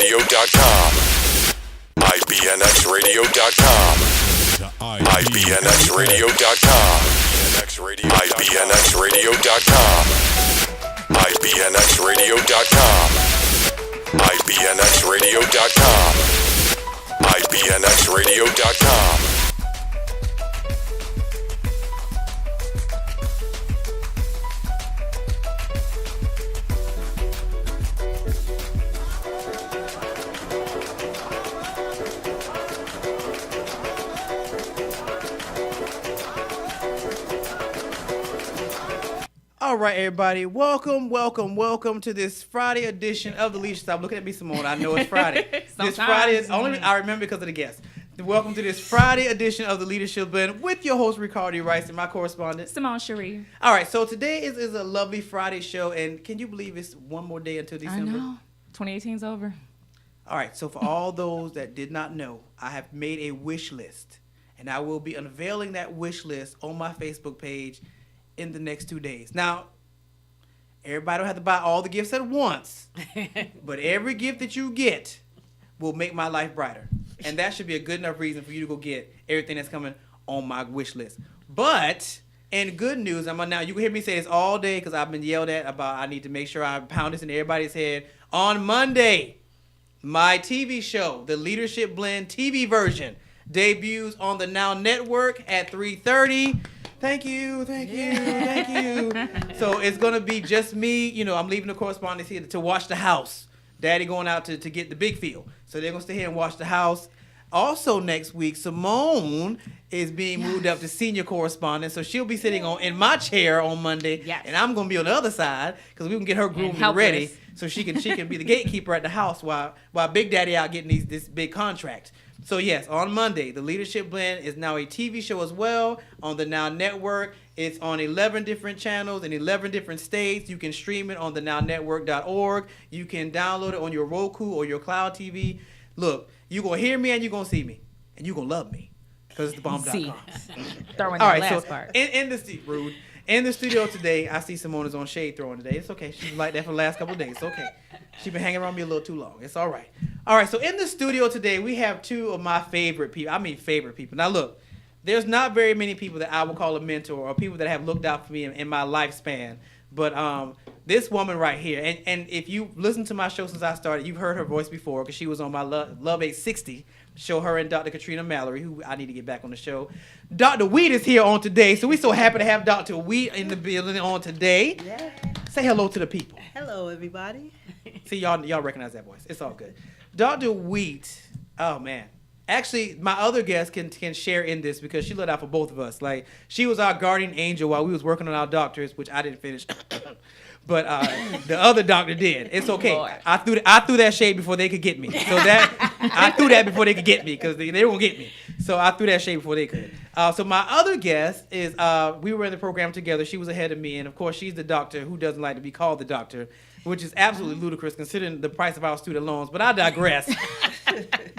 IBNXradio.com. IBNXradio.com. IBNXradio.com. IBNXradio.com. IBNXradio.com. IBNXradio.com. IBNXradio.com. All right, everybody. Welcome to this Friday edition of the Leadership. Stop looking at me, Simone. I know it's Friday. This Friday is only I remember because of the guests. Welcome to this Friday edition of the Leadership Blend with your host Ricardo Rice and my correspondent Simone Cherie. All right, so today is a lovely Friday show, and can you believe it's one more day until December? I know. 2018's over. All right, so for all those that did not know, I have made a wish list, and I will be unveiling that wish list on my Facebook page in the next 2 days. Now, everybody don't have to buy all the gifts at once, but every gift that you get will make my life brighter. And that should be a good enough reason for you to go get everything that's coming on my wish list. But, in good news, you can hear me say this all day because I've been yelled at about I need to make sure I pound this in everybody's head. On Monday, my TV show, the Leadership Blend TV version, debuts on the Now Network at 3:30. Thank you. So it's going to be just me. You know, I'm leaving the correspondence here to watch the house. Daddy going out to get the big field. So they're going to stay here and watch the house. Also next week, Simone is being moved up to senior correspondent. So she'll be sitting in my chair on Monday. Yes. And I'm going to be on the other side because we can get her groomed and ready. So she can be the gatekeeper at the house while Big Daddy out getting this big contract. So yes, on Monday, the Leadership Blend is now a TV show as well on the Now Network. It's on 11 different channels in 11 different states. You can stream it on the nownetwork.org. You can download it on your Roku or your Cloud TV. Look, you're going to hear me and you're going to see me. And you're going to love me because it's thebomb.com. Throw in that last part. In the studio today, I see Simone is on shade throwing today. It's okay. She's like that for the last couple of days. It's okay. She's been hanging around me a little too long. It's all right. All right, so in the studio today, we have two of my favorite people. I mean favorite people. Now, look, there's not very many people that I would call a mentor or people that have looked out for me in my lifespan. But this woman right here, and if you listen to my show since I started, you've heard her voice before because she was on my Love 860 show, her and Dr. Katrina Mallory, who I need to get back on the show. Dr. Wheat is here on today, so we're so happy to have Dr. Wheat in the building on today. Yeah. Say hello to the people. Hello, everybody. See, y'all recognize that voice. It's all good. Dr. Wheat, oh, man. Actually, my other guest can share in this because she looked out for both of us. Like, she was our guardian angel while we was working on our doctors, which I didn't finish. But the other doctor did. It's okay. Lord. I threw that shade before they could get me. So I threw that before they could get me because they won't get me. So I threw that shade before they could. So my other guest is we were in the program together. She was ahead of me, and of course she's the doctor who doesn't like to be called the doctor, which is absolutely ludicrous considering the price of our student loans. But I digress.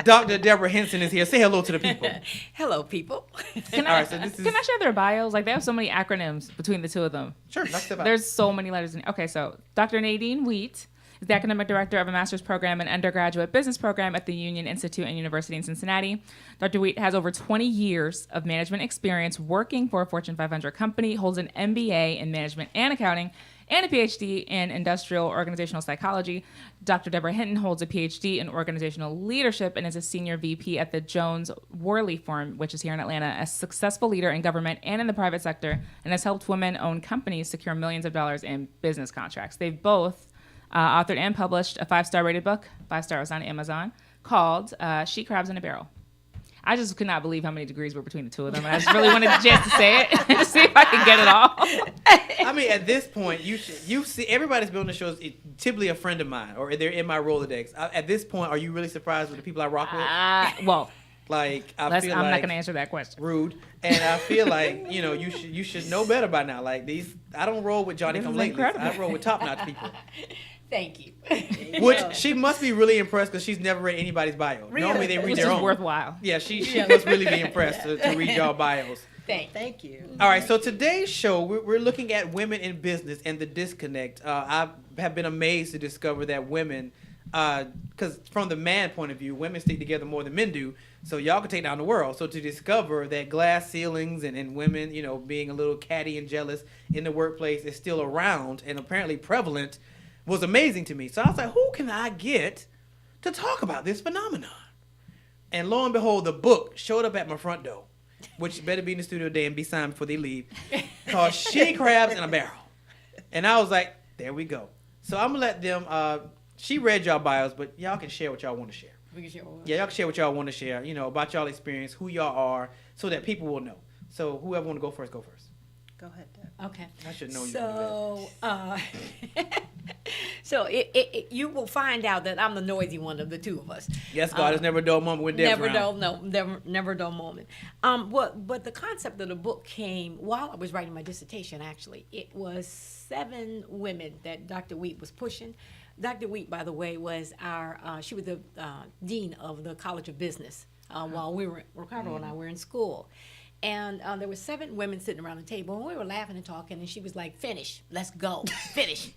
Dr. Debra Henson is here. Say hello to the people. Hello, people. Can I share their bios? Like, they have so many acronyms between the two of them. Sure. There's so many letters. Okay, so Dr. Nadine Wheat is the academic director of a master's program and undergraduate business program at the Union Institute and University in Cincinnati. Dr. Wheat has over 20 years of management experience working for a Fortune 500 company, holds an MBA in management and accounting, and a PhD in industrial organizational psychology. Dr. Debra Hinton holds a PhD in organizational leadership and is a senior VP at the Jones Worley Firm, which is here in Atlanta, a successful leader in government and in the private sector, and has helped women-owned companies secure millions of dollars in business contracts. They've both authored and published a 5-star rated book, 5 stars on Amazon, called She Crabs in a Barrel. I just could not believe how many degrees were between the two of them. And I just really wanted a chance to say it to see if I could get it all. I mean, at this point, you see everybody's been on the show is typically a friend of mine, or they're in my Rolodex. At this point, are you really surprised with the people I rock with? Like, I'm not going to answer that question. Rude, and I feel like you should know better by now. Like I don't roll with Johnny Come Lately. I roll with top notch people. Thank you. Which she must be really impressed because she's never read anybody's bio. Really? Normally they read Which their is own. worthwhile. Yeah, she must really be impressed to read y'all bios. Thank you. All right, so today's show, we're looking at women in business and the disconnect. I have been amazed to discover that women because from the man point of view, women stick together more than men do. So y'all can take down the world. So to discover that glass ceilings and women, being a little catty and jealous in the workplace is still around and apparently prevalent was amazing to me. So I was like, who can I get to talk about this phenomenon? And lo and behold, the book showed up at my front door, which better be in the studio today and be signed before they leave, called She Crabs in a Barrel. And I was like, there we go. So I'm going to let them, she read y'all bios, but y'all can share what y'all want to share. We can share what Yeah, y'all can share what y'all want to share, about y'all experience, who y'all are, so that people will know. So whoever want to go first, go first. Go ahead, Deb. Okay. I should know you. So you will find out that I'm the noisy one of the two of us. Yes, God, it's never a dull moment with Deb's around. Never dull moment. But the concept of the book came while I was writing my dissertation. Actually, it was 7 women that Dr. Wheat was pushing. Dr. Wheat, by the way, was she was the dean of the College of Business while Ricardo and I were in school. And there were 7 women sitting around the table, and we were laughing and talking, and she was like, finish, let's go, finish.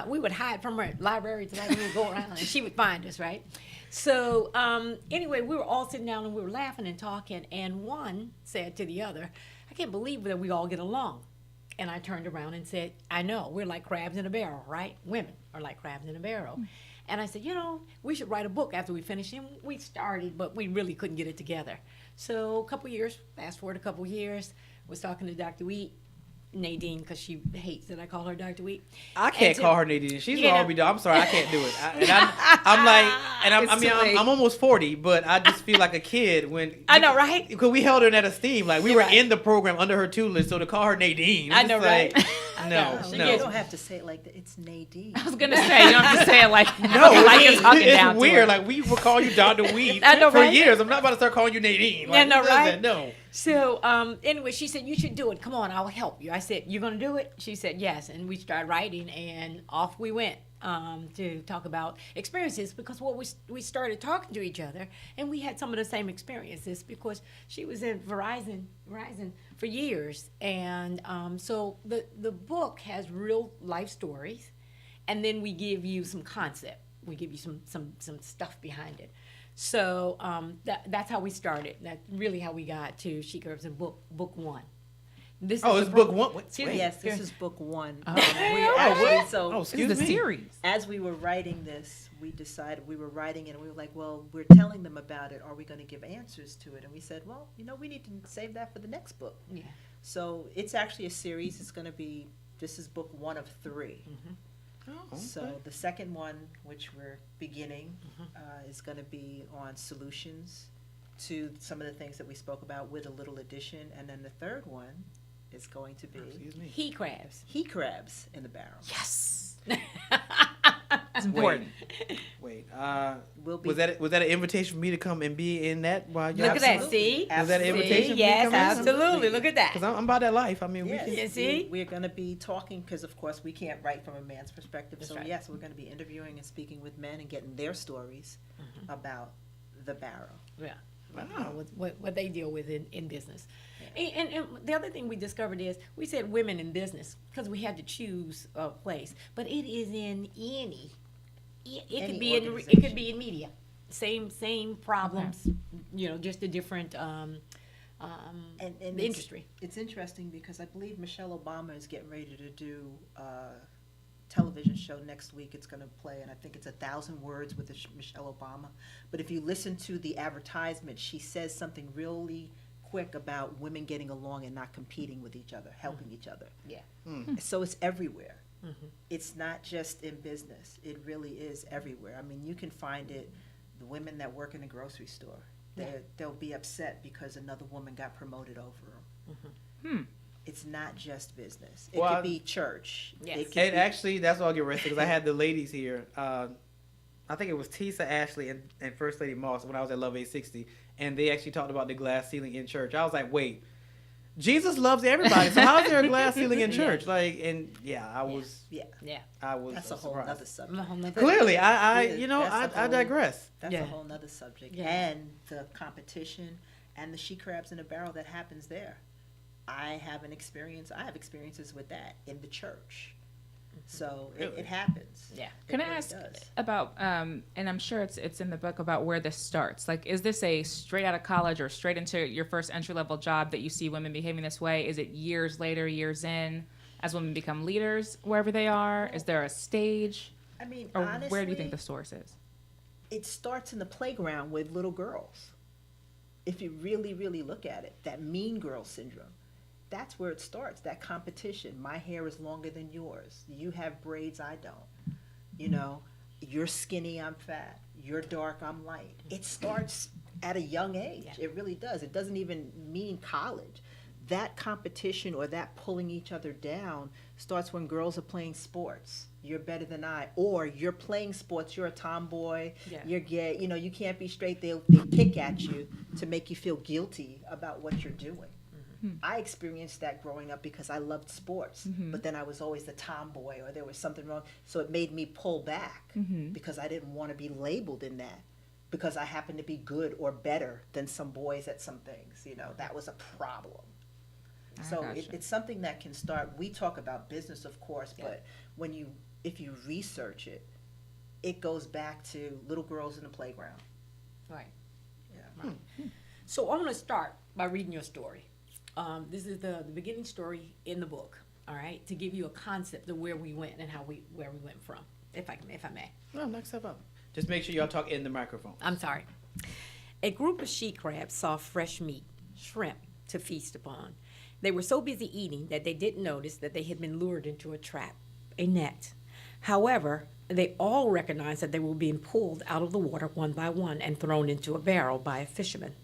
We would hide from her library to we would go around, and she would find us, right? So anyway, we were all sitting down, and we were laughing and talking, and one said to the other, I can't believe that we all get along. And I turned around and said, I know, we're like crabs in a barrel, right? Women are like crabs in a barrel. And I said, we should write a book after we finish. And we started, but we really couldn't get it together. So fast forward a couple years, was talking to Dr. Wheat, Nadine, because she hates that I call her Dr. Wheat. I can't call her Nadine. She's an R.B. I'm sorry, I can't do it. I'm almost 40, but I just feel like a kid when I know, right? Because we held her in that esteem, like we were in the program under her tutelage. So to call her Nadine, I know, right? No. You don't have to say it like that. It's Nadine. I was gonna say you don't have to say it like No, you're talking down it's to weird. her. Like we will call you Dr. Weed I know, for right? years. I'm not about to start calling you Nadine. Like, I know, who does right? that? No. So anyway, she said, you should do it. Come on, I'll help you. I said, you're going to do it? She said, yes. And we started writing, and off we went to talk about experiences, because we started talking to each other, and we had some of the same experiences because she was in Verizon for years. And so the book has real life stories, and then we give you some concept. We give you some stuff behind it. So that's how we started. That's really how we got to She Curves in book 1. This It's book 1. Wait. Yes, this is book 1. Excuse This is me. a series. As we were writing this, we decided we were writing it, and we were like, well, we're telling them about it. Are we going to give answers to it? And we said, well, we need to save that for the next book. Yeah. So it's actually a series. This is book 1 of 3. Mm-hmm. Oh, So the second one, which we're beginning, is going to be on solutions to some of the things that we spoke about with a little addition. And then the third one is going to be Excuse me. He crabs. he crabs in the barrel. Yes. It's important. Wait. We'll be Was that an invitation for me to come and be in that? While y'all Look at that. Absolutely. See? Was that an invitation for me to Yes, come in? absolutely. Look at that. Because I'm about that life. I mean, Yes, we can. You see? we're going to be talking because, of course, we can't write from a man's perspective. That's So, right. yes, we're going to be interviewing and speaking with men and getting their stories about the barrel. Yeah. Wow. What they deal with in business. And the other thing we discovered is we said women in business because we had to choose a place, but it is in any. It Any could be in media. Same problems. Just a different And industry. It's interesting because I believe Michelle Obama is getting ready to do a television show next week. It's going to play, and I think it's 1,000 words with Michelle Obama. But if you listen to the advertisement, she says something really quick about women getting along and not competing with each other, helping each other. Yeah. So it's everywhere. It's not just in business. It really is everywhere. I mean, you can find it, the women that work in the grocery store, they'll be upset because another woman got promoted over them. It's not just business. It could be church. Yes. It could And be, actually, that's all I'll get arrested because I had the ladies here. I think it was Tisa Ashley and First Lady Moss when I was at Love 860, and they actually talked about the glass ceiling in church. I was like, wait, Jesus loves everybody, so how is there a glass ceiling in church? I was Yeah. that's a whole surprised. other subject. Clearly, I That's a whole- digress. That's Yeah. a whole nother subject. Yeah. And the competition and the she crabs in a barrel that happens there. I have experiences with that in the church. So it happens. Yeah. Can It I really ask does. about, and I'm sure it's in the book, about where this starts? Like, is this a straight out of college or straight into your first entry level job that you see women behaving this way? Is it years later, years in, as women become leaders wherever they are? Is there a stage? I mean, Or honestly, where do you think the source is? it starts in the playground with little girls. If you really, really look at it, that mean girl syndrome, that's where it starts, that competition. My hair is longer than yours. You have braids, I don't. You know, you're skinny, I'm fat. You're dark, I'm light. It starts at a young age. Yeah. It really does. It doesn't even mean college. That competition or that pulling each other down starts when girls are playing sports. You're better than I. Or you're playing sports, you're a tomboy, Yeah. you're gay, you know, you can't be straight. They pick at you to make you feel guilty about what you're doing. I experienced that growing up because I loved sports, but then I was always the tomboy or there was something wrong. So it made me pull back because I didn't want to be labeled in that because I happened to be good or better than some boys at some things. You know, that was a problem. So gotcha. it's something that can start. We talk about business, of course, but if you research it, it goes back to little girls in the playground. Right. Yeah. So I want to start by reading your story. This is the beginning story in the book, all right, to give you a concept of where we went and where we went from, if I may. No, knock stuff up. Just make sure y'all talk in the microphone. I'm sorry. A group of she crabs saw fresh meat, shrimp, to feast upon. They were so busy eating that they didn't notice that they had been lured into a trap, a net. However, they all recognized that they were being pulled out of the water one by one and thrown into a barrel by a fisherman.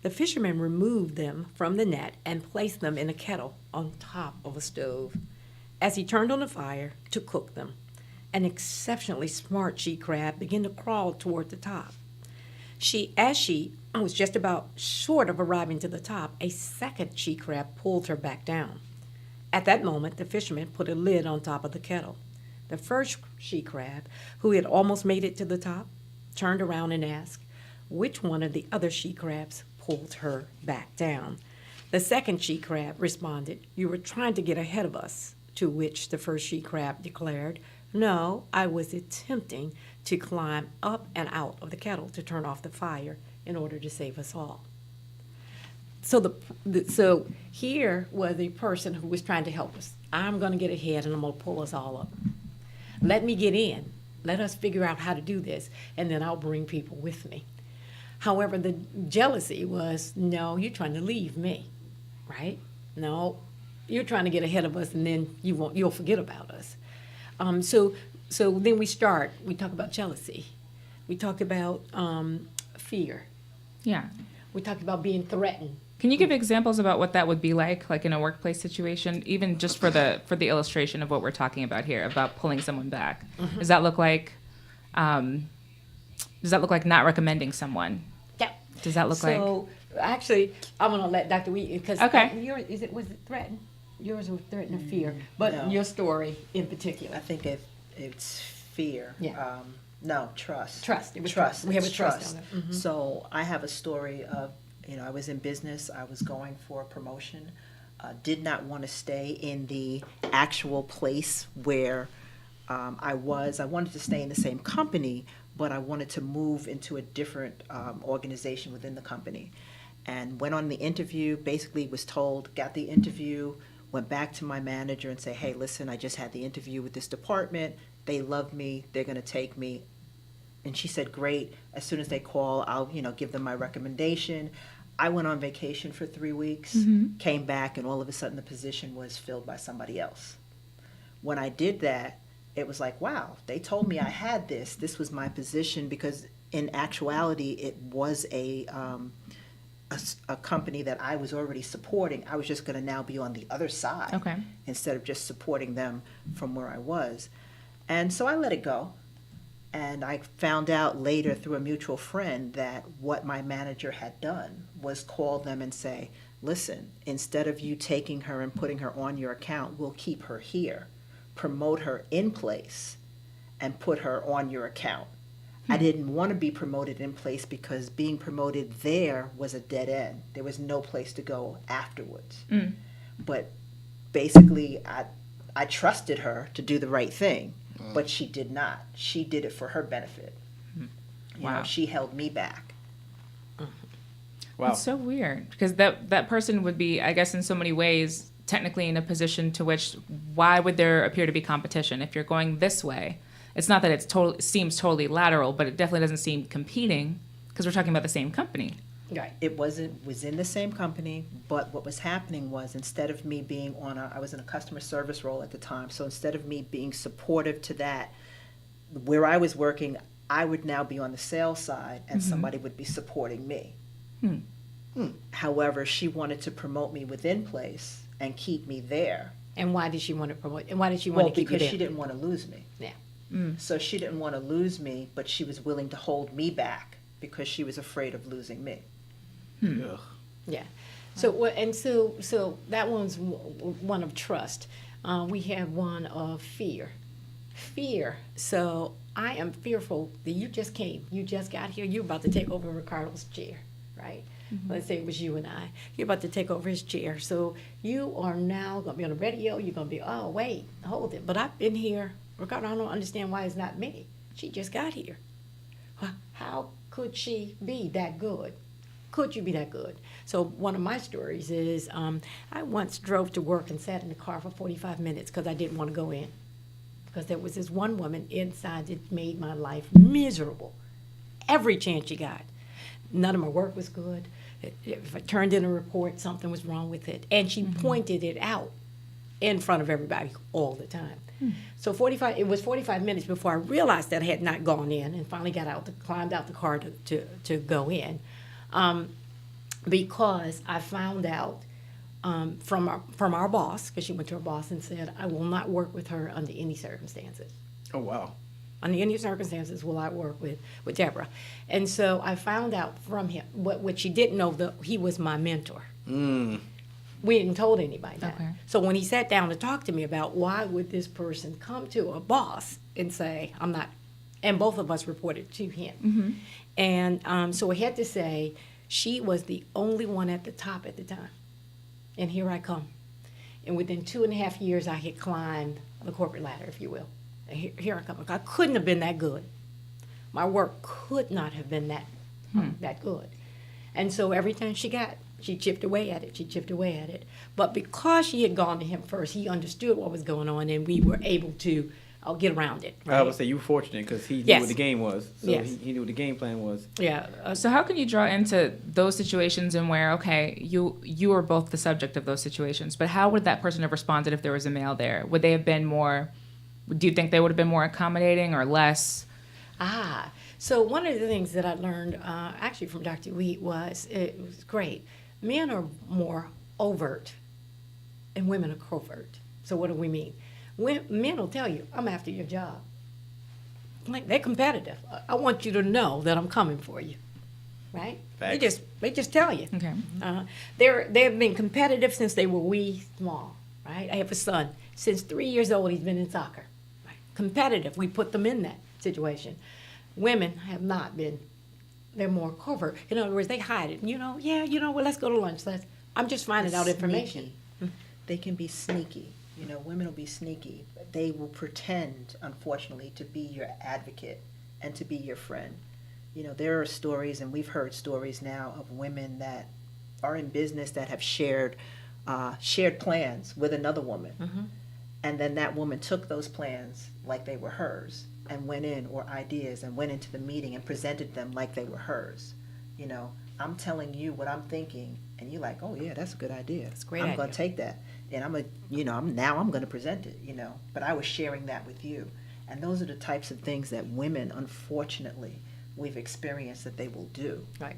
The fisherman removed them from the net and placed them in a kettle on top of a stove. As he turned on the fire to cook them, an exceptionally smart she crab began to crawl toward the top. As she was just about short of arriving to the top, a second she crab pulled her back down. At that moment, the fisherman put a lid on top of the kettle. The first she crab, who had almost made it to the top, turned around and asked, which one of the other she crabs pulled her back down? The second she crab responded, you were trying to get ahead of us, to which the first she crab declared, no, I was attempting to climb up and out of the kettle to turn off the fire in order to save us all. So here was a person who was trying to help us. I'm going to get ahead and I'm going to pull us all up. Let me get in. Let us figure out how to do this, and then I'll bring people with me. However, the jealousy was, no, you're trying to leave me, right? No, you're trying to get ahead of us, and then you'll forget about us. So then we talk about jealousy. We talk about fear. Yeah. We talked about being threatened. Can you give examples about what that would be like in a workplace situation, even just for the illustration of what we're talking about here, about pulling someone back? Mm-hmm. Does that look like not recommending someone? Yeah. Does that look like? So actually, I'm gonna let Dr. Wheat, because Okay. was it threatened? Yours was threatened or fear, but No. your story in particular. I think it's fear. Yeah. No, trust. Trust. It was Trust. trust. We have a It's trust on it. Mhm. So I have a story of, I was in business. I was going for a promotion. Did not want to stay in the actual place where I was. I wanted to stay in the same company, but I wanted to move into a different organization within the company. And went on the interview, basically was told, got the interview, went back to my manager and say, hey, listen, I just had the interview with this department. They love me. They're going to take me. And she said, great. As soon as they call, I'll, give them my recommendation. I went on vacation for 3 weeks, came back, and all of a sudden the position was filled by somebody else. When I did that, it was like, wow, they told me I had this. This was my position, because in actuality, it was a company that I was already supporting. I was just going to now be on the other side, Okay. instead of just supporting them from where I was. And so I let it go. And I found out later through a mutual friend that what my manager had done was call them and say, listen, instead of you taking her and putting her on your account, we'll keep her here, promote her in place, and put her on your account. I didn't want to be promoted in place because being promoted there was a dead end. There was no place to go afterwards. But basically, I trusted her to do the right thing, but she did not. She did it for her benefit. You Wow. know, she held me back. Wow. It's so weird because that person would be, I guess, in so many ways, technically in a position to which why would there appear to be competition if you're going this way? It's not that it seems totally lateral, but it definitely doesn't seem competing because we're talking about the same company. Right. It was in the same company, but what was happening was instead of me being I was in a customer service role at the time, so instead of me being supportive to that, where I was working, I would now be on the sales side and somebody would be supporting me. However, she wanted to promote me within place and keep me there. And why did she want to promote? And why did she want to keep you because there? she didn't want to lose me. Yeah. So she didn't want to lose me, but she was willing to hold me back because she was afraid of losing me. Ugh. Yeah. So that one's one of trust. We have one of fear. Fear. So I am fearful that you just came. You just got here. You're about to take over Ricardo's chair, right? Let's say it was you and I. You're about to take over his chair. So you are now going to be on the radio. You're going to be, oh, wait, hold it. But I've been here. Ricardo, I don't understand why it's not me. She just got here. How could she be that good? Could you be that good? So one of my stories is I once drove to work and sat in the car for 45 minutes because I didn't want to go in. Because there was this one woman inside that made my life miserable. Every chance she got. None of my work was good. If I turned in a report, something was wrong with it. And she pointed it out in front of everybody all the time. So it was 45 minutes before I realized that I had not gone in and finally climbed out the car to go in. Because I found out from our boss, because she went to her boss and said, I will not work with her under any circumstances. Oh, wow. Under any circumstances will I work with Debra. And so I found out from him, what she didn't know, he was my mentor. We hadn't told anybody that. Okay. So when he sat down to talk to me about why would this person come to a boss and say, I'm not, and both of us reported to him. And so I had to say, she was the only one at the top at the time. And here I come. And within 2.5 years, I had climbed the corporate ladder, if you will. And here I come. I couldn't have been that good. My work could not have been that good. And so every time she chipped away at it. But because she had gone to him first, he understood what was going on, and we were able to get around it. Right? I would say you were fortunate because he knew Yes. what the game was. So Yes. he knew what the game plan was. Yeah. So how can you draw into those situations and where, okay, you are both the subject of those situations, but how would that person have responded if there was a male there? Would they have been more, do you think they would have been more accommodating or less? So one of the things that I learned actually from Dr. Wheat was, it was great. Men are more overt and women are covert. So what do we mean? Men will tell you, I'm after your job. Like, they're competitive. I want you to know that I'm coming for you, right? Facts. They just tell you. Okay. They've been competitive since they were small, right? I have a son. Since 3 years old, he's been in soccer. Right? Competitive. We put them in that situation. Women have not been. They're more covert. In other words, they hide it. Well, let's go to lunch. I'm just finding out information. They can be sneaky. Women will be sneaky. They will pretend, unfortunately, to be your advocate and to be your friend. There are stories, and we've heard stories now of women that are in business that have shared plans with another woman. And then that woman took those plans like they were hers and went in, or ideas, and went into the meeting and presented them like they were hers. I'm telling you what I'm thinking, and you're like, oh yeah, that's a good idea. That's a great I'm idea. going to take that, and I'm going to present it. But I was sharing that with you, and those are the types of things that women, unfortunately, we've experienced that they will do. Right.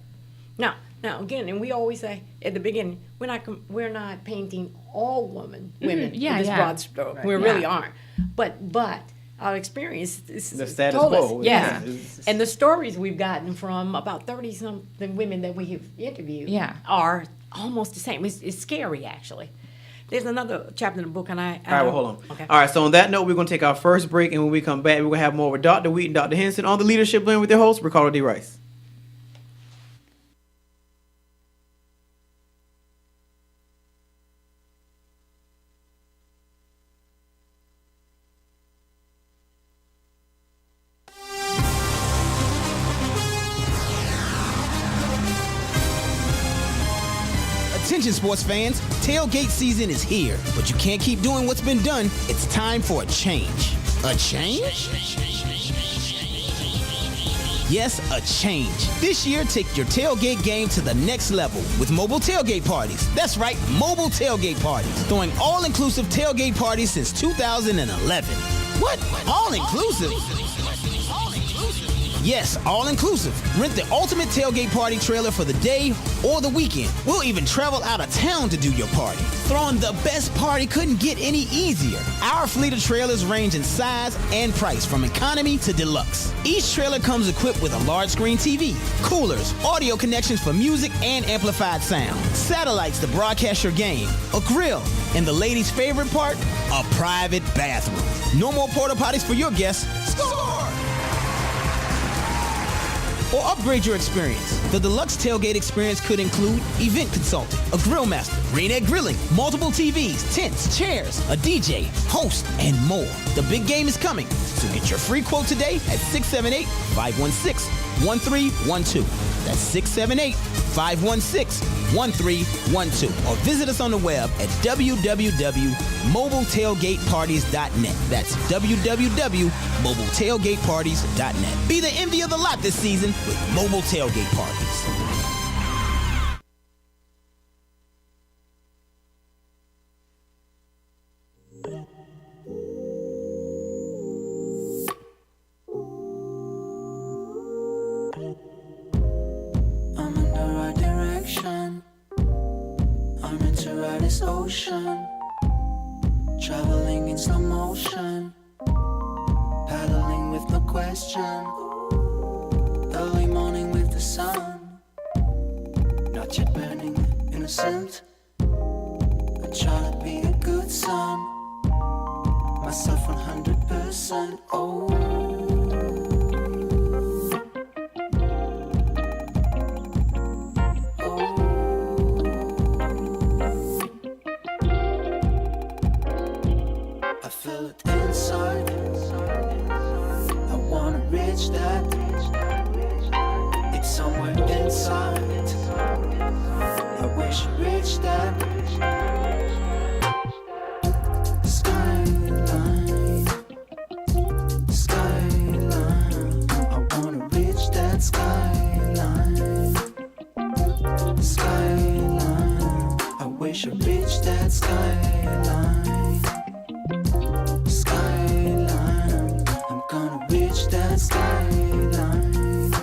Now again, and we always say at the beginning, we're not painting all women Yeah, with this yeah. broad stroke. Right. We really Yeah. aren't. But our experience is The status told us, quo, yeah. yeah. And the stories we've gotten from about 30-something women that we have interviewed Yeah. are almost the same. It's scary, actually. There's another chapter in the book, and I All right, well, hold on. Okay. All right, so on that note, we're going to take our first break, and when we come back, we're going to have more with Dr. Wheat and Dr. Henson on the Leadership Blend with their host, Ricardo D. Rice. Attention sports fans, tailgate season is here, but you can't keep doing what's been done. It's time for a change. A change? Yes, a change. This year, take your tailgate game to the next level with mobile tailgate parties. That's right, mobile tailgate parties. Throwing all-inclusive tailgate parties since 2011. What? All-inclusive? Yes, all-inclusive. Rent the ultimate tailgate party trailer for the day or the weekend. We'll even travel out of town to do your party. Throwing the best party couldn't get any easier. Our fleet of trailers range in size and price from economy to deluxe. Each trailer comes equipped with a large screen TV, coolers, audio connections for music and amplified sound, satellites to broadcast your game, a grill, and the ladies' favorite part, a private bathroom. No more porta potties for your guests. Score! Or upgrade your experience. The deluxe tailgate experience could include event consulting, a grill master, rain-ed grilling, multiple TVs, tents, chairs, a DJ, host, and more. The big game is coming, so get your free quote today at 678-516-1312. That's 678-516-1312. Or visit us on the web at www.mobiletailgateparties.net. That's www.mobiletailgateparties.net. Be the envy of the lot this season with mobile tailgate parties. Ocean, traveling in slow motion, paddling with no question, early morning with the sun, not yet burning, innocent. I try to be a good son, myself 100%. Oh, I feel it inside. I wanna reach that. It's somewhere inside. I wish I reached that. Skyline, skyline. I wanna reach that skyline. Skyline. I wish I reached that skyline. Skyline, I'm gonna reach that skyline.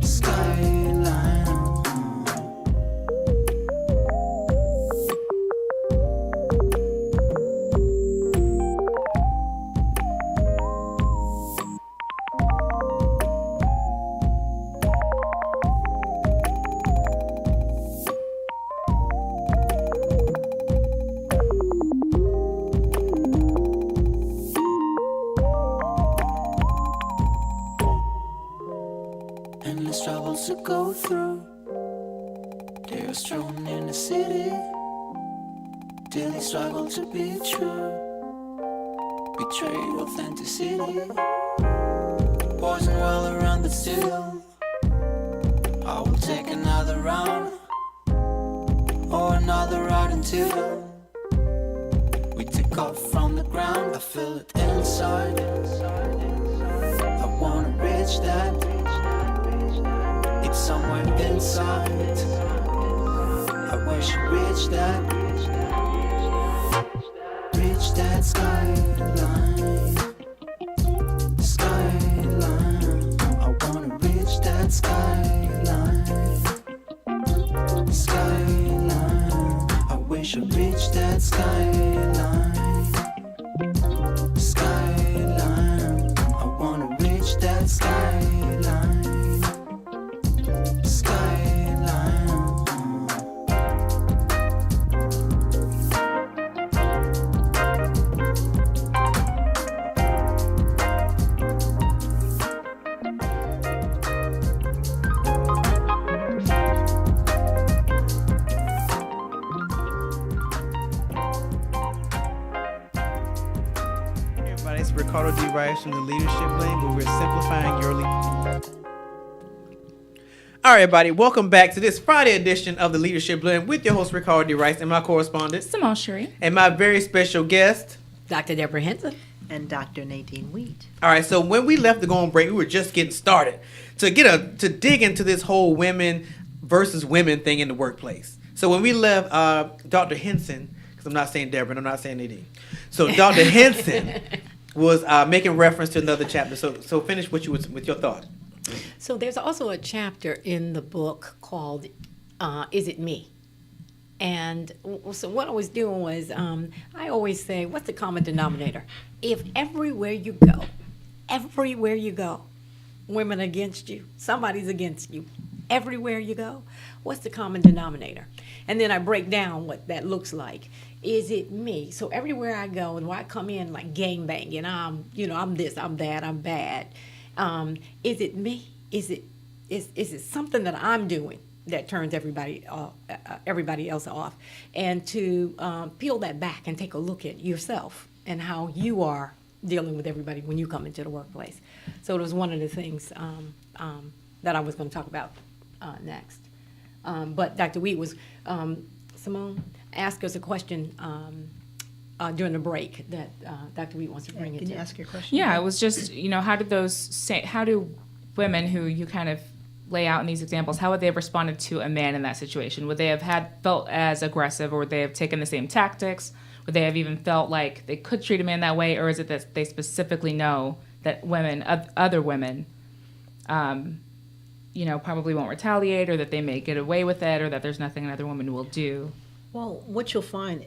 Skyline. Endless troubles to go through. They are strewn in the city. Daily struggle to be true. Betrayed authenticity. Poison all around, but still I will take another round or another ride until we take off from the ground. I feel it inside. I wanna reach that. It's somewhere inside. I wish I reached that. Reach that skyline. Skyline. I wanna reach that skyline. Skyline. I wish I reached that skyline. Skyline. I wanna reach that skyline. Ricardo D. Rice from the Leadership Lane, where we're simplifying your leadership. All right, everybody, welcome back to this Friday edition of the Leadership Blend with your host, Ricardo D. Rice, and my correspondent, Simone Sherry. and my very special guest. Dr. Debra Henson. And Dr. Nadine Wheat. All right, so when we left to go on break, we were just getting started to dig into this whole women versus women thing in the workplace. So when we left, Dr. Henson, because I'm not saying Debra and I'm not saying Nadine, so Dr. Henson was making reference to another chapter. So finish with your thought. So there's also a chapter in the book called Is It Me? And so what I was doing was, I always say, what's the common denominator? If everywhere you go, women against you, somebody's against you, everywhere you go, what's the common denominator? And then I break down what that looks like. Is it me? So everywhere I go, and where I come in like gang banging, I'm this, I'm that, I'm bad. Is it me? Is it something that I'm doing that turns everybody else off? And to peel that back and take a look at yourself and how you are dealing with everybody when you come into the workplace. So it was one of the things that I was going to talk about next. But Dr. Wheat was, Simone asked us a question during the break that Dr. Wheat wants to bring Can into. you ask your question? Yeah, it was just, how do women who you kind of lay out in these examples, how would they have responded to a man in that situation? Would they have felt as aggressive, or would they have taken the same tactics? Would they have even felt like they could treat a man that way, or is it that they specifically know that other women, probably won't retaliate, or that they may get away with it, or that there's nothing another woman will do? Well, what you'll find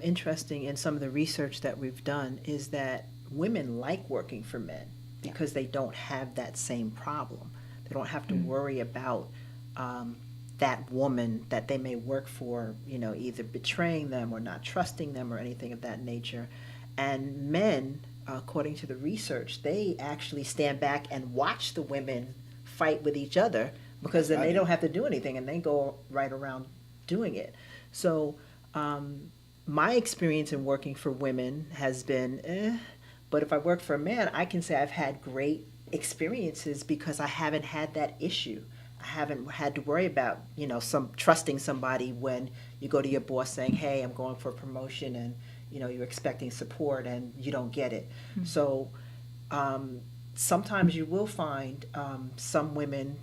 interesting in some of the research that we've done is that women like working for men because they don't have that same problem. They don't have to worry about that woman that they may work for, either betraying them or not trusting them or anything of that nature. And men, according to the research, they actually stand back and watch the women fight with each other because then they don't have to do anything and they go right around doing it. So my experience in working for women has been, but if I work for a man, I can say I've had great experiences because I haven't had that issue. I haven't had to worry about, trusting somebody when you go to your boss saying, hey, I'm going for a promotion, and, you're expecting support and you don't get it. Mm-hmm. So sometimes you will find some women,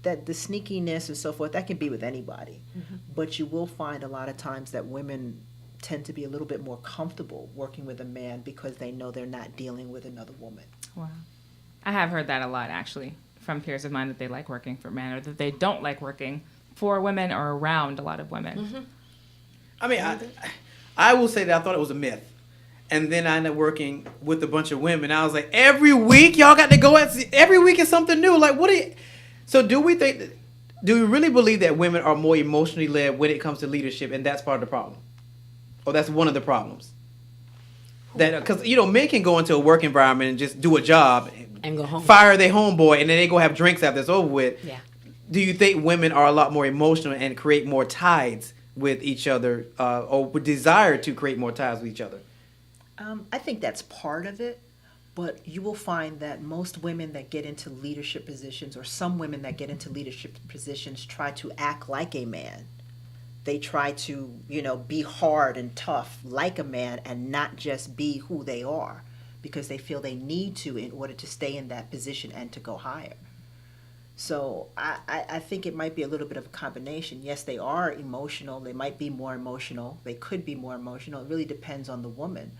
that the sneakiness and so forth, that can be with anybody. Mm-hmm. But you will find a lot of times that women tend to be a little bit more comfortable working with a man because they know they're not dealing with another woman. Wow. I have heard that a lot, actually, from peers of mine, that they like working for men, or that they don't like working for women or around a lot of women. Mm-hmm. I mean, I will say that I thought it was a myth. And then I ended up working with a bunch of women. I was like, every week y'all got to go every week is something new. Like, so do we really believe that women are more emotionally led when it comes to leadership, and that's part of the problem? Or that's one of the problems? That because men can go into a work environment and just do a job and go home, fire their homeboy, and then they go have drinks after it's over with. Yeah. Do you think women are a lot more emotional and create more ties with each other, or would desire to create more ties with each other? I think that's part of it, but you will find that most women that get into leadership positions, or some women that get into leadership positions, try to act like a man. They try to, be hard and tough like a man and not just be who they are, because they feel they need to in order to stay in that position and to go higher. So I think it might be a little bit of a combination. Yes, they are emotional. They might be more emotional. They could be more emotional. It really depends on the woman.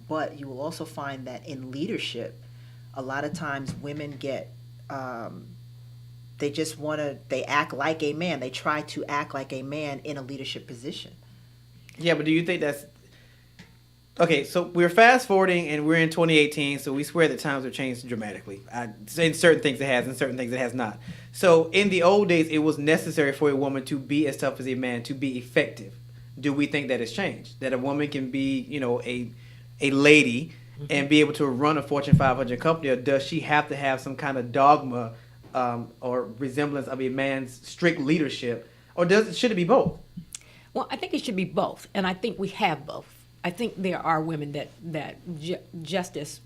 But you will also find that in leadership, a lot of times women get, they act like a man. They try to act like a man in a leadership position. Yeah, but do you think that's... Okay, so we're fast forwarding and we're in 2018, so we swear that times have changed dramatically. In certain things it has, in certain things it has not. So in the old days, it was necessary for a woman to be as tough as a man to be effective. Do we think that has changed? That a woman can be, a lady and be able to run a Fortune 500 company, or does she have to have some kind of dogma or resemblance of a man's strict leadership, or should it be both? Well, I think it should be both, and I think we have both. I think there are women that just as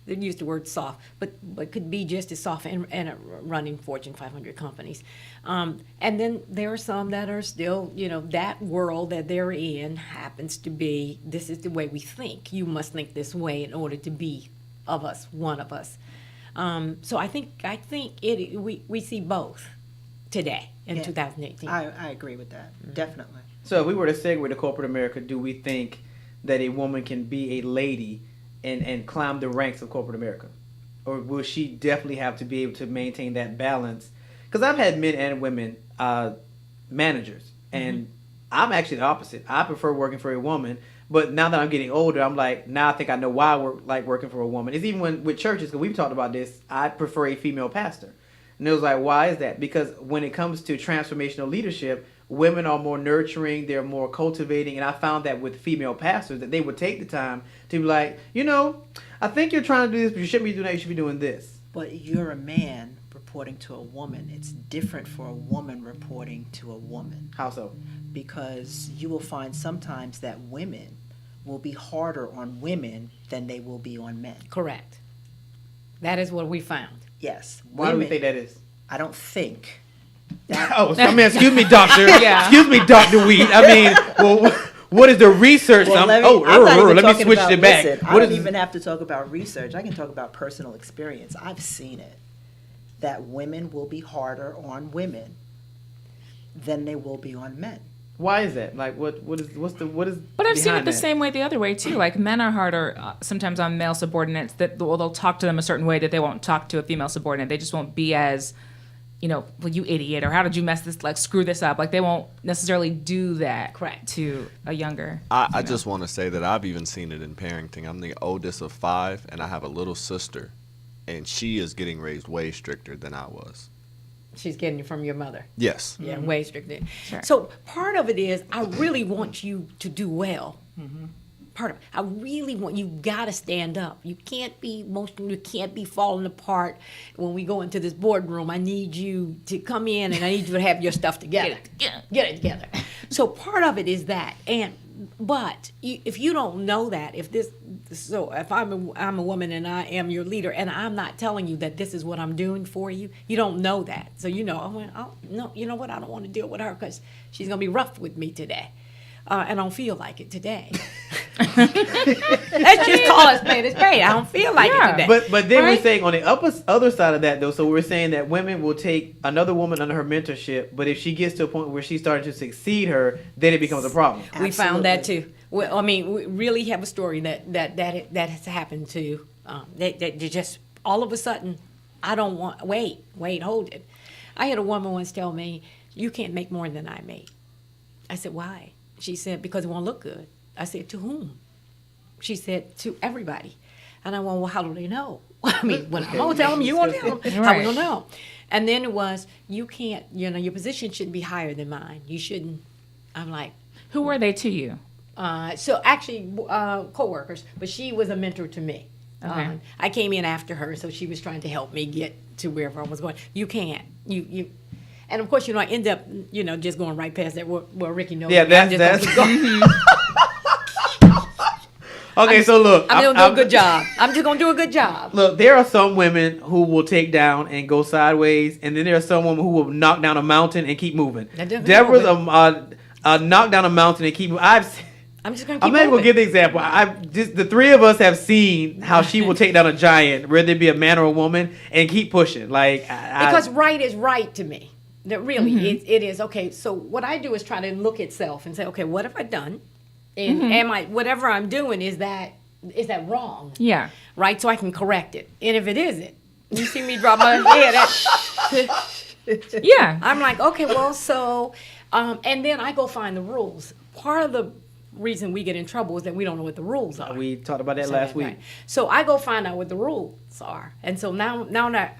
They use the word soft, but could be just as soft and running Fortune 500 companies. And then there are some that are still, that world that they're in happens to be, this is the way we think. You must think this way in order to be of us, one of us. So I think we see both today in 2018. I agree with that, definitely. So if we were to segue to corporate America, do we think that a woman can be a lady and climb the ranks of corporate America? Or will she definitely have to be able to maintain that balance? Because I've had men and women managers, and I'm actually the opposite. I prefer working for a woman, but now that I'm getting older, I'm like, now I think I know why I like working for a woman. It's even with churches, because we've talked about this, I prefer a female pastor. And it was like, why is that? Because when it comes to transformational leadership, women are more nurturing, they're more cultivating, and I found that with female pastors that they would take the time to be like, I think you're trying to do this, but you shouldn't be doing that, you should be doing this. But you're a man reporting to a woman. It's different for a woman reporting to a woman. How so? Because you will find sometimes that women will be harder on women than they will be on men. Correct. That is what we found. Yes. Why do we think that is? I don't think. Excuse me, doctor. Yeah. Excuse me, Dr. Weed. I mean, well, what is the research? Well, let me switch it back. Listen, I don't even have to talk about research. I can talk about personal experience. I've seen it. That women will be harder on women than they will be on men. Why is that? Like, what is? But I've seen it the same way the other way too. Like men are harder sometimes on male subordinates. That they'll talk to them a certain way that they won't talk to a female subordinate. They just won't be as, well, you idiot, or how did you mess this? Like, screw this up. Like, they won't necessarily do that. Correct. To a younger. I just want to say that I've even seen it in parenting. I'm the oldest of 5, and I have a little sister, and she is getting raised way stricter than I was. She's getting it from your mother. Yes. Yeah, way stricter. Sure. So part of it is I really want you to do well. Part of it, I really want you. Got to stand up. You can't be emotional. You can't be falling apart. When we go into this boardroom, I need you to come in and I need you to have your stuff together. Get it together. So part of it is that. But if you don't know that, if I'm a woman and I am your leader and I'm not telling you that this is what I'm doing for you, you don't know that. So no, you know what? I don't want to deal with her because she's gonna be rough with me today, and I don't feel like it today. Let's just call it spade a spade. I don't feel like it today. But then we're saying on the other side of that though. So we're saying that women will take another woman under her mentorship, but if she gets to a point where she's starting to succeed her, then it becomes a problem. We found that too. Well, I mean, we really have a story that has happened to. That just all of a sudden, I don't want. Wait, hold it. I had a woman once tell me, "You can't make more than I make." I said, "Why?" She said, "Because it won't look good." I said, "To whom?" She said, "To everybody." And I went, "Well, how do they know?" I mean, when I won't tell them, you won't tell them. How will know? And then it was, you can't, your position shouldn't be higher than mine. You shouldn't. I'm like, Who were they to you? so actually, co-workers, but she was a mentor to me. Okay. I came in after her, so she was trying to help me get to wherever I was going. You can't. You. And of course, I end up, just going right past that. Well, Ricky knows. Yeah, that's. Okay, so look. I'm going to do a good job. I'm just going to do a good job. Look, there are some women who will take down and go sideways, and then there are some women who will knock down a mountain and keep moving. Deborah's knock down a mountain and keep moving. I'm just going to keep I'm not going to give the example. The three of us have seen how she will take down a giant, whether it be a man or a woman, and keep pushing. Because right is right to me. That really, it is. Okay, so what I do is try to look at self and say, okay, what have I done? And whatever I'm doing, is that wrong? Yeah. Right, so I can correct it. And if it isn't, you see me drop my head. Yeah. I'm like, okay, well, so, and then I go find the rules. Part of the reason we get in trouble is that we don't know what the rules are. We talked about that last week. Right. So I go find out what the rules are. And so now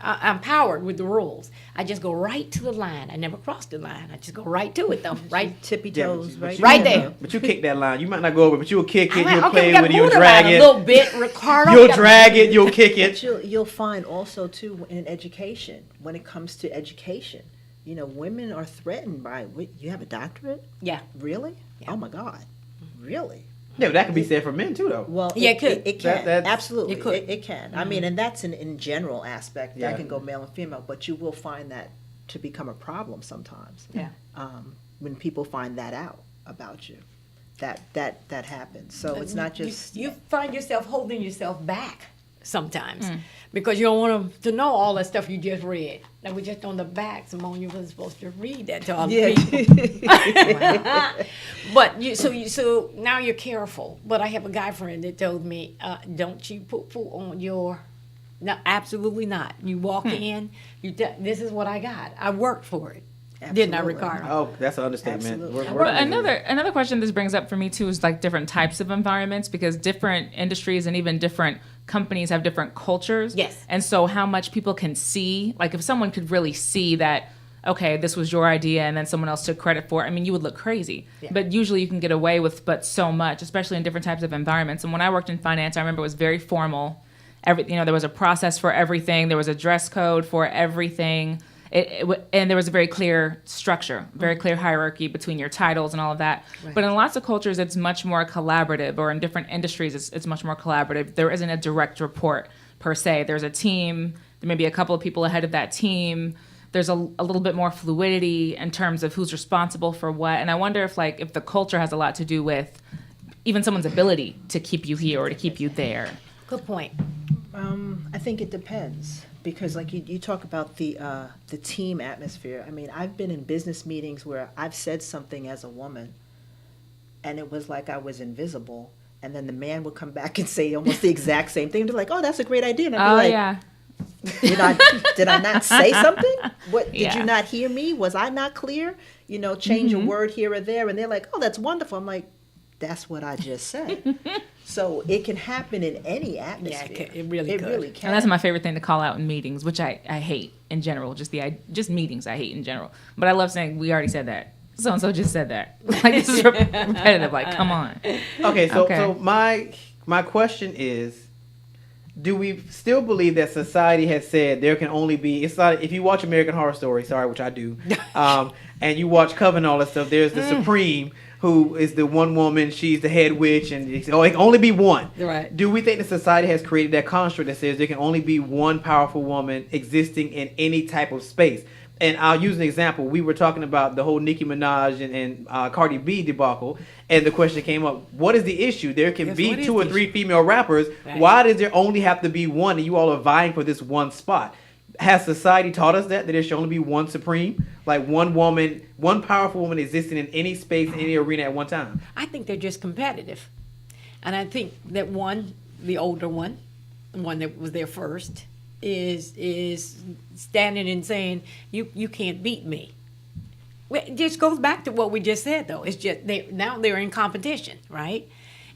I'm powered with the rules. I just go right to the line. I never cross the line. I just go right to it, though. Right, tippy toes, right there. But you kick that line. You might not go over, but you'll kick it. You'll okay, play with it. You'll drag it. A little bit, Ricardo. You'll drag it. You'll kick it. But you'll find also too in education, when it comes to education, women are threatened by. You have a doctorate? Yeah. Really? Yeah. Oh my God. Really? Yeah, but that could be said for men too, though. Well, Yeah, it could. It can. That's- Absolutely. It could. It can. I mean, and that's in general aspect. Yeah. That can go male and female, but you will find that to become a problem sometimes. Yeah. When people find that out about you. That happens. So it's not just You find yourself holding yourself back sometimes because you don't want them to know all that stuff you just read. Like we just on the back, Simone, you wasn't supposed to read that to all the people. But so now you're careful. But I have a guy friend that told me, don't you put on your. No, absolutely not. You walk in, this is what I got. I worked for it. Didn't I, Absolutely. Ricardo? Oh, that's an understatement. Absolutely. Well, another question this brings up for me too is like different types of environments, because different industries and even different companies have different cultures. Yes. And so how much people can see, like if someone could really see that, okay, this was your idea and then someone else took credit for it, I mean, you would look crazy. Yeah. But usually you can get away with but so much, especially in different types of environments. And when I worked in finance, I remember it was very formal. There was a process for everything. There was a dress code for everything. And there was a very clear structure, very clear hierarchy between your titles and all of that. Right. But in lots of cultures, it's much more collaborative, or in different industries, it's much more collaborative. There isn't a direct report per se. There's a team. There may be a couple of people ahead of that team. There's a little bit more fluidity in terms of who's responsible for what. And I wonder if the culture has a lot to do with even someone's ability to keep you here or to keep you there. Good point. I think it depends. Because like you talk about the team atmosphere. I mean, I've been in business meetings where I've said something as a woman, and it was like I was invisible, and then the man would come back and say almost the exact same thing. They're like, "Oh, that's a great idea," and I'd be like, yeah. did I not say something? What did Yeah. you not hear me? Was I not clear? Change a word here or there, and they're like, "Oh, that's wonderful." I'm like, "That's what I just said." So it can happen in any atmosphere. it really could. really can. And that's my favorite thing to call out in meetings, which I hate in general. Just meetings I hate in general. But I love saying, we already said that. So and so just said that. Like this is repetitive. Like, come on. Okay, so Okay. my question is, do we still believe that society has said there can only be? It's not, if you watch American Horror Story, sorry, which I do, and you watch Coven and all that stuff. There's the Supreme, who is the one woman. She's the head witch, and it can only be one. Right. Do we think that society has created that construct that says there can only be one powerful woman existing in any type of space? And I'll use an example. We were talking about the whole Nicki Minaj and Cardi B debacle, and the question came up, what is the issue? There can Yes, be what is 2 or the 3 female rappers. Right. Why does there only have to be one, and you all are vying for this one spot? Has society taught us that there should only be one supreme? Like one woman, one powerful woman existing in any space, in any arena at one time? I think they're just competitive. And I think that the older one, the one that was there first, is standing and saying, you can't beat me. Well, it just goes back to what we just said, though. It's just now they're in competition, right?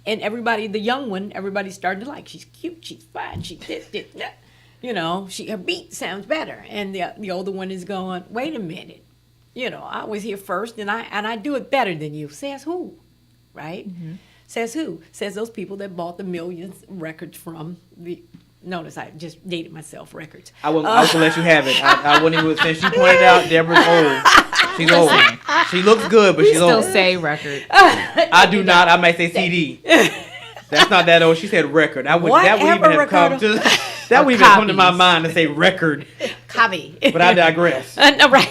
And everybody, the young one, everybody's starting to like, she's cute, she's fine, she's this, that. Her beat sounds better. And the older one is going, wait a minute. I was here first, and I do it better than you. Says who, right? Mm-hmm. Says who? Says those people that bought the millions records from the. Notice I just dated myself. Records. I was gonna let you have it. I wouldn't even. Since you pointed out Debra's old, she's old. She looks good, but she's Still old. say record. I do not. I might say CD. That's not that old. She said record. That would even have come to. That would even come to my mind to say record. Copy. But I digress. No, right.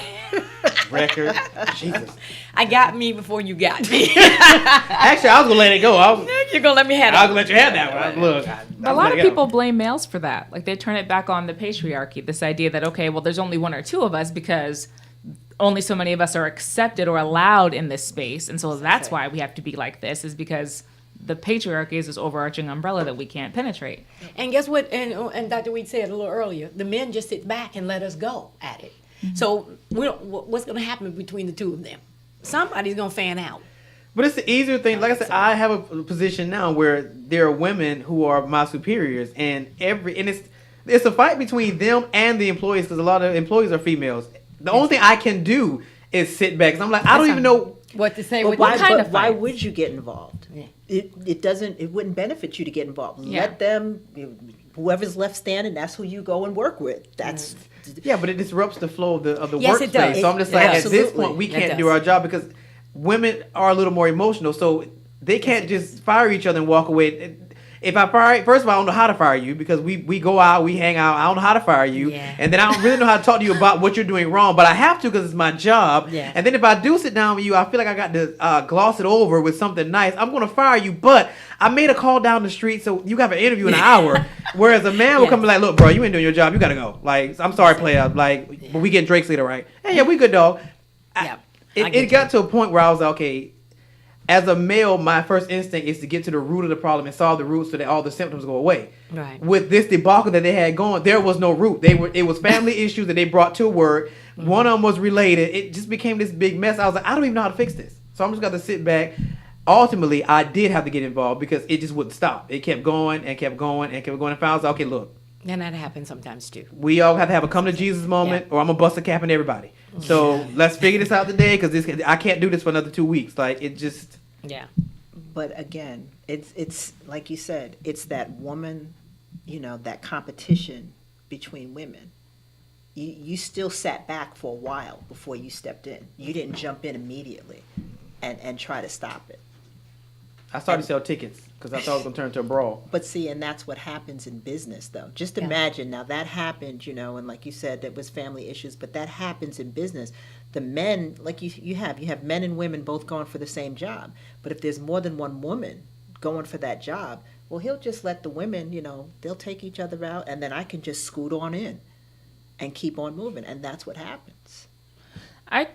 Record. Jesus. I got me before you got me. Actually, I was gonna let it go. You're gonna let me have it. I was gonna let you have that one. Look, A lot of people blame males for that. Like they turn it back on the patriarchy. This idea that, okay, well, there's only 1 or 2 of us because only so many of us are accepted or allowed in this space, and so that's why we have to be like this. Is because the patriarchy is this overarching umbrella that we can't penetrate. And guess what? And Dr. Weed said a little earlier, the men just sit back and let us go at it. Mm-hmm. So what's going to happen between the two of them? Somebody's going to fan out. But it's the easier thing. Like I said, I have a position now where there are women who are my superiors, and it's a fight between them and the employees, because a lot of employees are females. The only thing I can do is sit back, because I'm like, I don't even know what to say. But why would you get involved? Yeah. It wouldn't benefit you to get involved. Yeah. Let them, whoever's left standing, that's who you go and work with. That's Yeah, but it disrupts the flow of the Yes, it does. workspace. So I'm just like, at this Absolutely. point, we It can't does. do our job because women are a little more emotional. So They can't just fire each other and walk away. If I fire, first of all, I don't know how to fire you because we go out, we hang out. I don't know how to fire you, and then I don't really know how to talk to you about what you're doing wrong. But I have to because it's my job. Yeah. And then if I do sit down with you, I feel like I got to gloss it over with something nice. I'm going to fire you, but I made a call down the street, so you have an interview in an hour. Whereas a man will come and be like, "Look, bro, you ain't doing your job. You got to go. Like, I'm sorry, player. Like, but we getting Drake's later, right? Hey, yeah, we good, dog." It got to a point where I was like, okay. As a male, my first instinct is to get to the root of the problem and solve the root so that all the symptoms go away. Right. With this debacle that they had going, there was no root. It was family issues that they brought to work. One of them was related. It just became this big mess. I was like, I don't even know how to fix this. So I'm just going to sit back. Ultimately, I did have to get involved because it just wouldn't stop. It kept going and kept going and kept going. And I was like, okay, look. And that happens sometimes too. We all have to have a come to Jesus moment or I'm going to bust a cap on everybody. So let's figure this out today because I can't do this for another 2 weeks. Like, it just... Yeah. But again, it's like you said, it's that woman, that competition between women. You still sat back for a while before you stepped in. You didn't jump in immediately and try to stop it. I started to sell tickets because I thought it was going to turn into a brawl. But see, and that's what happens in business, though. Just imagine, now that happened, and like you said, that was family issues, but that happens in business. The men, like you have men and women both going for the same job. But if there's more than one woman going for that job, well, he'll just let the women, they'll take each other out, and then I can just scoot on in and keep on moving, and that's what happens. I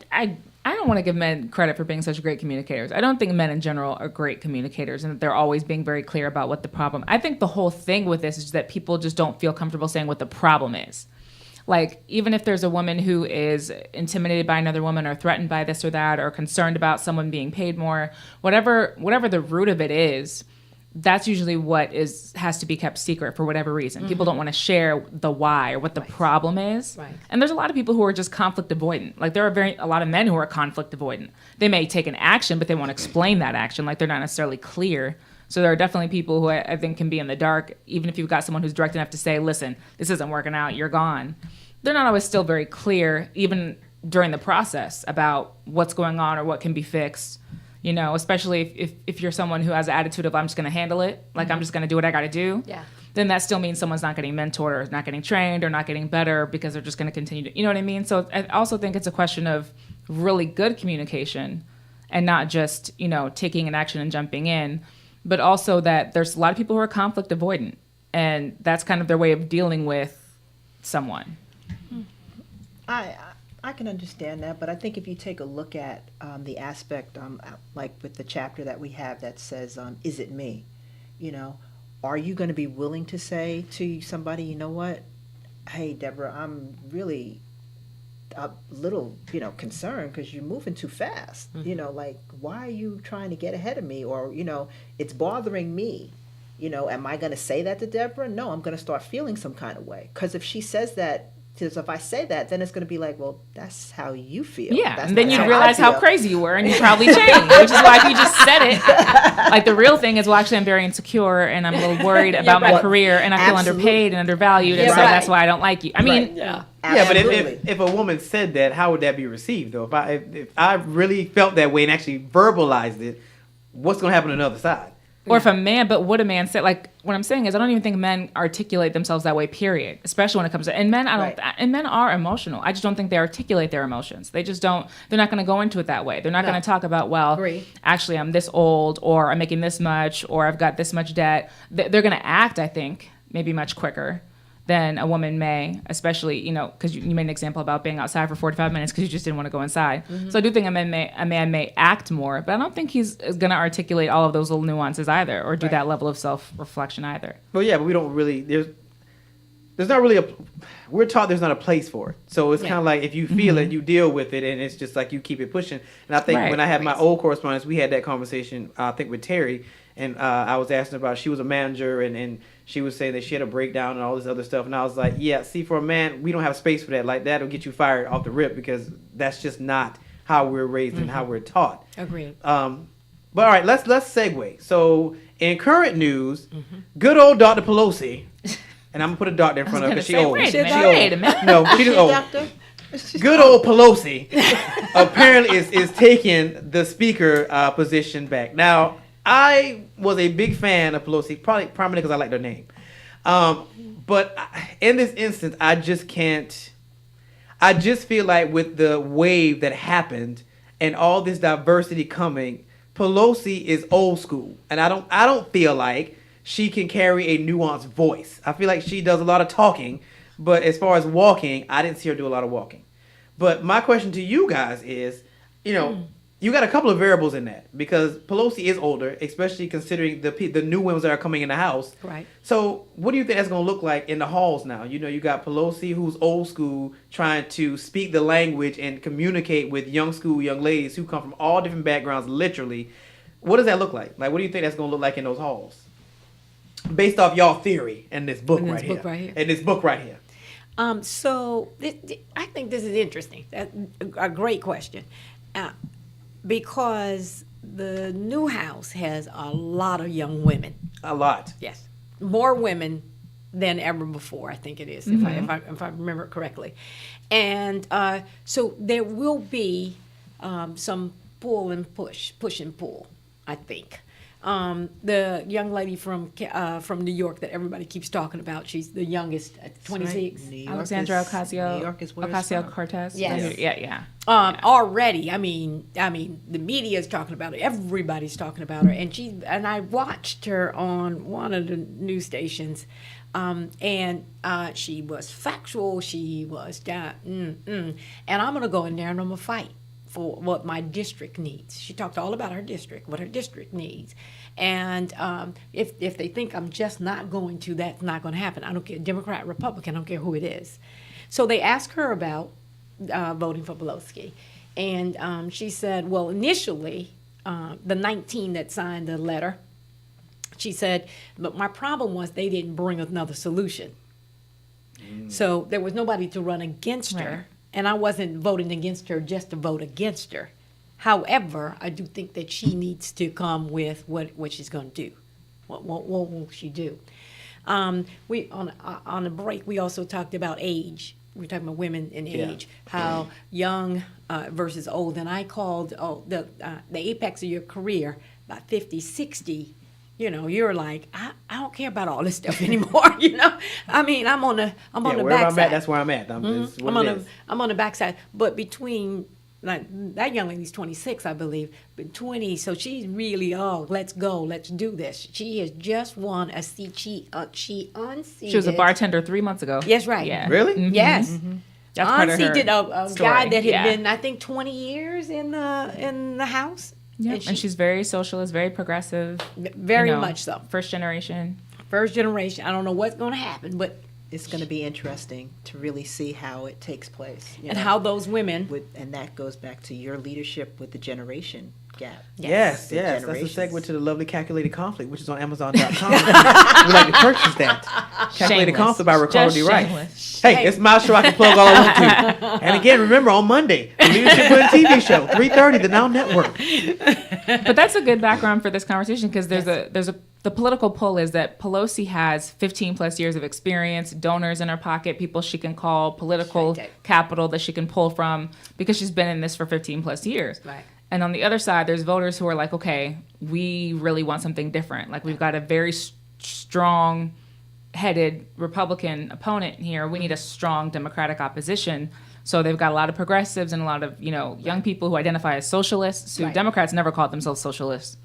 don't want to give men credit for being such great communicators. I don't think men in general are great communicators and that they're always being very clear about what the problem. I think the whole thing with this is that people just don't feel comfortable saying what the problem is. Like, even if there's a woman who is intimidated by another woman or threatened by this or that or concerned about someone being paid more, whatever the root of it is, that's usually what has to be kept secret for whatever reason. People don't want to share the why or what the problem is. Right. And there's a lot of people who are just conflict avoidant. Like, there are a lot of men who are conflict avoidant. They may take an action, but they won't explain that action. Like, they're not necessarily clear. So there are definitely people who I think can be in the dark, even if you've got someone who's direct enough to say, listen, this isn't working out, you're gone. They're not always still very clear, even during the process, about what's going on or what can be fixed. Especially if you're someone who has an attitude of I'm just going to handle it, like I'm just going to do what I got to do, then that still means someone's not getting mentored or not getting trained or not getting better because they're just going to continue to, you know what I mean? So I also think it's a question of really good communication and not just, taking an action and jumping in, but also that there's a lot of people who are conflict avoidant and that's kind of their way of dealing with someone. I can understand that, but I think if you take a look at the aspect, like with the chapter that we have that says, is it me? Are you going to be willing to say to somebody, you know what? Hey, Deborah, I'm really a little, concerned because you're moving too fast. Like, why are you trying to get ahead of me? Or, it's bothering me. Am I going to say that to Deborah? No, I'm going to start feeling some kind of way. Because if she says that, because if I say that, then it's going to be like, well, that's how you feel. Yeah, that's and then not you realize how crazy you were, and you probably changed, which is why if you just said it, like the real thing is, well, actually, I'm very insecure, and I'm a little worried about my career, and I feel underpaid and undervalued, and so that's why I don't like you. I mean, yeah, but if a woman said that, how would that be received, though? If I really felt that way and actually verbalized it, what's going to happen on the other side? Or if a man, but what a man said, like what I'm saying is, I don't even think men articulate themselves that way. Period. Especially when it comes to, and men, and men are emotional. I just don't think they articulate their emotions. They just don't. They're not going to go into it that way. They're not going to talk about, well, actually, I'm this old, or I'm making this much, or I've got this much debt. They're going to act, I think, maybe much quicker than a woman may, especially, because you made an example about being outside for 45 minutes because you just didn't want to go inside. So I do think a man may act more, but I don't think he's going to articulate all of those little nuances either, or do that level of self-reflection either. Well, yeah, but we don't really, there's not really we're taught there's not a place for it. So it's kind of like if you feel it, you deal with it, and it's just like you keep it pushing. And I think when I had my old correspondence, we had that conversation, I think with Terry, and I was asking about, she was a manager, and she was saying that she had a breakdown and all this other stuff. And I was like, yeah, see, for a man, we don't have space for that. Like, that'll get you fired off the rip because that's just not how we're raised and how we're taught. Agreed. But all right, let's segue. So in current news, good old Dr. Pelosi, and I'm going to put a doctor in front of her because she old. Wait a minute. No, she's just old. Good old Pelosi apparently is taking the speaker position back. Now, I was a big fan of Pelosi, primarily because I liked her name. But in this instance, I just can't. I just feel like with the wave that happened and all this diversity coming, Pelosi is old school, and I don't feel like she can carry a nuanced voice. I feel like she does a lot of talking, but as far as walking, I didn't see her do a lot of walking. But my question to you guys is, you got a couple of variables in that because Pelosi is older, especially considering the new women that are coming in the House. Right. So what do you think that's going to look like in the halls now? You got Pelosi, who's old school, trying to speak the language and communicate with young ladies who come from all different backgrounds, literally. What does that look like? Like, what do you think that's going to look like in those halls? Based off y'all theory in this book right here. In this book right here. So I think this is interesting. That's a great question. Because the new House has a lot of young women. A lot. Yes. More women than ever before, I think it is, if I remember it correctly. And so there will be some pull and push and pull, I think. The young lady from New York that everybody keeps talking about, she's the youngest, 26. Right. Alexandra New York is where it's from. Ocasio-Cortez. Yes. Yeah. Already, I mean, the media is talking about her. Everybody's talking about her, and I watched her on one of the news stations, and she was factual. She was and I'm gonna go in there and I'm gonna fight for what my district needs. She talked all about her district, what her district needs. And if they think I'm just not going to, that's not going to happen. I don't care, Democrat, Republican, I don't care who it is. So they asked her about voting for Pelosi. And she said, well, initially, the 19 that signed the letter, she said, but my problem was they didn't bring another solution. So there was nobody to run against her. And I wasn't voting against her just to vote against her. However, I do think that she needs to come with what she's going to do. What will she do? We on the break, we also talked about age. We were talking about women in age, how young versus old. And I called the apex of your career, about 50, 60. You're like, I don't care about all this stuff anymore. I mean, I'm on the backside. I'm at, that's where I'm at. I'm on the backside. But between that young lady's 26, I believe, but 20. So she's really, let's go, let's do this. She has just won a seat. She unseated. She was a bartender 3 months ago. Yes, right. Yeah. Really? Mm-hmm. Yes. Mm-hmm. That's part of her unseated a story. guy that had been, I think, 20 years in the House. Yep. And she's very socialist, very progressive. Very much so. First generation. First generation. I don't know what's going to happen, but It's going to be interesting to really see how it takes place. and how those women. And that goes back to your leadership with the generation gap. Yes. The That's a generations. segue to the lovely Calculated Conflict, which is on Amazon.com. We'd like to purchase that. Calculated Shameless. Conflict by Ricardo Just D. Rice. shameless. Hey, it's my show. I can plug all I want to. And again, remember, on Monday, the Leadership Women TV show, 3:30, the Now Network. But that's a good background for this conversation because the political pull is that Pelosi has 15 plus years of experience, donors in her pocket, people she can call, political capital that she can pull from because she's been in this for 15 plus years. Right. And on the other side, there's voters who are like, okay, we really want something different. Like we've got a very strong-headed Republican opponent here. We need a strong Democratic opposition. So they've got a lot of progressives and a lot of, young people who identify as socialists. So Democrats never called themselves socialists,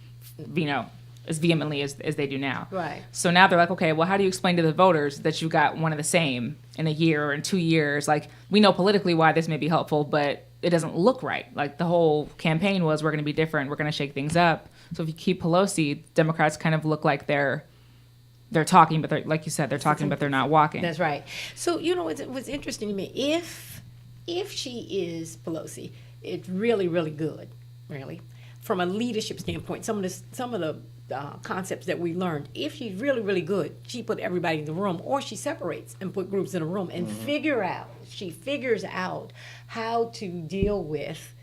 as vehemently as they do now. Right. So now they're like, okay, well, how do you explain to the voters that you got one of the same in a year or in 2 years? Like, we know politically why this may be helpful, but it doesn't look right. Like, the whole campaign was, we're going to be different, we're going to shake things up. So if you keep Pelosi, Democrats kind of look like they're talking, but they're, like you said, they're talking, but they're not walking. That's right. So, what's interesting to me, if she is Pelosi, it's really, really good, really. From a leadership standpoint, some of the concepts that we learned, if she's really, really good, she put everybody in the room, or she separates and put groups in a room and she figures out how to deal with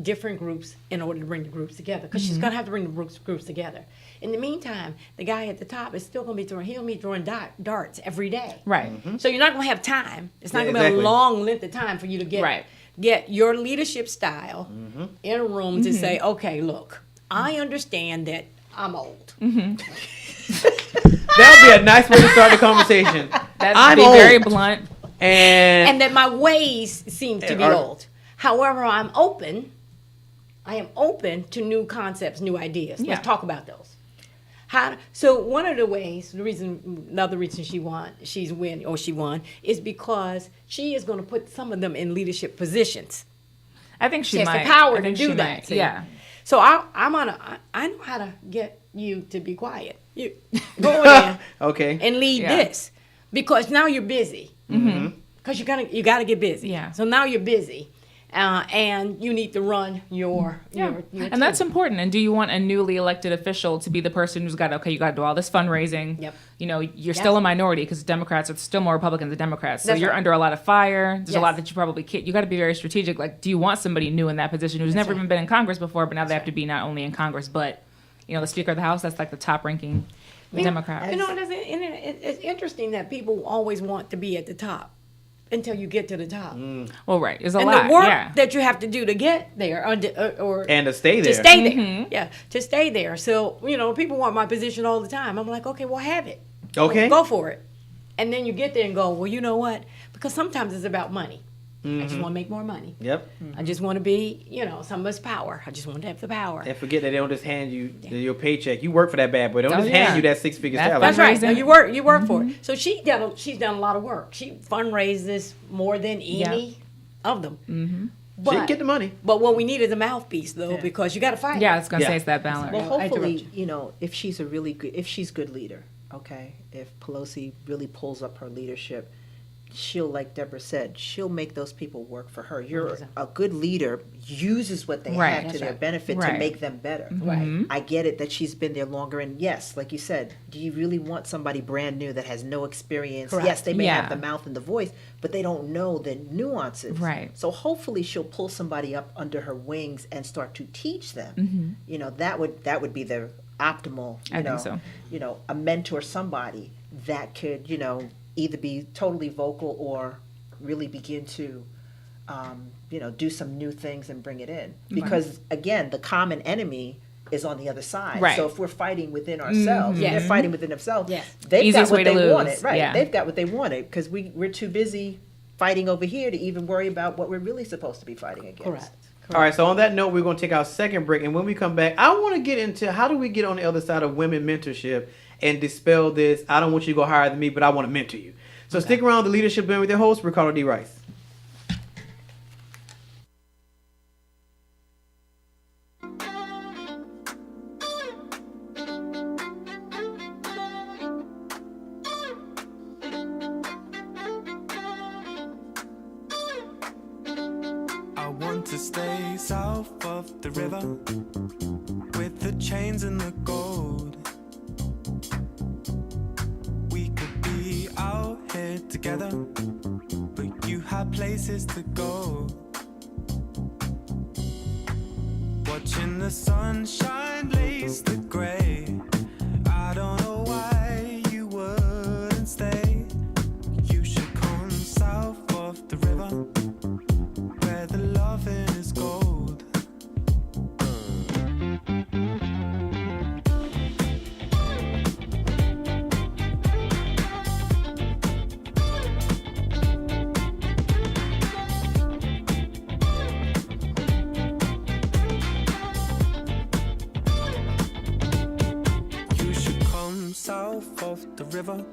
different groups in order to bring the groups together, because she's going to have to bring the groups together. In the meantime, the guy at the top is still going to be throwing darts every day. Right. So you're not going to have time. It's not going to exactly. be a long length of time for you to get your leadership style in a room to say, okay, look, I understand that I'm old. That would be a nice way to start the conversation. That's I'm be old. very blunt. And that my ways seem to be Are- old. However, I am open to new concepts, new ideas. Yeah. Let's talk about those. So one of the ways, another reason she won, is because she is going to put some of them in leadership positions. I think she She has might. the power I to think do she that. might, see? Yeah. So I know how to get you to be quiet. You go in there Okay. and lead Yeah. this, because now you're busy. Because you gotta get busy. Yeah. So now you're busy, and you need to run your And that's team. important. And do you want a newly elected official to be the person who's got, you got to do all this fundraising? Yep. You know, you're still a minority because Democrats are still more Republicans than Democrats. So That's you're right. under a lot of fire. There's a Yes. lot that you probably can't. You got to be very strategic. Like, do you want somebody new in that position who's never right. even been in Congress before, but now they have to be not only in Congress, but, the Speaker of the House? That's like the top ranking Democrat. You know, it's interesting that people always want to be at the top until you get to the top. Well, right. It's a And lot. the work yeah. that you have to do to get there, or And to stay there. to stay there. Mm-hmm. Yeah, to stay there. So, people want my position all the time. I'm like, okay, well, have it. Okay. Go for it. And then you get there and go, well, you know what? Because sometimes it's about money. I just want to make more money. Yep. I just want to be, some of us power. I just want to have the power. And forget that they don't just hand you your paycheck. You work for that bad boy. They don't Oh, just yeah. hand you that six-figure That's salary. That's right. fundraising. No, you work for it. So she's done a lot of work. She fundraises more than any of them. She can get the money. But what we need is a mouthpiece, though, because you got to fight. Yeah, I was going to Yeah. say it's that balance. Well, I interrupt hopefully, if she's if she's good leader, okay, if Pelosi really pulls up her leadership, she'll, like Deborah said, she'll make those people work for her. You're a good leader, uses what they Right. have to That's their right. benefit Right. to make them better. Right. I get it that she's been there longer, and yes, like you said, do you really want somebody brand new that has no experience? Correct. Yes, they may Yeah. have the mouth and the voice, but they don't know the nuances. Right. So hopefully she'll pull somebody up under her wings and start to teach them. That would be the optimal. I think so. A mentor, somebody that could either be totally vocal or really begin to do some new things and bring it in, because again, the common enemy is on the other side. Right. So if we're fighting within ourselves, Yes. they're fighting within themselves. Yes. They've Easiest got way what to they lose. wanted, right? Yeah. They've got what they wanted because we're too busy fighting over here to even worry about what we're really supposed to be fighting against. Correct. All right, so on that note, we're going to take our second break. And when we come back, I want to get into how do we get on the other side of women mentorship and dispel this, I don't want you to go higher than me, but I want to mentor you. So stick around, the Leadership Blend with your host, Ricardo D. Rice. I want to stay south of the river with the chains and the gold. We could be out here together, but you have places to go. Watching the sunshine lace the gray. I don't know why you wouldn't stay. You should come south of the river where the loving is gold. You should come south of the river.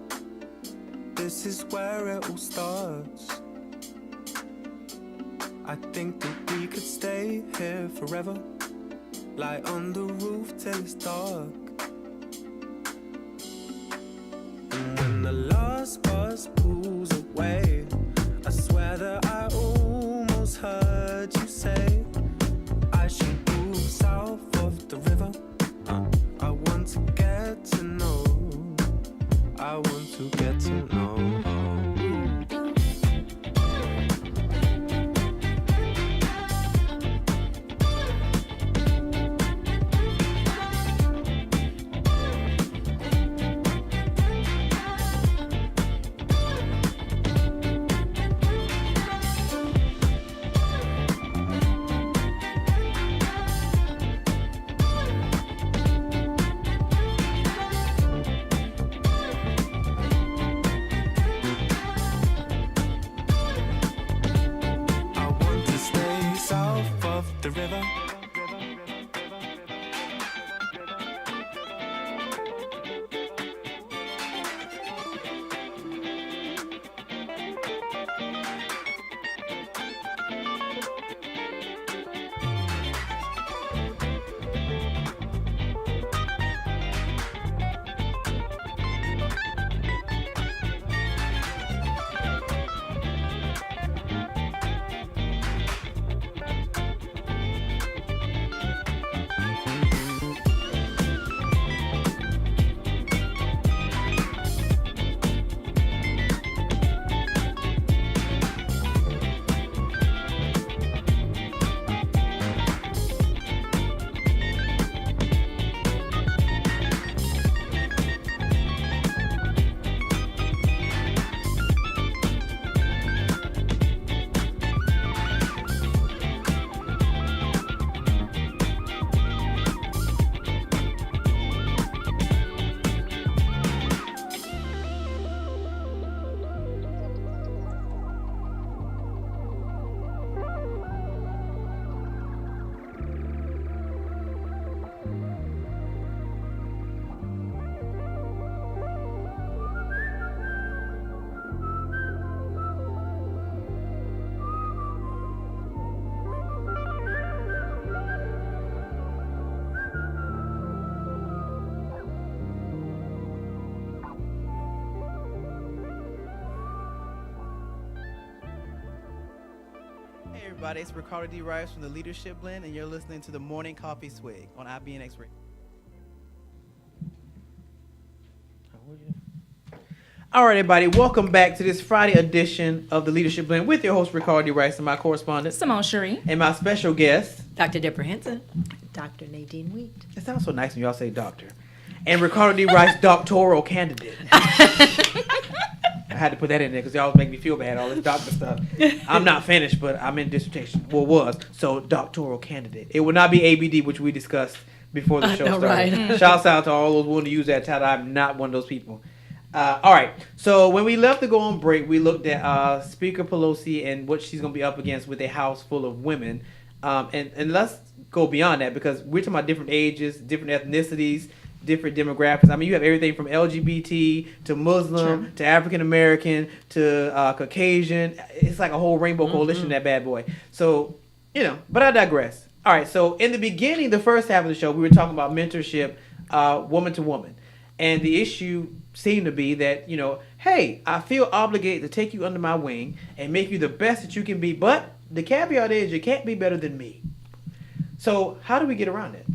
This is where it all starts. I think that we could stay here forever, lie on the roof till it's dark. And when the last bus pulls away, I swear that I almost heard you say I should move south of the river. I want to get to know, I want to get to know. the river. Hey everybody, it's Ricardo D. Rice from the Leadership Blend, and you're listening to the Morning Coffee Swig on IBNX Radio. All right, everybody, welcome back to this Friday edition of the Leadership Blend with your host, Ricardo D. Rice, and my correspondent, Simone Cherie. and my special guest. Dr. Debra Henson. Dr. Nadine Wheat. It sounds so nice when y'all say doctor. And Ricardo D. Rice, doctoral candidate. I had to put that in there because y'all make me feel bad, all this doctor stuff. I'm not finished, but I'm in dissertation. Well, was. So, doctoral candidate. It will not be ABD, which we discussed before the show started. Right. Shouts out to all those willing to use that title. I'm not one of those people. All right. So, when we left to go on break, we looked at Speaker Pelosi and what she's going to be up against with a house full of women. And let's go beyond that because we're talking about different ages, different ethnicities, different demographics. I mean, you have everything from LGBT to Muslim to African American to Caucasian. It's like a whole rainbow coalition, that bad boy. So, but I digress. All right, so in the beginning, the first half of the show, we were talking about mentorship, woman to woman. And the issue seemed to be that, hey, I feel obligated to take you under my wing and make you the best that you can be. But the caveat is you can't be better than me. So how do we get around it?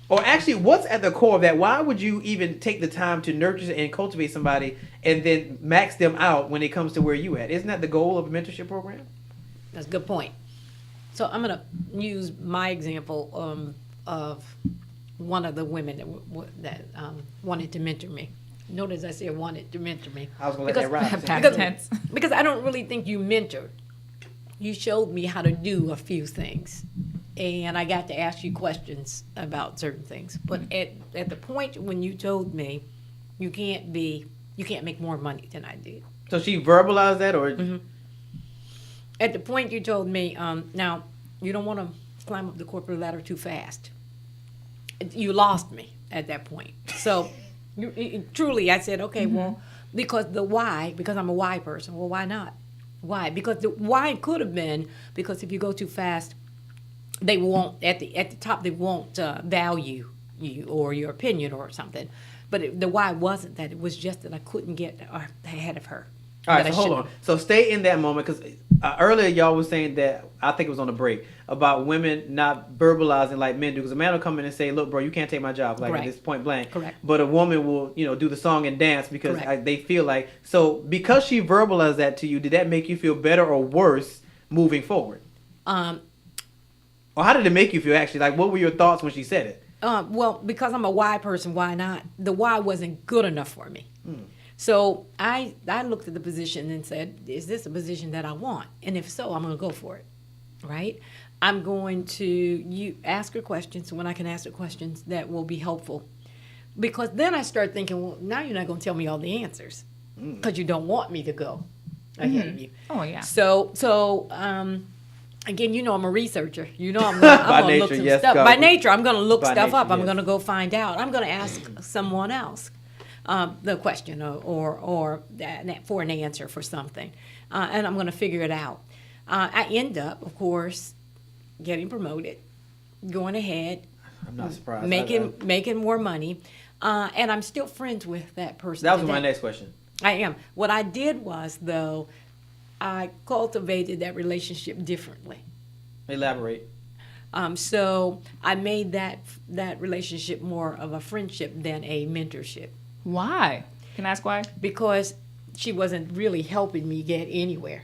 Or actually, what's at the core of that? Why would you even take the time to nurture and cultivate somebody and then max them out when it comes to where you at? Isn't that the goal of a mentorship program? That's a good point. So I'm going to use my example of one of the women that wanted to mentor me. Notice I said wanted to mentor me. I was going to let that ride. Past tense. Because I don't really think you mentored. You showed me how to do a few things. And I got to ask you questions about certain things. But at the point when you told me you can't make more money than I did. So she verbalized that, or? Mm-hmm. At the point you told me, now you don't want to climb up the corporate ladder too fast. You lost me at that point. So truly, I said, okay, well, because I'm a why person. Well, why not? Why? Because the why could have been because if you go too fast, they won't at the top. They won't value you or your opinion or something. But the why wasn't that. It was just that I couldn't get ahead of her. All right, so hold on. So stay in that moment because earlier y'all was saying that, I think it was on the break, about women not verbalizing like men do. Because a man will come in and say, look, bro, you can't take my job, like at this point blank. Correct. But a woman will, do the song and dance because they feel like. So because she verbalized that to you, did that make you feel better or worse moving forward? Or how did it make you feel actually? Like, what were your thoughts when she said it? Well, because I'm a why person, why not? The why wasn't good enough for me. So I looked at the position and said, is this a position that I want? And if so, I'm going to go for it, right? I'm going to ask her questions when I can ask her questions that will be helpful. Because then I start thinking, well, now you're not going to tell me all the answers because you don't want me to go ahead of you. Oh, yeah. So Again, you know I'm a researcher. You know I'm By gonna look nature, some yes, stuff. go. By nature, I'm gonna look By stuff nature, up. I'm yes. gonna go find out. I'm gonna ask someone else the question or for an answer for something, and I'm gonna figure it out. I end up, of course, getting promoted, going ahead, I'm not surprised. making more money, and I'm still friends with that person. That was today. my next question. I am. What I did was, though, I cultivated that relationship differently. Elaborate. So I made that relationship more of a friendship than a mentorship, Why? Can I ask why? because she wasn't really helping me get anywhere,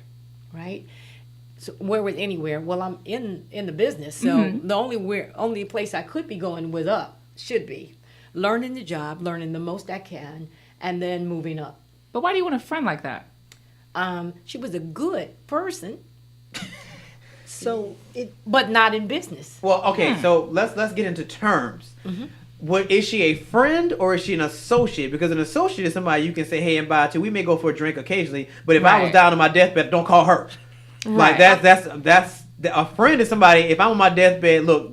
right? So where was anywhere? Well, I'm in the business, so the only place I could be going was up. Should be learning the job, learning the most I can, and then moving up. But why do you want a friend like that? She was a good person, So but not in business. Well, okay, so let's get into terms. What is she a friend or is she an associate? Because an associate is somebody you can say hey and bye to. We may go for a drink occasionally, but if I was Right. down on my deathbed, don't call her. Like that's a friend is somebody. If I'm on my deathbed, look,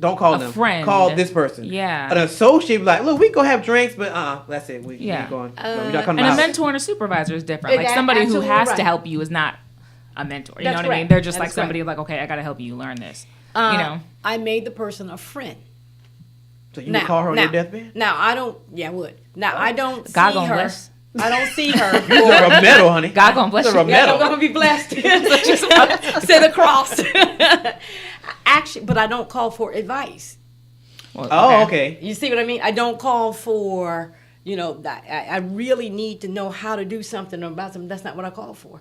don't call A them. friend. Call this person. Yeah. An associate be like, look, we go have drinks, but that's it. We Yeah. ain't going. No, we're not coming And to a the house. mentor and a supervisor is different. Like Yeah, somebody who absolutely has right. to help you is not a mentor. You That's know what I mean? correct. They're just That like is somebody correct. like, okay, I got to help you learn this. I made the person a friend. So you would call her on your deathbed? Now I don't. Yeah, I would. Now I don't God see gonna her. bless. I don't see her. You're a metal, honey. God gonna bless You're you. a Yeah, I'm metal. gonna be blessed. Say the cross. Actually, but I don't call for advice. Well, Oh, okay. You see what I mean? I don't call for, I really need to know how to do something or about something. That's not what I call for.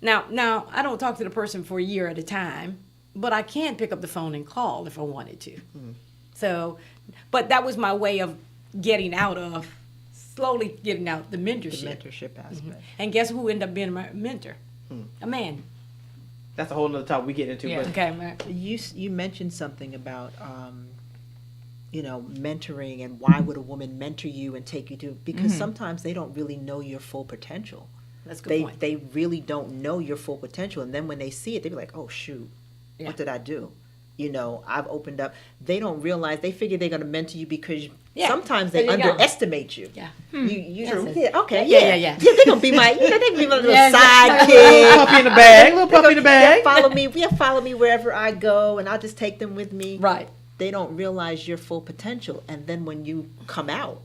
Now, I don't talk to the person for a year at a time, but I can pick up the phone and call if I wanted to. So, but that was my way of slowly getting out the the mentorship. mentorship aspect. And guess who ended up being my mentor? A man. That's a whole nother topic we get into. Yeah. But Okay. You mentioned something about mentoring and why would a woman mentor you and take you to, because sometimes they don't really know your full potential. That's a good point. They really don't know your full potential, and then when they see it, they be like, oh shoot, Yeah. what did I do? I've opened up. They don't realize, they figure they're going to mentor you because Yeah, sometimes there they you go. underestimate you. Yeah. You Yes, okay, yeah. yeah, they're going to be my, they're going to be my little Yeah, yeah. sidekick. puppy in the bag, little puppy in the bag. Follow me wherever I go, and I'll just take them with me. Right. They don't realize your full potential, and then when you come out,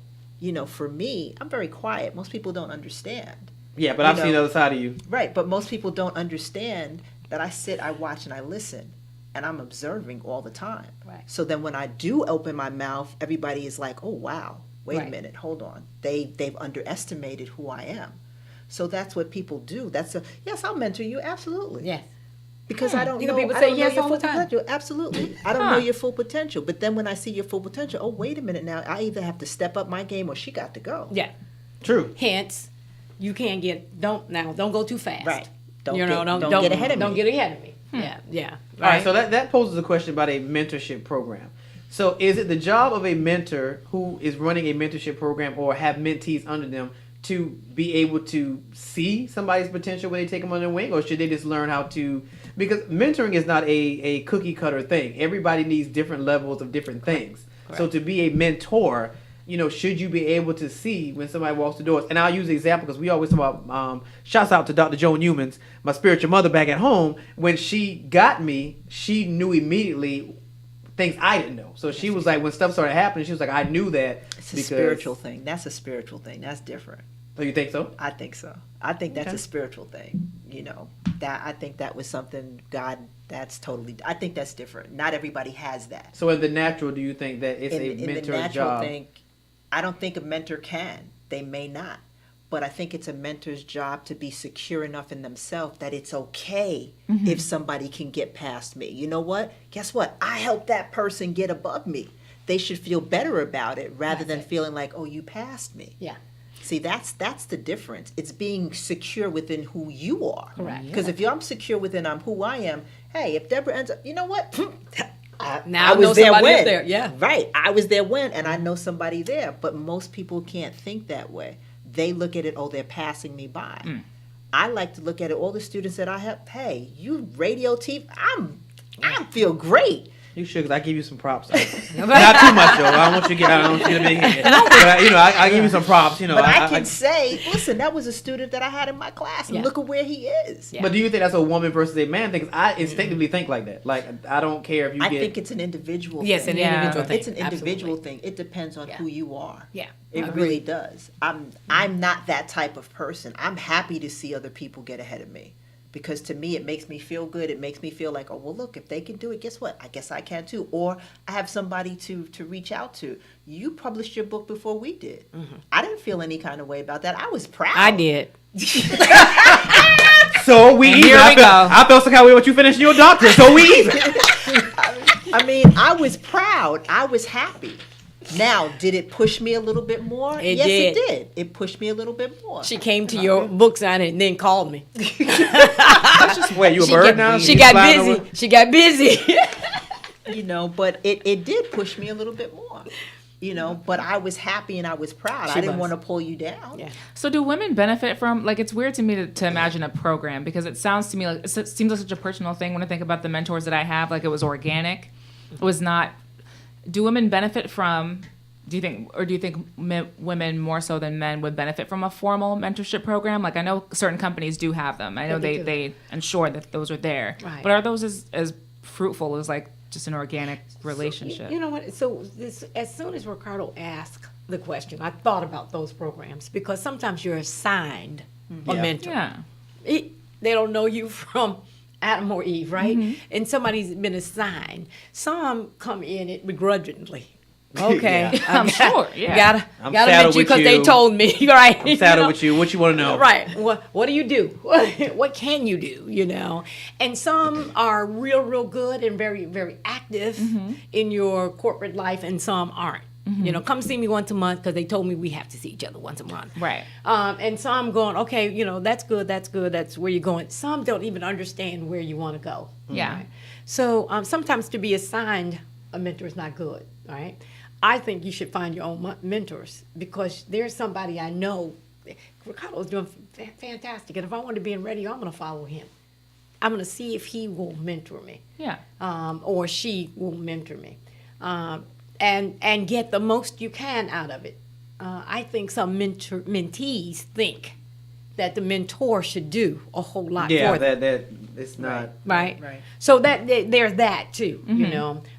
for me, I'm very quiet. Most people don't understand. Yeah, but I've seen the other side of you. Right, but most people don't understand that I sit, I watch, and I listen, and I'm observing all the time. Right. So then when I do open my mouth, everybody is like, oh, wow, wait Right. a minute, hold on. They've underestimated who I am. So that's what people do. Yes, I'll mentor you, absolutely. Yes. Because I don't You know, know, people I say don't know yes your all full the time. potential. Absolutely. I don't know your full potential. But then when I see your full potential, oh, wait a minute now, I either have to step up my game or she got to go. Yeah. True. Hence, you can't don't go too fast. Right. Don't Don't get ahead of me. Don't get ahead of me. Yeah. All right, so that poses a question about a mentorship program. So is it the job of a mentor who is running a mentorship program or have mentees under them to be able to see somebody's potential when they take them under their wing, or should they just learn how to, because mentoring is not a cookie cutter thing. Everybody needs different levels of different things. So to be a mentor, should you be able to see when somebody walks the doors? And I'll use the example because we always talk about, shouts out to Dr. Joan Humans, my spiritual mother back at home. When she got me, she knew immediately things I didn't know. So she was like, when stuff started happening, she was like, I knew that. It's a spiritual thing. That's a spiritual thing. That's different. Oh, you think so? I think so. I think that's a spiritual thing. I think that was something God, I think that's different. Not everybody has that. So in the natural, do you think that it's a In the mentor's natural job? thing, I don't think a mentor can. They may not. But I think it's a mentor's job to be secure enough in themselves that it's okay if somebody can get past me. You know what? Guess what? I helped that person get above me. They should feel better about it rather than feeling like, oh, you passed me. Yeah. See, that's the difference. It's being secure within who you are. Correct. Because if I'm secure within who I am, hey, if Deborah ends up, you know what? Now I know somebody up there. Yeah. Right. I was there when, and I know somebody there. But most people can't think that way. They look at it, oh, they're passing me by. I like to look at it. All the students that I have, hey, you radio, TV, I feel great. You should, 'cause I give you some props. Not too much though. I don't want you to get a big head. But I give you some props. But I can say, listen, that was a student that I had in my class, and look at where he is. Yeah. But do you think that's a woman versus a man thing? 'Cause I instinctively think like that. Like I don't care if you I get. think it's an individual. Yes, thing. an individual thing. It's an individual Absolutely. thing. It depends on who you are. Yeah. It Agreed. really does. I'm not that type of person. I'm happy to see other people get ahead of me. Because to me, it makes me feel good. It makes me feel like, oh, well, look, if they can do it, guess what? I guess I can too. Or I have somebody to reach out to. You published your book before we did. I didn't feel any kind of way about that. I was proud. I did. So we even. I felt some kind of way when you finished your doctorate. So we even. I mean, I was proud. I was happy. Now, did it push me a little bit more? It Yes, did. it did. It pushed me a little bit more. She came to your book signing and then called me. Wait, you a bird now? She You got flying busy. over? She got busy. But it did push me a little bit more. But I was happy and I was proud. I didn't want to pull you down. Yeah. So do women benefit from, like, it's weird to me to imagine a program, because it sounds to me like, it seems like such a personal thing when I think about the mentors that I have, like it was organic. It was not, do women benefit from, do you think women more so than men would benefit from a formal mentorship program? Like I know certain companies do have them. I know they ensure that those are there. Right. But are those as fruitful as like just an organic relationship? You know what? So as soon as Ricardo asked the question, I thought about those programs, because sometimes you're assigned a mentor. Yeah. They don't know you from Adam or Eve, right? And somebody's been assigned. Some come in it begrudgingly. Okay, Yeah. I'm sure. Yeah. Gotta I'm admit saddled you with because they you. told me, right? I'm saddled with you. What you want to know? Right. What do you do? What can you do? And some are real good and very, very active in your corporate life, and some aren't. Come see me once a month because they told me we have to see each other once a month. Right. And some going, okay, that's good, that's where you're going. Some don't even understand where you want to go. Yeah. Right? So sometimes to be assigned a mentor is not good, right? I think you should find your own mentors, because there's somebody I know, Ricardo's doing fantastic, and if I want to be in radio, I'm going to follow him. I'm going to see if he will mentor me. Yeah. Or she will mentor me. And get the most you can out of it. I think some mentees think that the mentor should do a whole lot for them. that it's not Right. Right. So there's that too.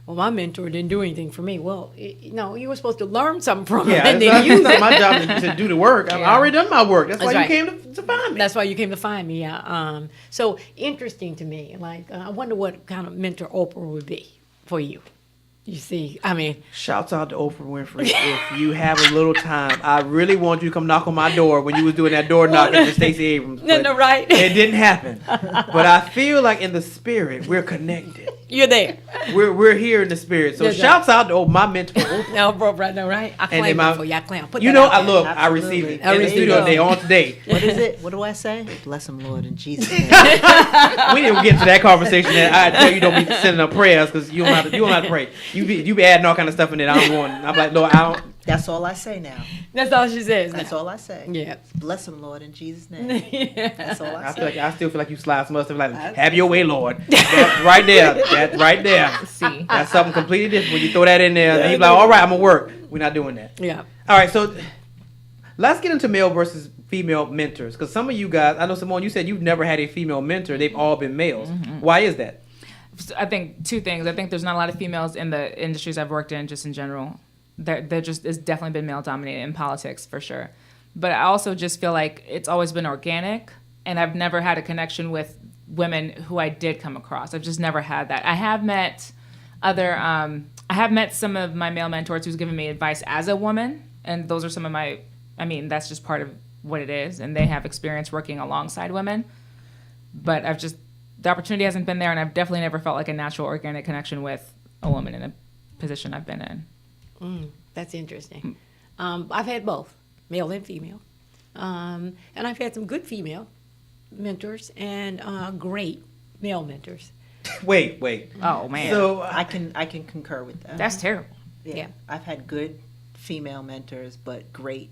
Well, my mentor didn't do anything for me. Well, you were supposed to learn something from him, Yeah, and it's then not, use it's not it. my job to do the work. I've Yeah. already done my work. That's why That's you right. came to find me. That's why you came to find me. Yeah. So interesting to me. Like, I wonder what kind of mentor Oprah would be for you. You see, I mean, Shouts out to Oprah Winfrey. If you have a little time, I really want you to come knock on my door when you was doing that door knocking for Stacey Abrams. No, but right. It didn't happen. But I feel like in the spirit, we're connected. you're there. We're here in the spirit. So Yes, shouts out to my mentor, Oprah. No, bro, right? No, right? I And claim then my- it for you. I claim. Put You that know, out I there. look, I Absolutely. receive it. I In the receive studio it. today, on today. What is it? What do I say? Bless him, Lord, in Jesus' name. We didn't get to that conversation. That I tell you don't be sending up prayers because you don't have to pray. You be adding all kind of stuff in it. I'm like, Lord, I don't. That's all I say now. That's all she says. That's now. all I say. Yeah. Bless him, Lord, in Jesus' name. That's all I say. I still feel like you slide some other stuff like, have your way, Lord. That's right there. That's right there. See. That's something completely different. When you throw that in there, and he's like, all right, I'm going to work. We're not doing that. Yeah. All right, so let's get into male versus female mentors. Because some of you guys, I know, Simone, you said you've never had a female mentor. They've all been males. Why is that? I think two things. I think there's not a lot of females in the industries I've worked in, just in general. There just it's definitely been male dominated in politics for sure. But I also just feel like it's always been organic, and I've never had a connection with women who I did come across. I've just never had that. I have met some of my male mentors who's given me advice as a woman, and those are some of my. I mean, that's just part of what it is, and they have experience working alongside women. But the opportunity hasn't been there, and I've definitely never felt like a natural, organic connection with a woman in a position I've been in. That's interesting. I've had both, male and female. And I've had some good female mentors and great male mentors. Wait. Oh man, So I can concur with that. that's terrible. Yeah. I've had good female mentors, but great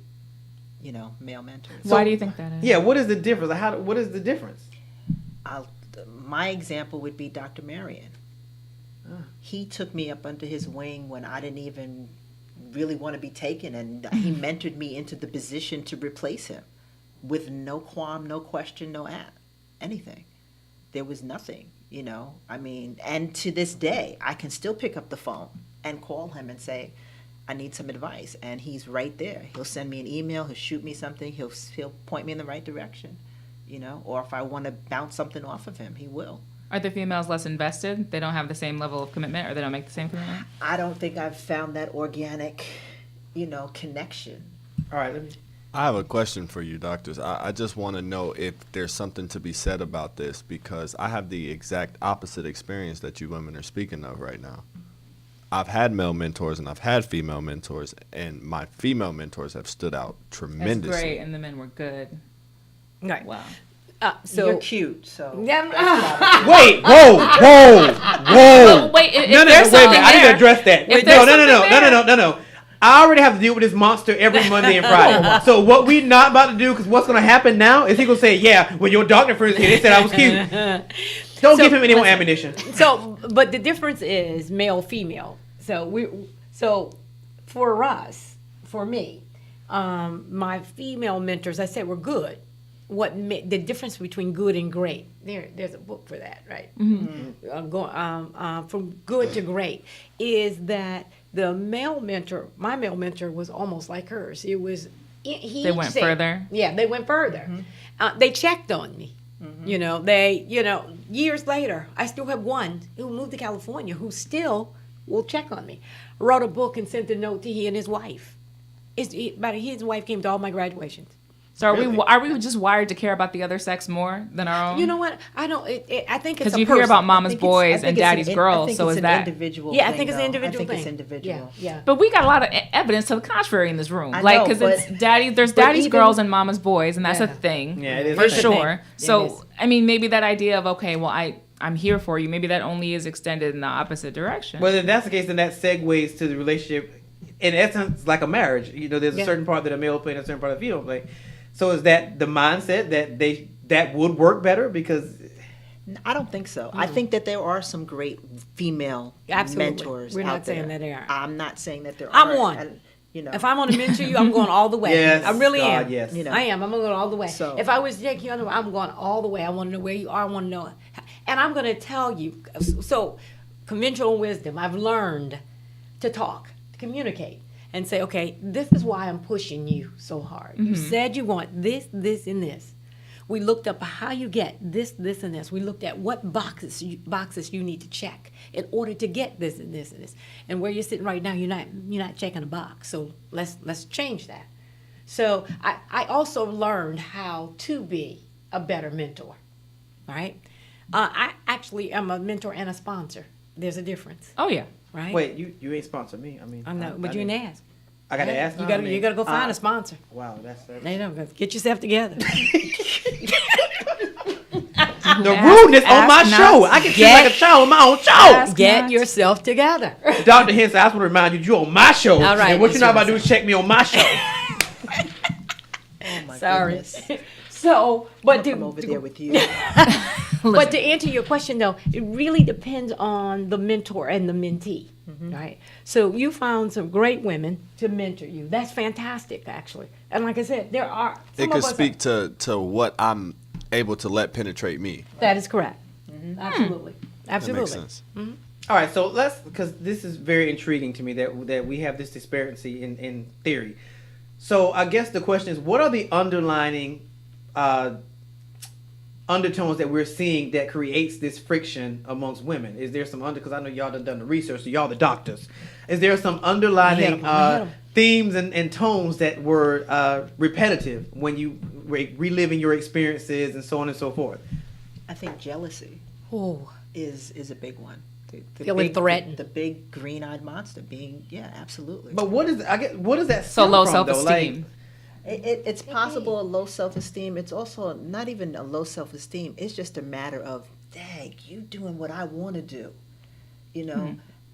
male mentors. Why do you think that is? Yeah, what is the difference? What is the difference? My example would be Dr. Marion. He took me up under his wing when I didn't even really want to be taken, and he mentored me into the position to replace him with no qualm, no question, anything. There was nothing, and to this day, I can still pick up the phone and call him and say, I need some advice, and he's right there. He'll send me an email, he'll shoot me something, he'll point me in the right direction, or if I want to bounce something off of him, he will. Are the females less invested? They don't have the same level of commitment, or they don't make the same commitment? I don't think I've found that organic, connection. All right, I have a question for you, doctors. I just want to know if there's something to be said about this, because I have the exact opposite experience that you women are speaking of right now. I've had male mentors and I've had female mentors, and my female mentors have stood out tremendously. That's great, and the men were good. Right. Wow. So You're cute, so. Yeah, wait, whoa. Wait, if No, there's wait a something minute. I need to there- address that. if Wait, there's no. I already have to deal with this monster every Monday and Friday. So what we not about to do, because what's going to happen now is he going to say, yeah, when your doctor first here, they said I was cute. Don't give him any more ammunition. So, but the difference is male, female. So for me, my female mentors, I said, were good. The difference between good and great? There's a book for that, right? From good to great is that the male mentor, my male mentor, was almost like hers. It was They went further? Yeah, they went further. They checked on me. Years later, I still have one who moved to California who still will check on me. Wrote a book and sent a note to he and his wife. His wife came to all my graduations. So are we just wired to care about the other sex more than our own? You know what? I don't. I think it's because you hear about mama's boys and daddy's girls. So is that individual? Yeah, I think it's an individual thing. I think it's individual. Yeah. But we got a lot of evidence to the contrary in this room. I Like, know, because but- it's there's but daddy's even- girls and mama's boys, and that's a Yeah. thing. Yeah, it is for a thing. sure. It is. So I mean, maybe that idea of okay, well, I'm here for you. Maybe that only is extended in the opposite direction. Well, if that's the case, then that segues to the relationship. In essence, like a marriage. There's a certain part that a male play and a certain part that a female play. So is that the mindset that would work better? Because I don't think so. I think that there are some great female Absolutely. mentors. We're not out there. saying that there aren't. I'm not saying that there I'm aren't. one. And, If I'm going to mentor you, I'm going all the way. Yes, I really God, am. yes. I am. I'm going all the way. So- If I was taking you on the way, I'm going all the way. I want to know where you are. I want to know. And I'm going to tell you. So, conventional wisdom, I've learned to talk, to communicate, and say, okay, this is why I'm pushing you so hard. You said you want this, this, and this. We looked up how you get this, this, and this. We looked at what boxes you need to check in order to get this and this and this. And where you're sitting right now, you're not checking a box. So let's change that. So I also learned how to be a better mentor. All right. I actually am a mentor and a sponsor. There's a difference, oh yeah. right? wait, you ain't sponsored me. I mean, I'm not, but I you didn't- didn't ask. I got to ask. You got to go find a sponsor. Wow, that's They don't get yourself together. the rudeness on my ask show. not I can treat like a child on my own show. Ask Get not. yourself together. Dr. Henson, I just want to remind you, you're on my show. All right, And what you're not about to do Mr. is check me on my show. Oh my Sorry. goodness. So, but I'm over there with you. but to answer your question though, it really depends on the mentor and the mentee, right? So you found some great women to mentor you. That's fantastic, actually. And like I said, there are. It could speak to what I'm able to let penetrate me. That is correct. Absolutely. That Absolutely. makes sense. All right, so because this is very intriguing to me that we have this disparity in theory. So I guess the question is, what are the underlining undertones that we're seeing that creates this friction amongst women? Is there some because I know y'all done the research, so y'all the doctors. Is there some underlining themes and tones that were repetitive when you reliving your experiences and so on and so forth? I think jealousy Oh, is a big one. Feeling threatened. The big green-eyed monster being, absolutely. But what does that So stem low from, though? self-esteem. It's possible a low self-esteem. It's also not even a low self-esteem. It's just a matter of, dang, you doing what I want to do,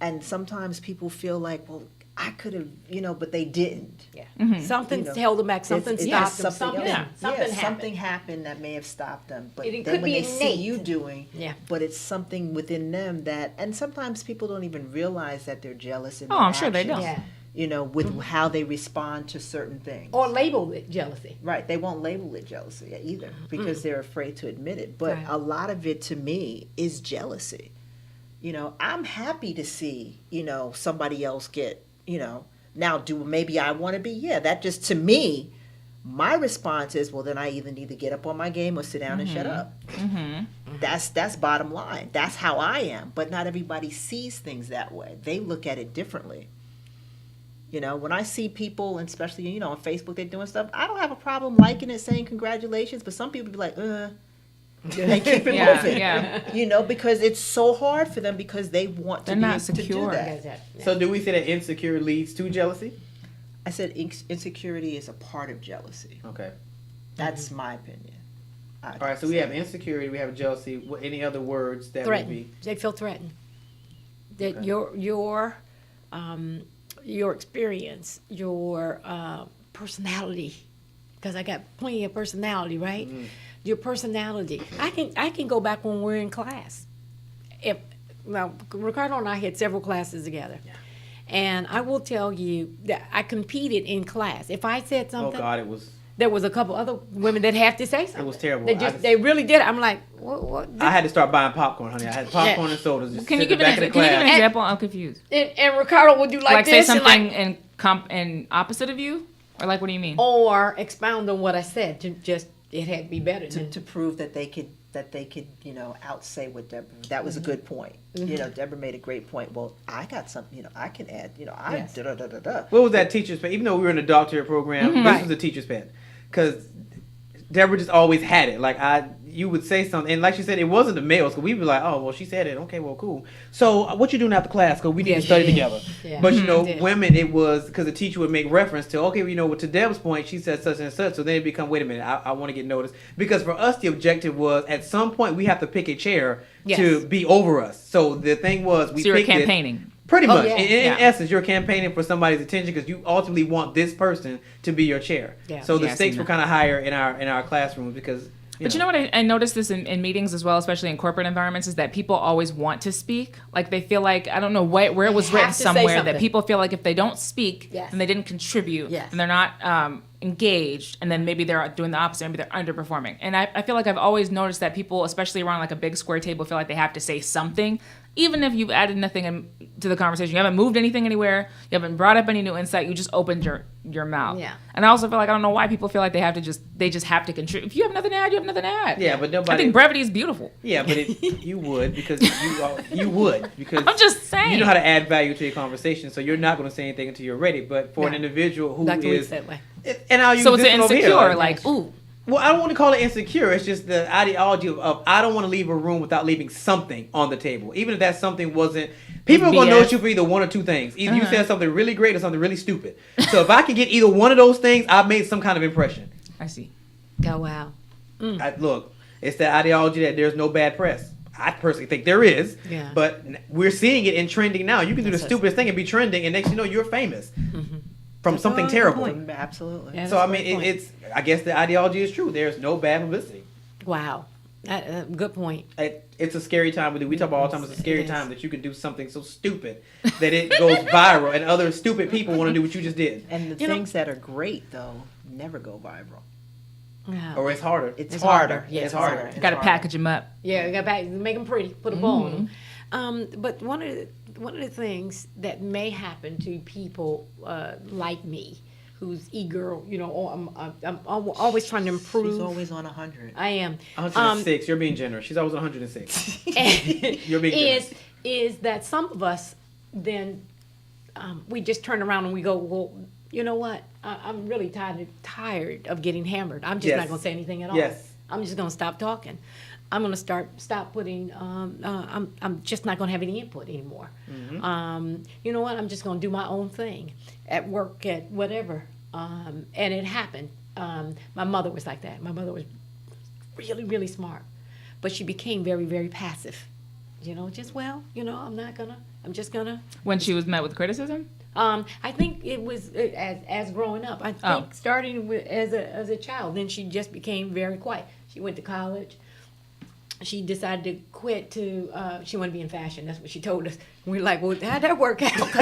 And sometimes people feel like, well, I could have, but they didn't. Yeah. Something held them back. Something It's stopped them. something Something, else. something happened. Something happened that may have stopped them. But It then could when be they see innate. you doing, Yeah. but it's something within them that, and sometimes people don't even realize that they're jealous in Oh, their I'm sure they actions, don't. Yeah. with how they respond to certain things. Or label it jealousy. Right, they won't label it jealousy either because they're afraid to admit it. But Right. a lot of it to me is jealousy. I'm happy to see, somebody else get, now do maybe I want to be? Yeah, that just to me, my response is, well, then I either need to get up on my game or sit down and shut up. That's bottom line. That's how I am. But not everybody sees things that way. They look at it differently. When I see people, and especially, on Facebook, they're doing stuff, I don't have a problem liking it, saying congratulations, but some people be like, and keep it moving. Yeah. Because it's so hard for them because they want They're to not be able to do secure. that. Yeah. So do we say that insecure leads to jealousy? I said insecurity is a part of jealousy. Okay. That's my opinion. All right, so we have insecurity, we have jealousy. Any other words that would Threatened. be? They feel threatened. That Okay. your experience, your personality, because I got plenty of personality, right? Your personality. I can go back when we're in class. Now Ricardo and I had several classes together. And I will tell you that I competed in class. If I said Oh something, God, it was. there was a couple other women that have to say something. It was terrible. They really did. I'm like, what? I had to start buying popcorn, honey. I had popcorn and sodas. Just Can you sit in give the back of the class. an example? I'm confused. And Ricardo would do like Like say this and something like, in opposite of you, or like what do you mean? or expound on what I said to just it had to be better than To prove that they could outsay what Debra. That was a good point. Debra made a great point. Well, I got something. I can add. I Yes. da da da da da. What was that teacher's pet? Even though we were in a doctorate program, this Right. was a teacher's pet. Because Debra just always had it. Like you would say something, and like she said, it wasn't the males. Because we'd be like, oh, well, she said it. Okay, well, cool. So what you doing after class? Because we need to study together. Yeah. But Yeah. women, it was because the teacher would make reference to, okay, to Deb's point, she said such and such. So then it become, wait a minute, I want to get noticed. Because for us, the objective was at some point we have to pick a chair Yes. to be over us. So the thing was, we So you were picked it. campaigning. Pretty Oh, much. yeah. In Yeah. essence, you're campaigning for somebody's attention because you ultimately want this person to be your chair. Yeah. So the Yeah, I've stakes seen were kind of higher in our classrooms because. But you know what? I noticed this in meetings as well, especially in corporate environments, is that people always want to speak. Like they feel like, I don't know where it was They written have to say somewhere, that something. people feel like if they don't speak, Yes. then they didn't contribute, Yes. and they're not engaged, and then maybe they're doing the opposite, maybe they're underperforming. And I feel like I've always noticed that people, especially around like a big square table, feel like they have to say something. Even if you've added nothing to the conversation, you haven't moved anything anywhere, you haven't brought up any new insight, you just opened your mouth. Yeah. And I also feel like I don't know why people feel like they just have to contribute. If you have nothing to add, you have nothing to add. Yeah, but nobody. I think brevity is beautiful. Yeah, but you would because you would because I'm just saying. you know how to add value to your conversation, so you're not going to say anything until you're ready. But for an No. individual who Dr. Weeks is, that way. and I'll use So it's this an one over insecure, here. like, ooh. Well, I don't want to call it insecure. It's just the ideology of I don't want to leave a room without leaving something on the table, even if that something wasn't. People are going to BS. notice you for either one or two things. Either you said something really great or something really stupid. So if I can get either one of those things, I've made some kind of impression. I see. Oh wow. Look, it's that ideology that there's no bad press. I personally think there is, Yeah. but we're seeing it in trending now. You can do the That's stupidest thing and be trending, and next you know you're famous from something terrible. Absolutely. Yeah. So That's I a mean, great point. it's I guess the ideology is true. There's no bad publicity. Wow. Good point. It's a scary time. We talk about all the time. It's a scary It is. time that you can do something so stupid that it goes viral, and other stupid people want to do what you just did. And the You know- things that are great though never go viral. Yeah. Or it's harder. It's harder. Yeah, it's harder. Got to package them up. Yeah, you got back, make them pretty, put a bow on them. But one of the things that may happen to people like me, who's eager, or I'm always trying to improve. She's always on 100. I am. 106. You're being generous. She's always 106. You're being generous. is that some of us then we just turn around and we go, well, you know what? I'm really tired of getting hammered. I'm just Yes. not going to say anything at all. Yes. I'm just going to stop talking. I'm going to stop putting. I'm just not going to have any input anymore. You know what? I'm just going to do my own thing at work, at whatever. And it happened. My mother was like that. My mother was really, really smart, but she became very, very passive. I'm just gonna. When she was met with criticism? I think it was as growing up. I think starting with as a child, then she just became very quiet. She went to college. She decided to quit she wanted to be in fashion. That's what she told us. We're like, well, how'd that work out?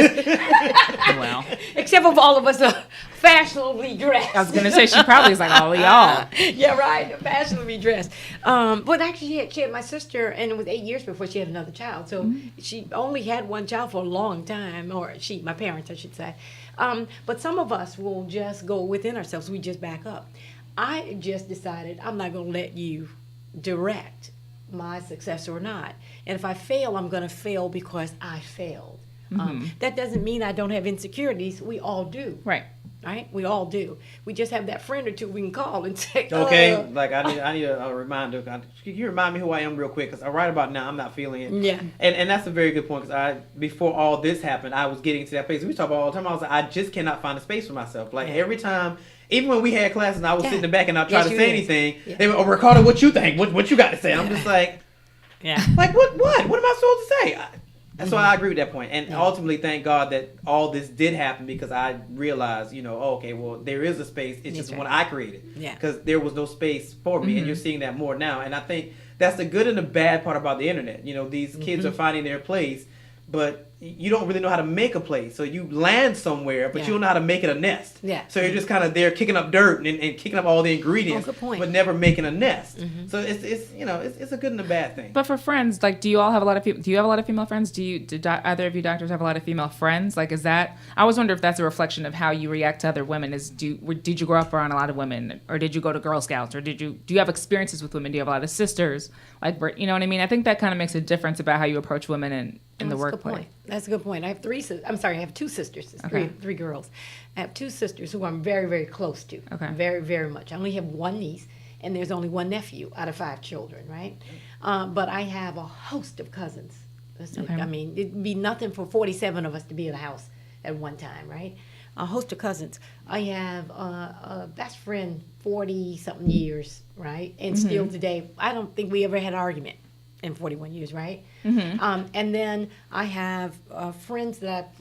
Well, Except for all of us are fashionably dressed. I was gonna say she probably is like all of y'all. Yeah, right. Fashionably dressed. But actually, she had my sister, and it was 8 years before she had another child. So she only had one child for a long time, or my parents, I should say. But some of us will just go within ourselves. We just back up. I just decided I'm not going to let you direct my success or not. And if I fail, I'm going to fail because I failed. That doesn't mean I don't have insecurities. We all do. Right. Right? We all do. We just have that friend or two we can call and say, Okay, like I need a reminder. Can you remind me who I am real quick? Because right about now, I'm not feeling it. Yeah. And that's a very good point. Because before all this happened, I was getting to that place. We talk about all the time. I was like, I just cannot find a space for myself. Like every time, even when we had classes and I was sitting in the back and I try to say anything, they were, Ricardo, what you think? What you got to say? And I'm just like, like what am I supposed to say? And so I agree with that point. And ultimately, thank God that all this did happen because I realized, okay, well, there is a space. It's just one I created. Yeah. Because there was no space for me. And you're seeing that more now. And I think that's the good and the bad part about the internet. These kids are finding their place, but you don't really know how to make a place. So you land somewhere, but you don't know how to make it a nest. Yeah. So you're just kind of there kicking up dirt and kicking up all the ingredients, good point. but never making a nest. So it's a good and a bad thing. But for friends, like, do you all have a lot of do you have a lot of female friends? Did either of you doctors have a lot of female friends? Like, is that? I always wonder if that's a reflection of how you react to other women. Did you grow up around a lot of women, or did you go to Girl Scouts, or do you have experiences with women? Do you have a lot of sisters? Like, you know what I mean? I think that kind of makes a difference about how you approach women in the workplace. That's a good point. I have I have two sisters, three girls. I have two sisters who I'm very, very close to. Okay. Very, very much. I only have one niece, and there's only one nephew out of 5 children, right? But I have a host of cousins. I mean, it'd be nothing for 47 of us to be in a house at one time, right? A host of cousins. I have a best friend 40-something years, right? And still today, I don't think we ever had an argument in 41 years, right? And then I have friends that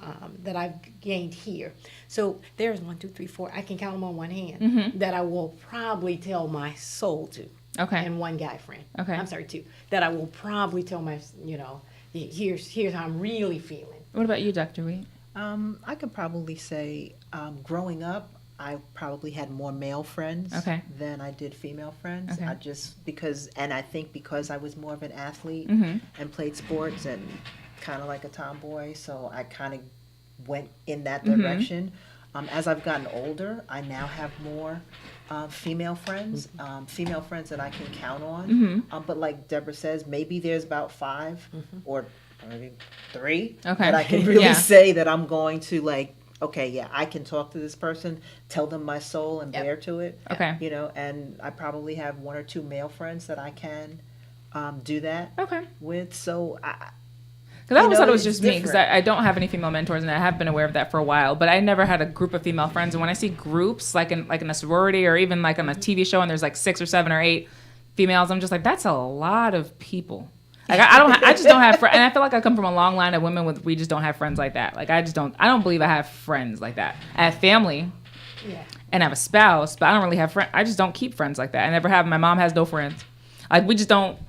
I've gained here. So there's 1, 2, 3, 4. I can count them on one hand that I will probably tell my soul to. Okay. And one guy friend. Okay. I'm sorry, 2. That I will probably tell my, here's how I'm really feeling. What about you, Dr. Wheat? I could probably say growing up, I probably had more male friends than I did female friends. Okay. I think because I was more of an athlete and played sports and kind of like a tomboy, so I kind of went in that direction. As I've gotten older, I now have more female friends that I can count on. But like Debra says, maybe there's about 5 or maybe 3 that I can really say that I'm going to like, okay, yeah, I can talk to this person, tell them my soul and bear to it. Okay. And I probably have 1 or 2 male friends that I can do that with. So because I always thought it was just me, because I don't have any female mentors, and I have been aware of that for a while. But I never had a group of female friends. And when I see groups like in a sorority or even like on a TV show, and there's like 6 or 7 or 8 females, I'm just like, that's a lot of people. Like I just don't have friends, and I feel like I come from a long line of women we just don't have friends like that. Like I don't believe I have friends like that. I have family, and I have a spouse, but I don't really have friends. I just don't keep friends like that. I never have. My mom has no friends. Like we just don't.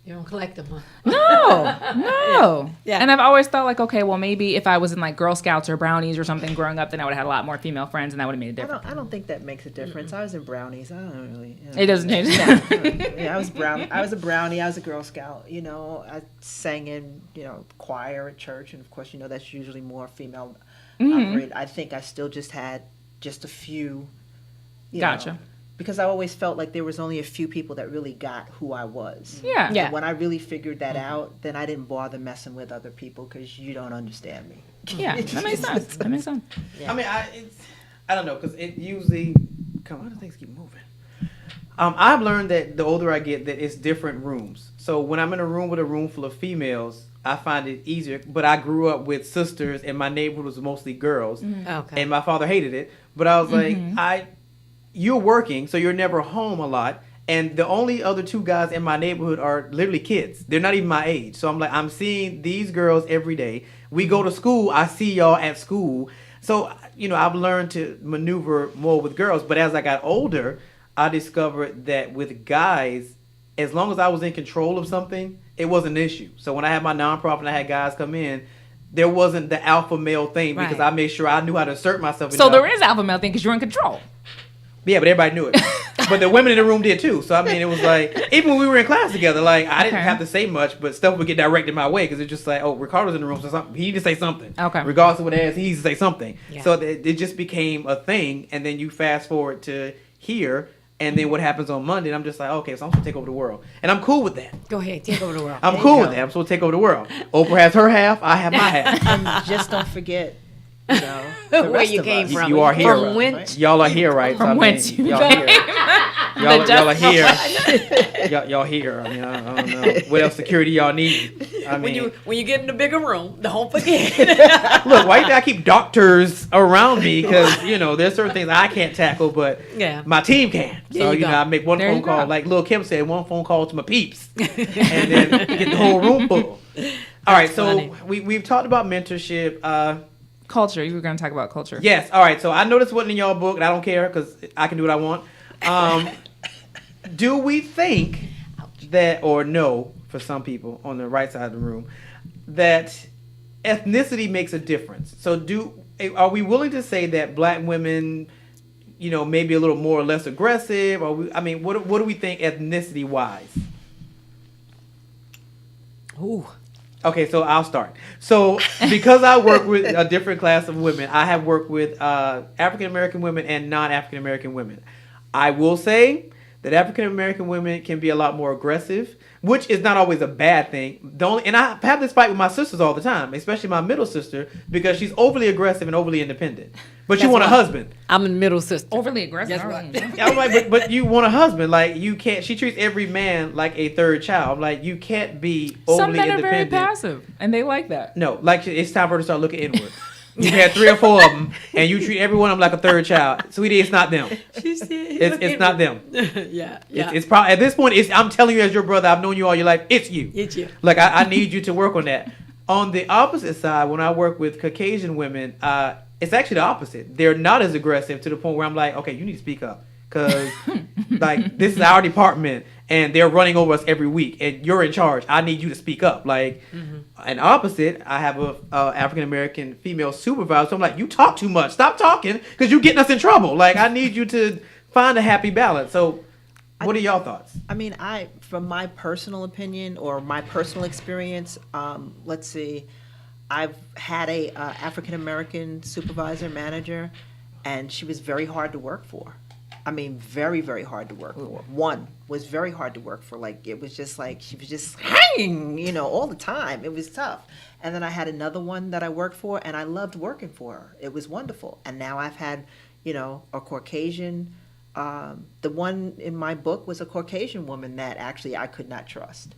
You don't collect them, huh? No. Yeah. And I've always thought like, okay, well maybe if I was in like Girl Scouts or Brownies or something growing up, then I would have had a lot more female friends, and that would have made a difference. I don't think that makes a difference. I was in Brownies. I don't really. It doesn't change. Yeah, I was a Brownie. I was a Girl Scout. I sang in choir at church, and of course that's usually more female operated. I think I still just had just a few. Gotcha. Because I always felt like there was only a few people that really got who I was. Yeah. And when I really figured that out, then I didn't bother messing with other people because you don't understand me. Yeah, that makes sense. Yeah. I mean, I don't know, because it usually, how do things keep moving? I've learned that the older I get, that it's different rooms. So when I'm in a room with a room full of females, I find it easier. But I grew up with sisters, and my neighborhood was mostly girls. Okay. And my father hated it. But I was like, you're working, so you're never home a lot. And the only other 2 guys in my neighborhood are literally kids. They're not even my age. So I'm like, I'm seeing these girls every day. We go to school. I see y'all at school. So, I've learned to maneuver more with girls. But as I got older, I discovered that with guys, as long as I was in control of something, it wasn't an issue. So when I had my nonprofit and I had guys come in, there wasn't the alpha male thing because I made sure I knew how to assert myself. So there is alpha male thing because you're in control. Yeah, but everybody knew it. But the women in the room did too. So, it was like, even when we were in class together, like, I didn't have to say much, but stuff would get directed my way because it's just like, oh, Ricardo's in the room, so he needs to say something. Okay. Regardless of what it is, he needs to say something. Yeah. So it just became a thing, and then you fast forward to here, and then what happens on Monday, and I'm just like, okay, so I'm supposed to take over the world. And I'm cool with that. Go ahead, take over the world. I'm cool with that. I'm supposed to take over the world. Oprah has her half, I have my half. And just don't forget, the Where rest you of came us. from. You are here. From whence? Y'all are here, right? From whence you y'all came. here. Y'all are here. Y'all here. I don't know. What else security y'all need? When you get in the bigger room, don't forget. Look, why you think I keep doctors around me? Because, there's certain things I can't tackle, but my team can. So, you go. I make one There phone you call. go. Like Lil' Kim said, one phone call to my peeps. And then get the whole room full. All right, so funny. we've talked about mentorship. Culture. You were going to talk about culture. Yes. All right. So I know this wasn't in y'all book, and I don't care because I can do what I want. Do we think that, or no, for some people on the right side of the room, that ethnicity makes a difference? So are we willing to say that black women, maybe a little more or less aggressive? Or what do we think ethnicity wise? Ooh. Okay, so I'll start. So because I work with a different class of women, I have worked with African-American women and non-African-American women. I will say that African-American women can be a lot more aggressive, which is not always a bad thing. And I have this fight with my sisters all the time, especially my middle sister, because she's overly aggressive and overly independent. But you want a husband. I'm a middle sister. Overly aggressive. That's right. I'm like, but you want a husband. Like, you can't. She treats every man like a third child. I'm like, you can't be overly Some men are very independent. passive, and they like that. No, like, it's time for her to start looking inward. You had 3 or 4 of them, and you treat every one of them like a third child. Sweetie, it's not them. She said, It's not them. yeah. It's probably at this point. I'm telling you as your brother. I've known you all your life. It's you. It's you. Like, I need you to work on that. On the opposite side, when I work with Caucasian women, it's actually the opposite. They're not as aggressive to the point where I'm like, okay, you need to speak up because like this is our department and they're running over us every week and you're in charge. I need you to speak up. Like, and opposite, I have a African American female supervisor. So I'm like, you talk too much. Stop talking because you're getting us in trouble. Like, I need you to find a happy balance. So, what are y'all thoughts? From my personal opinion or my personal experience, let's see, I've had a African American supervisor manager, and she was very hard to work for. Very, very hard to work for. One was very hard to work for. Like, it was just like she was just hanging, all the time. It was tough. And then I had another one that I worked for, and I loved working for her. It was wonderful. And now I've had, a Caucasian. The one in my book was a Caucasian woman that actually I could not trust.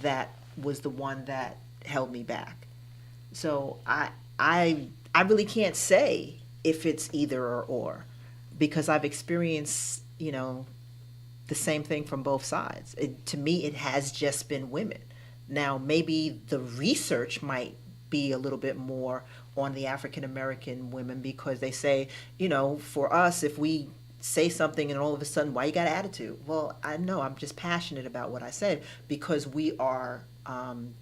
That was the one that held me back. So I really can't say if it's either or because I've experienced, the same thing from both sides. To me, it has just been women. Now, maybe the research might be a little bit more on the African American women because they say, for us, if we say something and all of a sudden, why you got attitude? Well, I know I'm just passionate about what I said because we are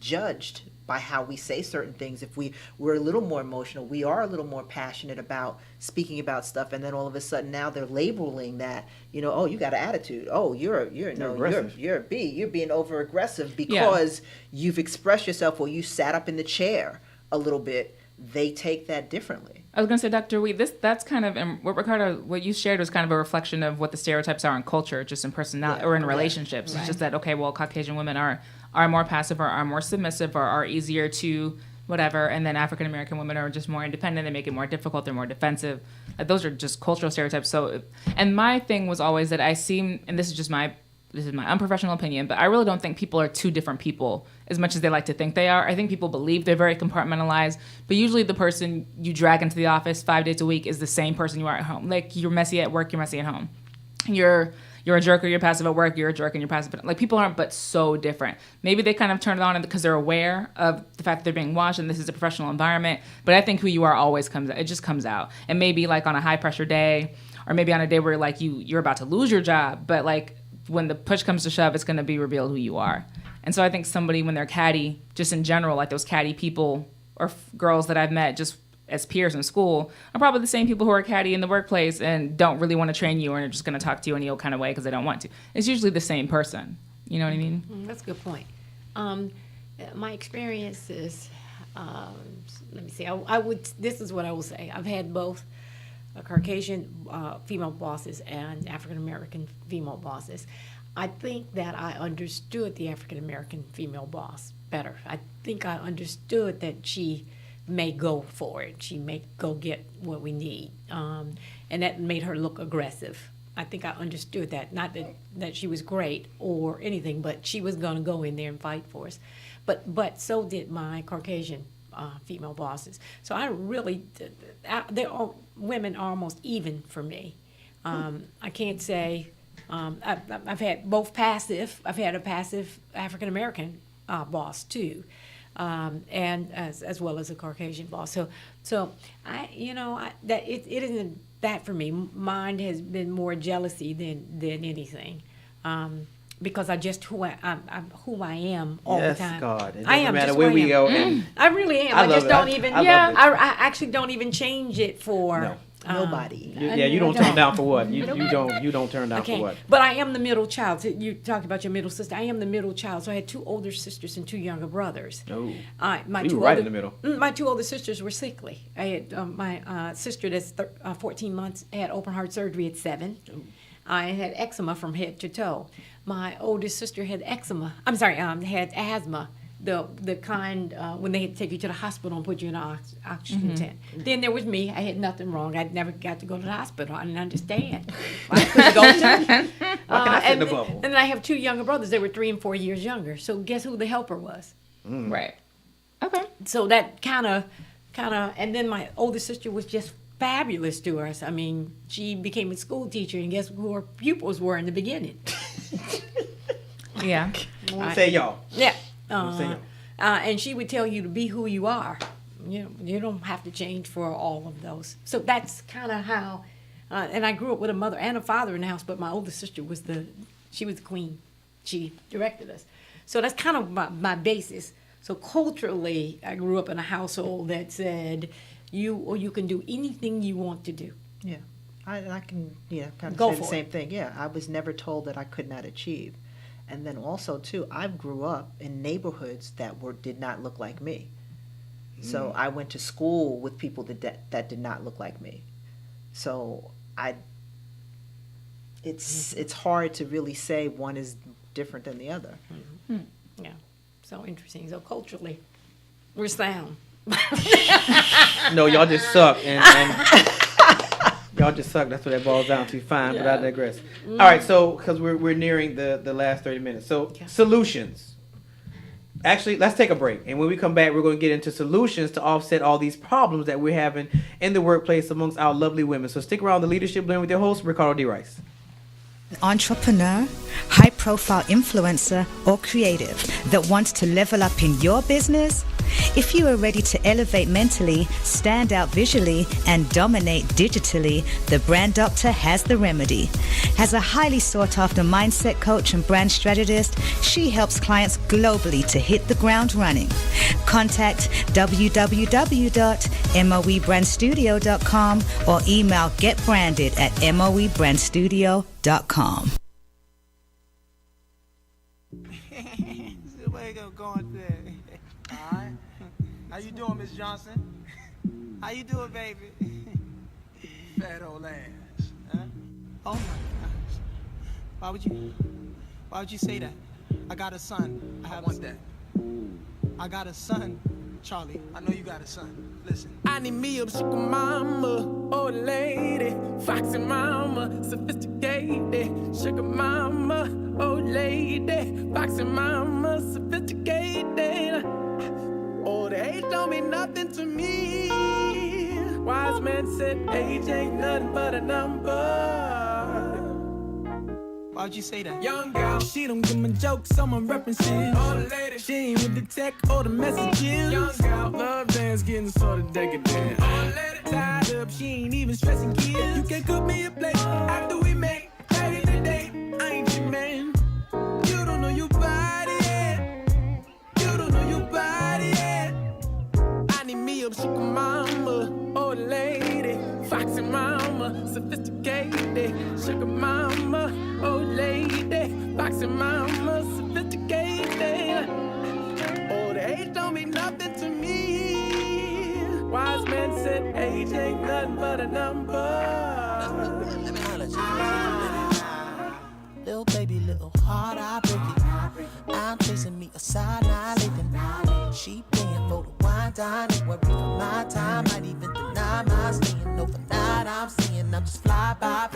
judged by how we say certain things. If we're a little more emotional, we are a little more passionate about speaking about stuff, and then all of a sudden now they're labeling that, oh, you got an attitude. Oh, you're a B. You're being over aggressive because you've expressed yourself or you sat up in the chair a little bit. They take that differently. I was going to say, Dr. Wheat, that's kind of, and what you shared was kind of a reflection of what the stereotypes are in culture, just in personality or in relationships. Right. It's just that, okay, well, Caucasian women are more passive or are more submissive or are easier to whatever, and then African American women are just more independent. They make it more difficult. They're more defensive. Those are just cultural stereotypes. So, and my thing was always that I seem, and this is my unprofessional opinion, but I really don't think people are two different people as much as they like to think they are. I think people believe they're very compartmentalized, but usually the person you drag into the office 5 days a week is the same person you are at home. Like, you're messy at work, you're messy at home. You're you're a jerk or you're passive at work, you're a jerk and you're passive. Like, people aren't but so different. Maybe they kind of turn it on because they're aware of the fact that they're being watched and this is a professional environment. But I think who you are always comes out. It just comes out. And maybe like on a high pressure day, or maybe on a day where like you're about to lose your job, but like when the push comes to shove, it's going to be revealed who you are. And so I think somebody, when they're catty, just in general, like those catty people or girls that I've met just as peers in school are probably the same people who are catty in the workplace and don't really want to train you and are just going to talk to you any old kind of way because they don't want to. It's usually the same person. You know what I mean? That's a good point. My experience is, let me see, this is what I will say. I've had both Caucasian female bosses and African-American female bosses. I think that I understood the African-American female boss better. I think I understood that she may go for it. She may go get what we need. And that made her look aggressive. I think I understood that. Not that she was great or anything, but she was going to go in there and fight for us. But so did my Caucasian female bosses. So I really, women are almost even for me. I can't say, I've had both passive, I've had a passive African-American boss too. And as well as a Caucasian boss. So that it isn't that for me. Mine has been more jealousy than anything. Because I'm who I am all the time. Yes, God. It I doesn't am matter just where who we go. I really am. I I just love don't it. even. I love it. I actually don't even change it for. No. Nobody. You don't turn down for what? You don't turn down Okay, for what? but I am the middle child. You talked about your middle sister. I am the middle child. So I had 2 older sisters and 2 younger brothers. Oh, My you two were right older, in the middle. My 2 older sisters were sickly. I had my sister that's 14 months had open heart surgery at 7. Ooh. I had eczema from head to toe. My oldest sister had eczema. I'm sorry, had asthma. The kind when they had to take you to the hospital and put you in an oxygen tent. Then there was me. I had nothing wrong. I never got to go to the hospital. I didn't understand. I couldn't go to. Why can I sit in the bubble? And then I have 2 younger brothers. They were 3 and 4 years younger. So guess who the helper was? Right. Okay. So that kind of, and then my older sister was just fabulous to us. I mean, she became a school teacher, and guess who her pupils were in the beginning? Yeah. Say y'all. Yeah. Say y'all. And she would tell you to be who you are. You don't have to change for all of those. So that's kind of how. And I grew up with a mother and a father in the house, but my older sister was the queen. She directed us. So that's kind of my basis. So culturally, I grew up in a household that said, you can do anything you want to do. Yeah. I can kind of Go say the for same thing. Yeah, I was never told that I could not achieve. And then also, too, I grew up in neighborhoods that did not look like me. So I went to school with people that did not look like me. So it's hard to really say one is different than the other. Yeah. So interesting. So culturally, we're sound. No, y'all just suck, and y'all just suck. That's what that boils down to. Fine, but I digress. All right, so because we're nearing the last 30 minutes, so solutions. Actually, let's take a break, and when we come back, we're going to get into solutions to offset all these problems that we're having in the workplace amongst our lovely women. So stick around, the Leadership Blend with your host, Ricardo D. Rice. Entrepreneur, high-profile influencer, or creative that wants to level up in your business? If you are ready to elevate mentally, stand out visually, and dominate digitally, the Brand Doctor has the remedy. As a highly sought-after mindset coach and brand strategist, she helps clients globally to hit the ground running. Contact www.moebrandstudio.com or email getbranded@moebrandstudio.com. Alright. How you doing, Miss Johnson? How you doing, baby? Fat old ass. Huh? Oh my gosh. Why would you say that? I got a son. I want that. I got a son, Charlie. I know you got a son. Listen. I need me a sugar mama, old lady, foxy mama, sophisticated. Sugar mama, old lady, foxy mama, sophisticated. Old age don't mean nothing to me. Wise man said age ain't nothing but a number. Why'd you say that? Young girl, she don't give me jokes, someone references. Old lady, she ain't with the tech or the messages. Young girl, love dance getting sort of decadent. Old lady, tied up, she ain't even stressing kids. You can cook me a plate after we make 30 today. I ain't your man. You don't know your body yet. You don't know your body yet. I need me a sugar mama, old lady, foxy mama, sophisticated. Sugar mama, old lady, foxy mama, sophisticated. Old age don't mean nothing to me. Wise man said age ain't nothing but a number. Let me holler at you. Little baby, little heart, I break it. I'm chasing me a side eye licking. She paying for the wine, dine, ain't worried for my time. Might even deny my staying overnight. I'm seeing I'm just fly by.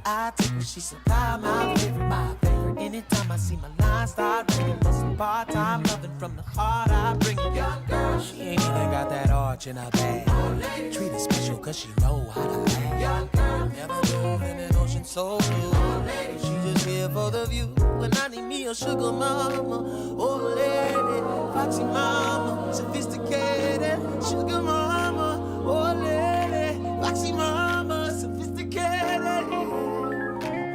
I take what she supply, my favorite. Anytime I see my line start ringing, but some part-time loving from the heart, I bring it. Young girl, she ain't even got that arch in her bag. Treat her special cause she know how to act. Young girl, never move in an ocean so blue. She just here for the view. When I need me a sugar mama, old lady, foxy mama, sophisticated. Sugar mama, old lady, foxy mama, sophisticated.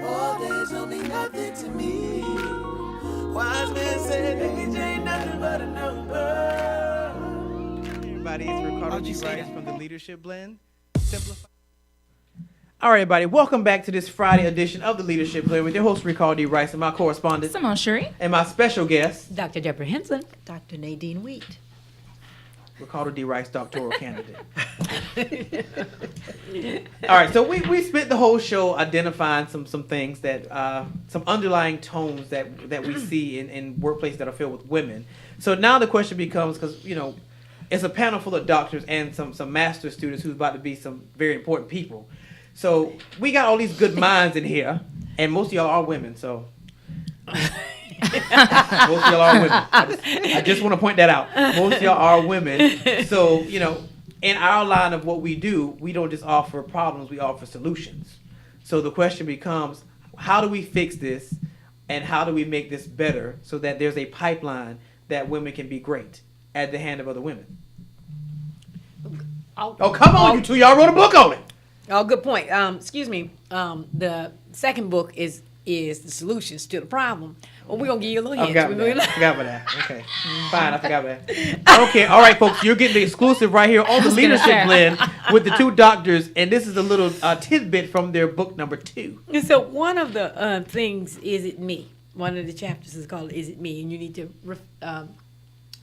All days don't mean nothing to me. Wise man said age ain't nothing but a number. Everybody, it's Ricardo How'd G. you say Rice that? from the Leadership Blend. Simplify. All right, everybody, welcome back to this Friday edition of the Leadership Blend with your host, Ricardo D. Rice, and my correspondent, Simone Price. and my special guest, Dr. Debra Henson. Dr. Nadine Wheat. Ricardo D. Rice, doctoral candidate. All right, so we spent the whole show identifying some things that, some underlying tones that we see in workplaces that are filled with women. So now the question becomes, because, you know, it's a panel full of doctors and some master students who's about to be some very important people. So we got all these good minds in here, and most of y'all are women, so... Most of y'all are women. I just want to point that out. Most of y'all are women. So, you know, in our line of what we do, we don't just offer problems, we offer solutions. So the question becomes, how do we fix this, and how do we make this better so that there's a pipeline that women can be great at the hand of other women? Oh, come on, you two. Y'all wrote a book on it. Oh, good point. Excuse me. The second book is the solutions to the problem. Well, we're going to give you a little I hint. forgot about that. Okay. Fine, I forgot about that. I don't care. All right, folks, you're getting the exclusive right here on the Leadership Blend with the two doctors, and this is a little tidbit from their book number 2. And so one of the things, Is It Me? One of the chapters is called Is It Me? And you need to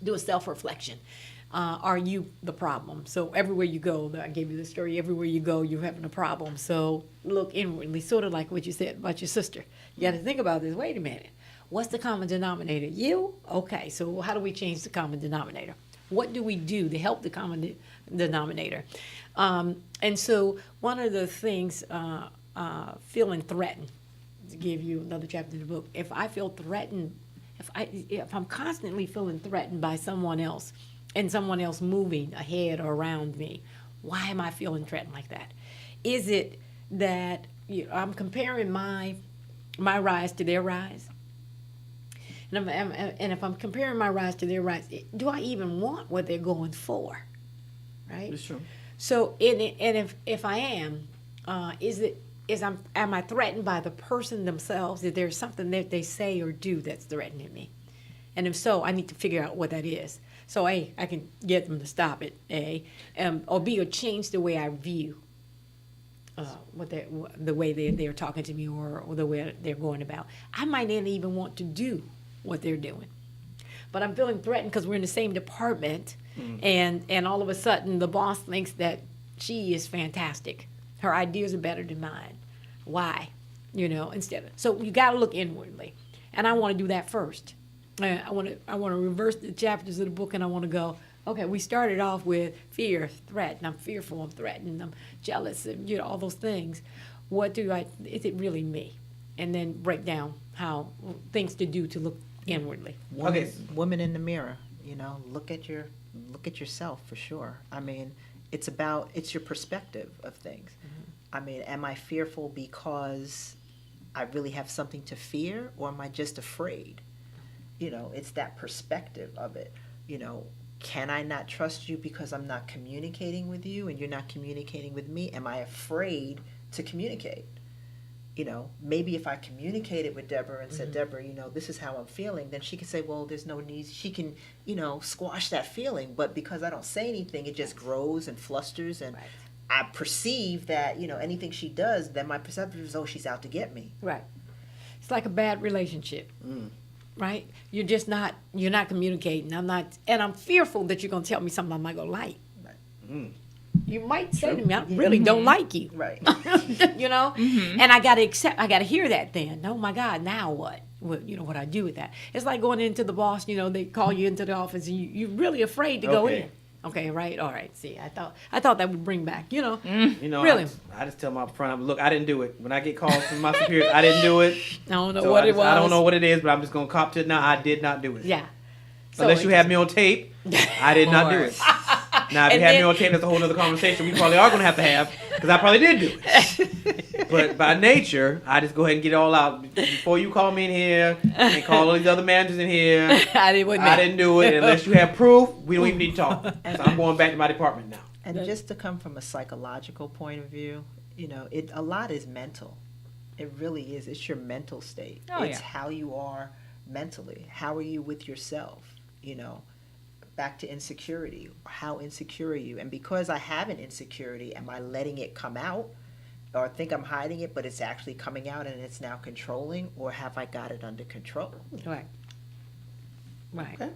do a self-reflection. Are you the problem? So everywhere you go, I gave you the story, everywhere you go, you're having a problem. So look inwardly, sort of like what you said about your sister. You got to think about this. Wait a minute. What's the common denominator? You? Okay, so how do we change the common denominator? What do we do to help the common denominator? And so one of the things, feeling threatened, to give you another chapter in the book, if I feel threatened, if I'm constantly feeling threatened by someone else, and someone else moving ahead or around me, why am I feeling threatened like that? Is it that I'm comparing my rise to their rise? And if I'm comparing my rise to their rise, do I even want what they're going for? Right? That's true. So, if I am, am I threatened by the person themselves? Is there something that they say or do that's threatening me? And if so, I need to figure out what that is. So A, I can get them to stop it, A, or B, or change the way I view the way they're talking to me or the way they're going about. I might not even want to do what they're doing. But I'm feeling threatened because we're in the same department, and all of a sudden the boss thinks that she is fantastic. Her ideas are better than mine. Why? So you got to look inwardly. And I want to do that first. I want to reverse the chapters of the book, and I want to go, okay, we started off with fear, threat, and I'm fearful, I'm threatened, I'm jealous, and all those things. Is it really me? And then break down how things to do to look inwardly. Women in the mirror, look at yourself for sure. I mean, it's your perspective of things. Mm-hmm. I mean, am I fearful because I really have something to fear, or am I just afraid? You know, it's that perspective of it. You know, can I not trust you because I'm not communicating with you and you're not communicating with me? Am I afraid to communicate? You know, maybe if I communicated with Debra and said, Debra, you know, this is how I'm feeling, then she can say, well, there's no need. She can, you know, squash that feeling. But because I don't say anything, it just grows and flusters. And I perceive that, you know, anything she does, then my perception is, oh, she's out to get me. Right. It's like a bad relationship. Right? You're just not, you're not communicating. I'm fearful that you're going to tell me something I'm not going to like. You might say to me, I really don't like you. Right. You know? And I got to hear that then. Oh my God, now what? You know, what I do with that. It's like going into the boss, you know, they call you into the office and you're really afraid to go in. Okay, right, all right. See, I thought that would bring back, you know. You know, really. I just tell them up front, look, I didn't do it. When I get calls from my superiors, I didn't do it. I don't know So what it was. I don't know what it is, but I'm just going to cop to it now. I did not do it. Yeah. Unless you have me on tape, I did not do it. Now, if you have me on tape, that's a whole other conversation we probably are going to have, because I probably did do it. But by nature, I just go ahead and get it all out. Before you call me in here and call all these other managers in here, I didn't do it. Unless you have proof, we don't even need to talk. So I'm going back to my department now. And just to come from a psychological point of view, you know, a lot is mental. It really is. It's your mental state. It's how you are mentally. How are you with yourself, you know? Back to insecurity. How insecure are you? And because I have an insecurity, am I letting it come out? Or think I'm hiding it, but it's actually coming out and it's now controlling? Or have I got it under control? Right. Right. Okay.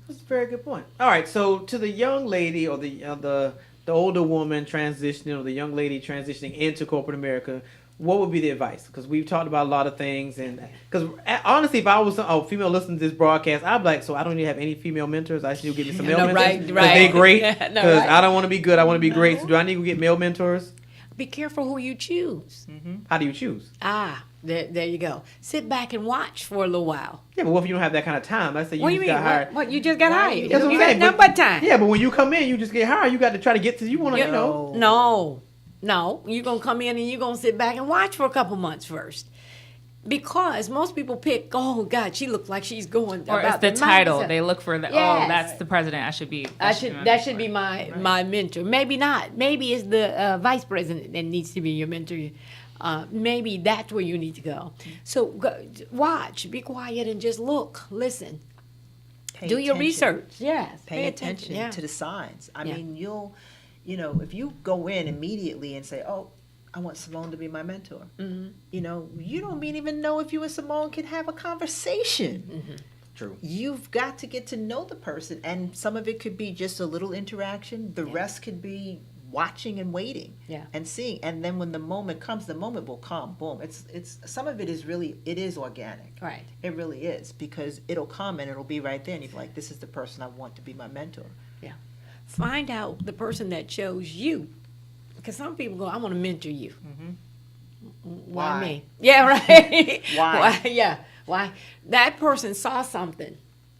That's a very good point. All right, so to the young lady or the older woman transitioning, or the young lady transitioning into corporate America, what would be the advice? Because we've talked about a lot of things, and because honestly, if I was a female listening to this broadcast, I'd be like, so I don't even have any female mentors. I should give me some male mentors. Right. They're great. Because Right. I don't want to be good. I want to be great. So do I need to get male mentors? Be careful who you choose. How do you choose? There you go. Sit back and watch for a little while. Yeah, but what if you don't have that kind of time? Let's say you What do just you mean? got hired. What? You just got hired. That's what You I'm got saying, nothing but time. Yeah, but when you come in, you just get hired. You got to try to get to. You want to, you know. No, you're going to come in and you're going to sit back and watch for a couple months first. Because most people pick, oh, God, she looks like she's going Or about it's the title. mindset. They look for the, Yes. oh, that's the president. I should be. That should be my mentor. Maybe not. Maybe it's the vice president that needs to be your mentor. Maybe that's where you need to go. So watch, be quiet, and just look, listen. Do your research. Yes. Pay attention to the signs. I mean, you know, if you go in immediately and say, oh, I want Simone to be my mentor. You know, you don't even know if you and Simone can have a conversation. True. You've got to get to know the person, and some of it could be just a little interaction. The rest could be watching and waiting and seeing. And then when the moment comes, the moment will come. Boom. It's some of it is really, it is organic. Right. It really is, because it'll come and it'll be right there. And you're like, this is the person I want to be my mentor. Yeah. Find out the person that chose you. Because some people go, I want to mentor you. Why me? Yeah, right. Why? Yeah. Why? That person saw something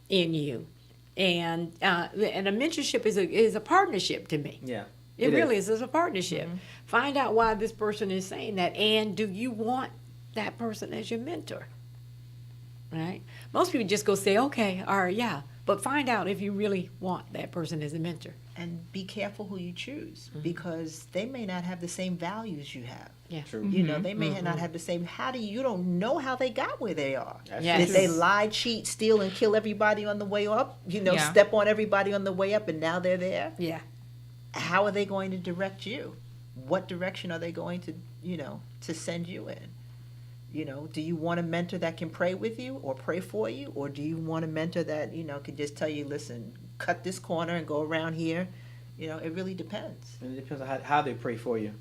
in you. And a mentorship is a partnership to me. Yeah. It really is. It's a partnership. Find out why this person is saying that, and do you want that person as your mentor? Right? Most people just go say, okay, or yeah, but find out if you really want that person as a mentor. And be careful who you choose, because they may not have the same values you have. Yeah. True. You know, they may not have the same. You don't know how they got where they are. Yes. Did they lie, cheat, steal, and kill everybody on the way up? You know, step on everybody on the way up, and now they're there? Yeah. How are they going to direct you? What direction are they going to, you know, to send you in? You know, do you want a mentor that can pray with you or pray for you? Or do you want a mentor that, you know, can just tell you, listen, cut this corner and go around here? You know, it really depends. And it depends on how they pray for you.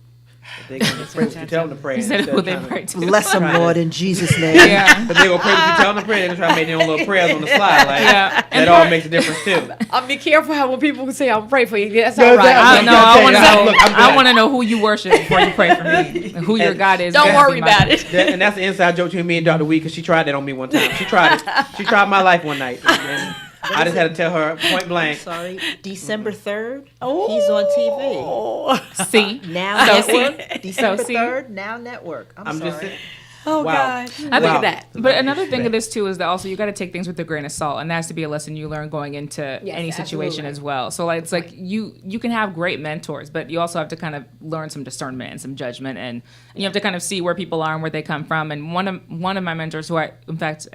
If they're going to pray, you tell them to pray. You said who they pray to. Bless them, Lord, in Jesus' name. Yeah. But they're going to pray, if you tell them to pray, they're going to try to make their own little prayers on the slide. Like, that all makes a difference, too. I'll be careful how when people say I'll pray for you. That's No, all right. I want to know who you worship before you pray for me. And who your God is. Don't worry about it. And that's the inside joke between me and Dr. Wee, because she tried that on me one time. She tried it. She tried my life one night. And I just had to tell her point blank. Sorry, December 3rd, he's on TV. See? Now So Network. see? December So see? 3rd, Now Network. I'm sorry. Just saying. Oh, Wow. God. I think Wow. of that. But another thing of this too is that also you got to take things with a grain of salt, and that has to be a lesson you learn going into any situation absolutely. as well. So like, it's like you can have great mentors, but you also have to kind of learn some discernment and some judgment, and you have to kind of see where people are and where they come from. And one of my mentors, who in fact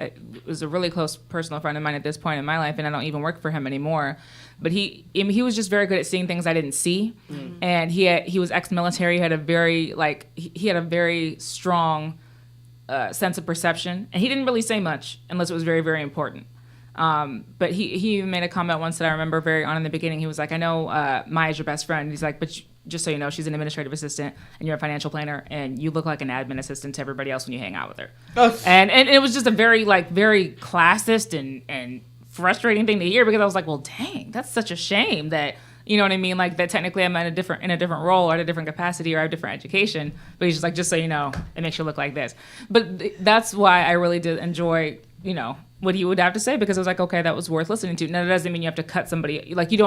was a really close personal friend of mine at this point in my life, and I don't even work for him anymore. But he was just very good at seeing things I didn't see, and he was ex-military. He had a very strong sense of perception, and he didn't really say much unless it was very, very important. But he made a comment once that I remember very on in the beginning. He was like, "I know Maya's your best friend." He's like, "But just so you know, she's an administrative assistant, and you're a financial planner, and you look like an admin assistant to everybody else when you hang out with her." And it was just a very classist and frustrating thing to hear, because I was like, well, dang, that's such a shame that, you know what I mean, like that technically I'm in a different role or at a different capacity or I have different education, but he's just like, just so you know, it makes you look like this. But that's why I really did enjoy, you know, what he would have to say, because I was like, okay, that was worth listening to. Now that doesn't mean you have to cut somebody, like you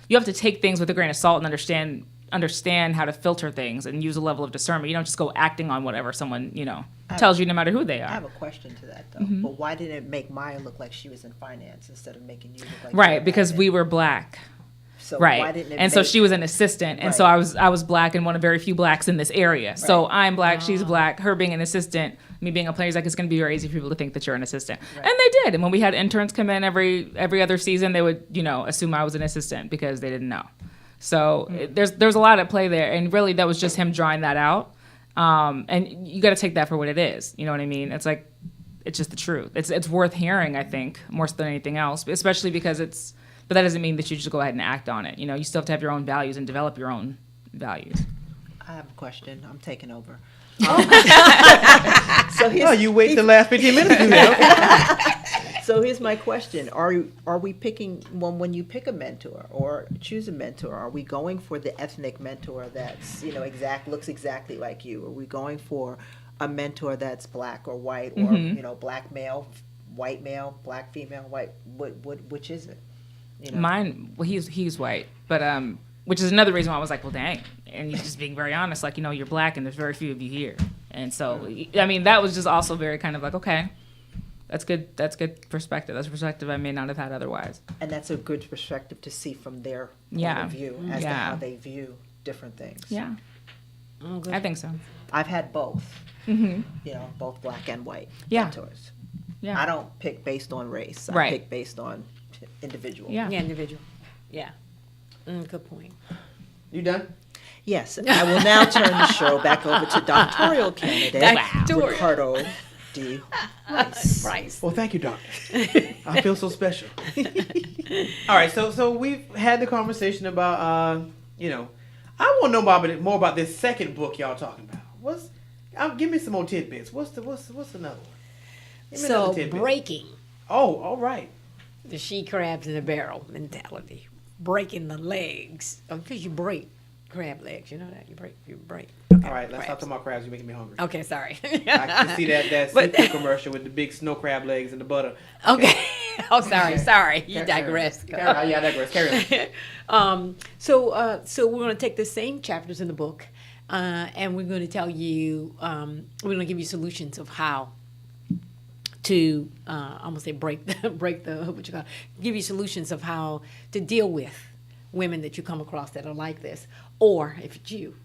have to take things with a grain of salt and understand how to filter things and use a level of discernment. You don't just go acting on whatever someone, you know, tells you, no matter who they are. I have a question to that, though. But why didn't it make Maya look like she was in finance instead of making you look like Right, because we were black. So right. Why didn't it and so she was an assistant, and so I was black and one of very few blacks in this area. So I'm black, she's black. Her being an assistant, me being a player, is like, it's going to be very easy for people to think that you're an assistant, and they did. And when we had interns come in every other season, they would, you know, assume I was an assistant because they didn't know. So there's a lot at play there, and really that was just him drawing that out. And you got to take that for what it is. You know what I mean? It's like, it's just the truth. It's worth hearing, I think, more so than anything else, especially because but that doesn't mean that you just go ahead and act on it. You know, you still have to have your own values and develop your own values. I have a question. I'm taking over. So you wait the last 15 minutes to do that. So here's my question. Are we picking, when you pick a mentor or choose a mentor, are we going for the ethnic mentor that's, you know, looks exactly like you? Are we going for a mentor that's black or white, or, you know, black male, white male, black female, white? Which is it? You know? Mine, well, he's white, but which is another reason why I was like, well, dang. And he's just being very honest, like, you know, you're black and there's very few of you here. And so, I mean, that was just also very kind of like, okay, that's good perspective. That's a perspective I may not have had otherwise. And that's a good perspective to see from their point of view as to how they view different things. Yeah. I think so. I've had both, you know, both black and white mentors. Yeah. I don't pick based on race. I pick based on individual. Yeah. Individual. Yeah. Good point. You done? Yes. I will now turn the show back over to doctoral candidate Ricardo D. Price. Well, thank you, doctor. I feel so special. All right, so we've had the conversation about, you know, I want to know more about this second book y'all talking about. Give me some more tidbits. What's another one? So breaking. Oh, all right. The she crabs in a barrel mentality. Breaking the legs. Because you break crab legs. You know that? You break. Okay, all right, let's stop talking about crabs. You're making me hungry. Okay, sorry. I can see that seafood commercial with the big snow crab legs and the butter. Okay. Oh, sorry. You digress. Yeah, I digress. Carry on. So we're going to take the same chapters in the book, and we're going to tell you, we're going to give you solutions of how to, I'm going to say give you solutions of how to deal with women that you come across that are like this. Or if it's you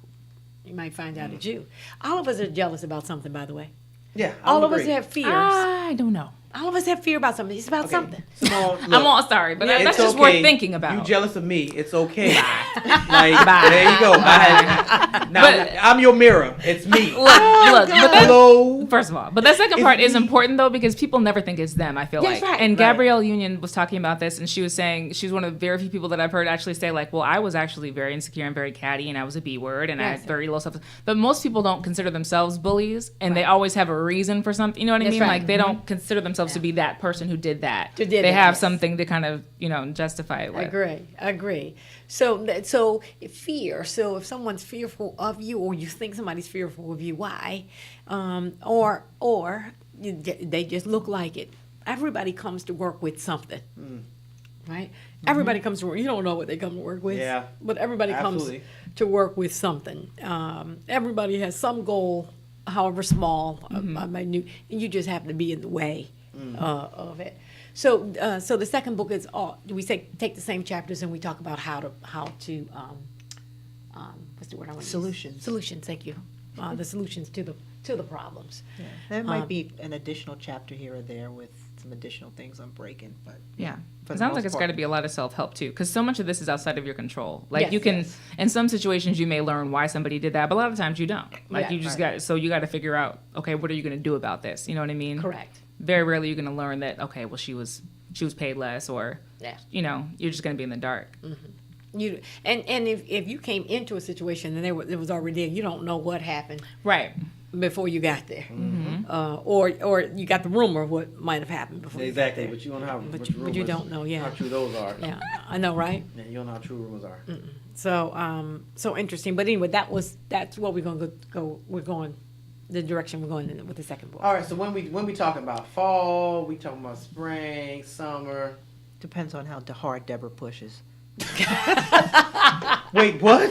might find out it's you. All of us are jealous about something, by the way. Yeah, all of us have fears. I don't know. All of us have fear about something. It's about something. Simone, look, I'm all sorry, but that's just worth thinking about. You jealous of me? It's okay. There you go. I'm your mirror. It's me. Look. Hello. First of all, but that second part is important though, because people never think it's them. I feel like. Right. And Gabrielle Union was talking about this, and she was saying she's one of the very few people that I've heard actually say like, "Well, I was actually very insecure and very catty, and I was a B word, and I had very low self." But most people don't consider themselves bullies, and they always have a reason for something. You know what I mean? Right. Like they don't consider themselves to be that person who did that. They have something to kind of justify it with. Agree. So fear. So if someone's fearful of you, or you think somebody's fearful of you, why? Or they just look like it. Everybody comes to work with something, right? Everybody comes to work. You don't know what they come to work with. Yeah. But everybody comes to work with something. Everybody has some goal however small, minute, and you just happen to be in the way of it. So, so the second book is all. We take the same chapters and we talk about how to what's the word I want? Solutions. Solutions. Thank you. The solutions to the problems. Yeah. There might be an additional chapter here or there with some additional things I'm breaking, but Yeah. for It the sounds most like it's part- got to be a lot of self-help too, because so much of this is outside of your control. Like Yes, you can, yes. in some situations, you may learn why somebody did that, but a lot of times you don't. Like Yeah, you just got, so you got to figure out, okay, what are you going to do about this? You know what I mean? Correct. Very rarely you're going to learn that, okay, well she was paid less, or Yeah. you know, you're just going to be in the dark. You and if you came into a situation and it was already there, you don't know what happened Right. before you got there, or you got the rumor of what might have happened before. Exactly, You got but you don't know how. But what you- but you rumors- don't know, yeah. how true those are. there. Yeah, I know, right? Yeah, you don't know how true rumors are. So so interesting. But anyway, that's what we're gonna go. We're going the direction we're going in with the second book. All right, so when we talking about fall, we talking about spring, summer. Depends on how hard Deborah pushes. Wait, what?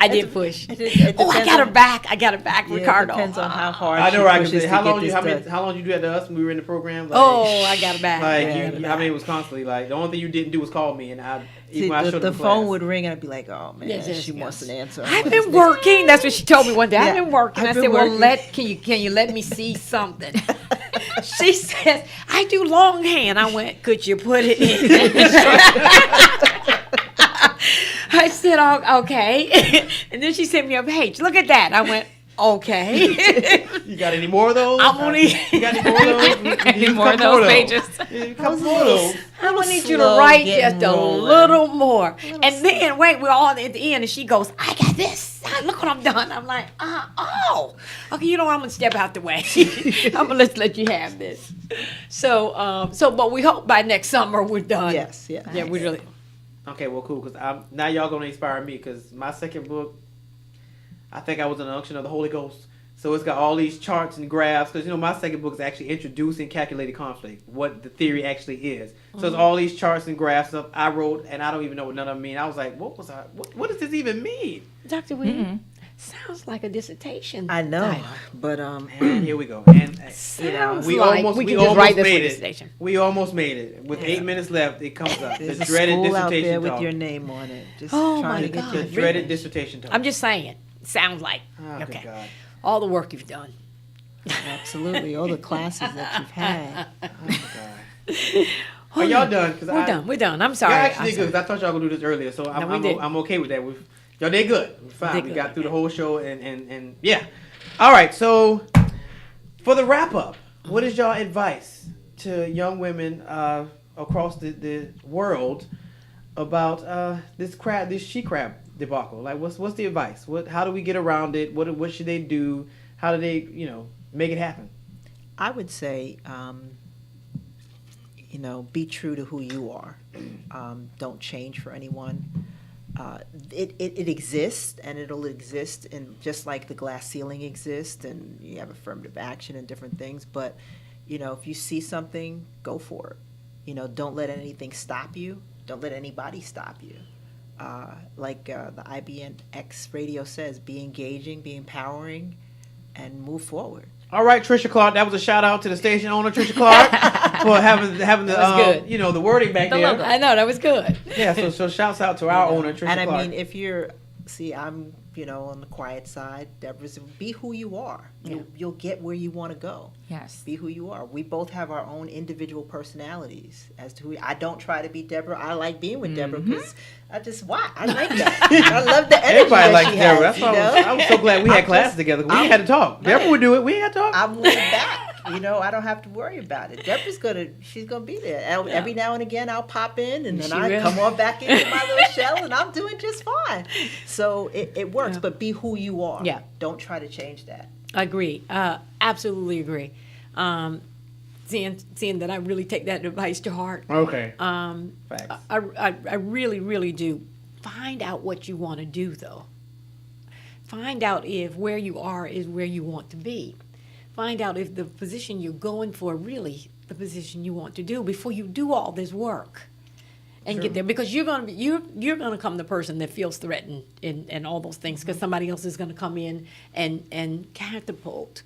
I did push. It Oh, I depends got her on- back. I got her back, Yeah, Ricardo. It depends on how hard I know she where I can pushes say. to How get long this you done. how long you do that to us when we were in the program? Like, Oh, I got her back. like Yeah, I you, got her I back. mean, it was constantly like the only thing you didn't do was call me, and I See, even when I showed the up in phone class. would ring and I'd be like, oh man, Yes, yes, she wants yes. an answer. I've been working. That's what she told me one day. I've Yeah, been working. I've I been said, well, working. can you let me see something? She says, I do longhand. I went, could you put it in? I said, oh, okay. And then she sent me a page. Look at that. I went, okay. You got any more of those? I'm only. You got any more of those? We need Any a more of couple those pages? Yeah, a couple more of those. I'm gonna need you to slow write getting just a rolling. little more. And then wait, we're all at the end, and she goes, "I got this. Look what I've done." I'm like, oh, okay. You know what? I'm gonna step out the way. I'm gonna let you have this. So, but we hope by next summer we're done. Yes, yes. Yeah, we really. Okay, well, cool. Because now y'all gonna inspire me. Because my second book, I think I was in the unction of the Holy Ghost. So it's got all these charts and graphs. Because my second book is actually introducing calculated conflict, what the theory actually is. So it's all these charts and graphs stuff I wrote, and I don't even know what none of them mean. I was like, what does this even mean? Dr. Wee, sounds like a dissertation. I know, title. but And here we go. And Sounds we like almost we we can just almost write this made for it. dissertation. We almost made it. With 8 minutes left, it comes up. there's The a dreaded school out dissertation there with talk. your name on it. Just Oh, trying my to get God. The your dreaded finish. dissertation talk. I'm just saying. Sounds like Oh, good okay. God. All the work you've done. Absolutely, all the classes that you've had. Oh, God. Are y'all done? Cause We're done. We're done. I'm sorry. Y'all actually I'm did good. sorry. 'Cause I thought y'all gonna do this earlier, so No, we did. I'm okay with that. Y'all did good. We're fine. Did We good. got through the whole show, and yeah. All right. So for the wrap up, what is y'all advice to young women across the world about this she crab debacle? Like, what's the advice? How do we get around it? What should they do? How do they make it happen? I would say, be true to who you are. Don't change for anyone. It exists, and it'll exist, and just like the glass ceiling exists, and you have affirmative action and different things. But if you see something, go for it. Don't let anything stop you. Don't let anybody stop you. Like the IBNX radio says, be engaging, be empowering, and move forward. All right, Trisha Clark. That was a shout out to the station owner, Trisha Clark, for having the was good. the wording back there. I know that was good. Yeah, so shouts out to our owner, Trisha And Clark. I mean, if I'm on the quiet side, Deborah's, be who you are. You'll get where you want to go. Yes. Be who you are. We both have our own individual personalities as to who I don't try to be Deborah. I like being with Deborah because I like that. I love the energy Everybody that likes she Deborah. has, That's why I was so glad we had classes together. We ain't had to talk. Deborah would do it. We ain't had to talk. I'm laid back. I don't have to worry about it. Deborah's she's gonna be there. Every now and again, I'll pop in, and then I come on back into my little shell, and I'm doing just fine. So it works, but be who you are. Yeah. Don't try to change that. Agree. Absolutely agree. Seeing that I really take that advice to heart. Okay. Facts. I really, really do. Find out what you want to do, though. Find out if where you are is where you want to be. Find out if the position you're going for really the position you want to do before you do all this work. and get there, because you're gonna become the person that feels threatened and all those things, because somebody else is gonna come in and catapult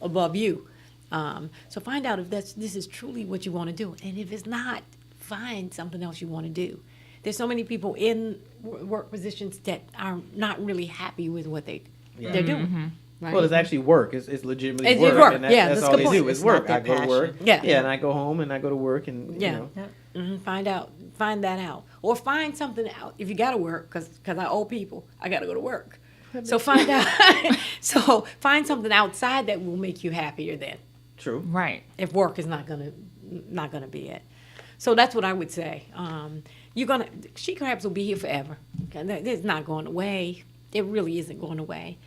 above you. So find out if this is truly what you want to do, and if it's not, find something else you want to do. There's so many people in work positions that are not really happy with what they're doing. Right? Well, it's actually work. It's legitimately It's work. work. And Yeah, that's that's all the they point. do. It's It's work. not I their go to work. passion. Yeah. And I go home and I go to work and, Yeah. you know. Find that out, or find something out. If you got to work, because I owe people, I got to go to work. So find out. So find something outside that will make you happier. Then, True. Right. if work is not gonna be it. So that's what I would say. She crabs will be here forever. Okay? It's not going away. It really isn't going away.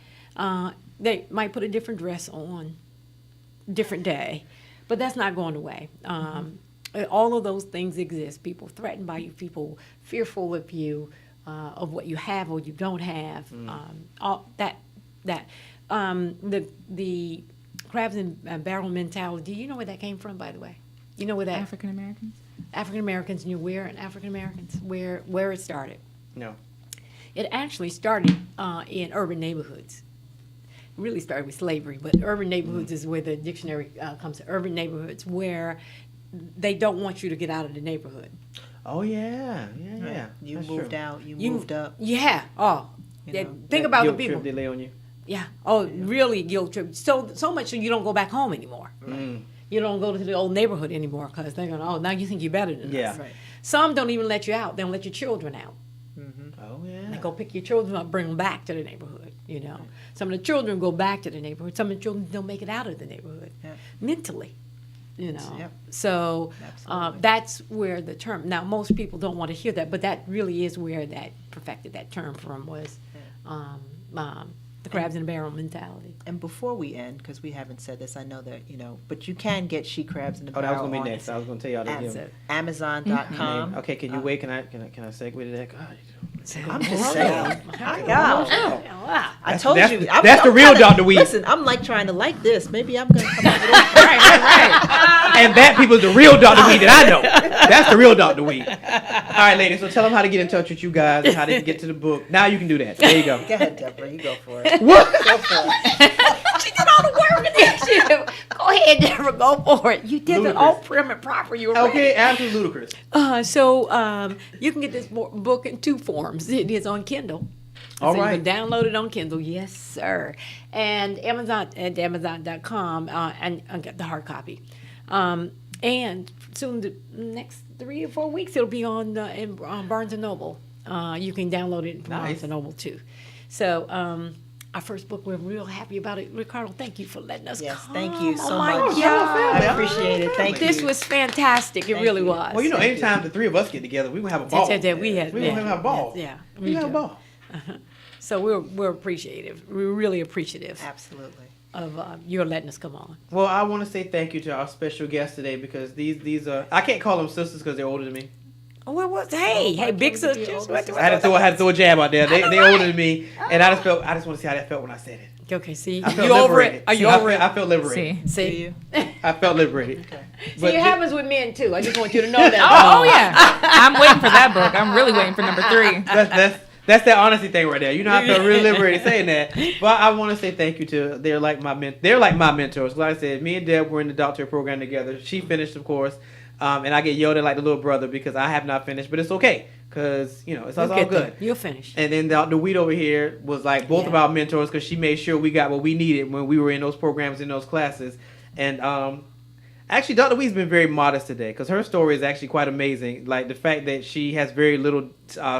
They might put a different dress on, different day, but that's not going away. All of those things exist. People threatened by you, people fearful of you, of what you have or you don't have. All that. The crabs and barrel mentality. Do you know where that came from, by the way? You know where that African Americans. African Americans knew where, and African Americans where it started. No. It actually started in urban neighborhoods. It really started with slavery, but urban neighborhoods is where the dictionary comes to. Urban neighborhoods where they don't want you to get out of the neighborhood. Oh, yeah. Yeah. You That's moved true. out. You moved up. Yeah. Oh. You Yeah, know, think That about the guilt people. trip they lay on you. Yeah. Oh, really guilt trip. So much so you don't go back home anymore. You don't go to the old neighborhood anymore because they're going, oh, now you think you're better than Yeah. us. Right. Some don't even let you out. They don't let your children out. Oh, yeah. They go pick your children up, bring them back to the neighborhood, you know. Some of the children go back to the neighborhood. Some of the children don't make it out of the neighborhood mentally, you know. Yep. So Absolutely. that's where the term, now most people don't want to hear that, but that really is where that perfected that term from was the crabs in the barrel mentality. And before we end, because we haven't said this, I know that, but you can get she crabs in the Oh, that was barrel going to be on next. I was going to tell y'all that. at Amazon.com. Okay, can you wait? Can I segue to that? God, I'm just saying. I know. I told that's- you. that's the real Dr. Weed. Listen, I'm like trying to like this. Maybe I'm going to come up with And that people's the real Dr. Weed that I know. That's the real Dr. Weed. All right, ladies. So tell them how to get in touch with you guys and how they can get to the book. Now you can do that. There you go. Go ahead, Deborah. You go for it. What? Go for it. She did all the work. Go ahead, Deborah. Go for it. You did it all prim and proper. You were Okay, absolutely ludicrous. So you can get this book in two forms. It is on Kindle. All so right. you can download it on Kindle. Yes, sir. And Amazon.com and get the hard copy. And soon, the next 3 or 4 weeks, it'll be on Barnes & Noble. You can download it from Nice. Barnes & Noble, too. So our first book, we're real happy about it. Ricardo, thank you for letting us Yes, come. thank you so Oh, my much. God. I appreciate it. Thank you. This was fantastic. It Thank really you. was. Well, Thank anytime the three of us get together, we're going to have a ball. We had, We're going to have a ball. Yeah, We have a ball. So we're appreciative. We're really appreciative Absolutely. of your letting us come on. Well, I want to say thank you to our special guests today because these are, I can't call them sisters because they're older than me. Oh, what was? Hey, big sisters. I had to throw a jab out there. They older than me, and I just want to see how that felt when I said it. Okay, see, I felt you over liberated. it? Are you I over felt- it? I felt liberated. See. I felt liberated. See, it happens with men too. I just want you to know that. Oh yeah. I'm waiting for that book. I'm really waiting for number 3. That's that honesty thing right there. You know, I felt really liberated saying that. But I want to say thank you to they're like my mentors. Like I said, me and Deb were in the doctorate program together. She finished, of course, and I get yelled at like the little brother because I have not finished. But it's okay because it's all good. You'll finish. And then the weed over here was like both of our mentors because she made sure we got what we needed when we were in those programs, in those classes. And actually, Dr. Weed's been very modest today because her story is actually quite amazing. Like the fact that she has very little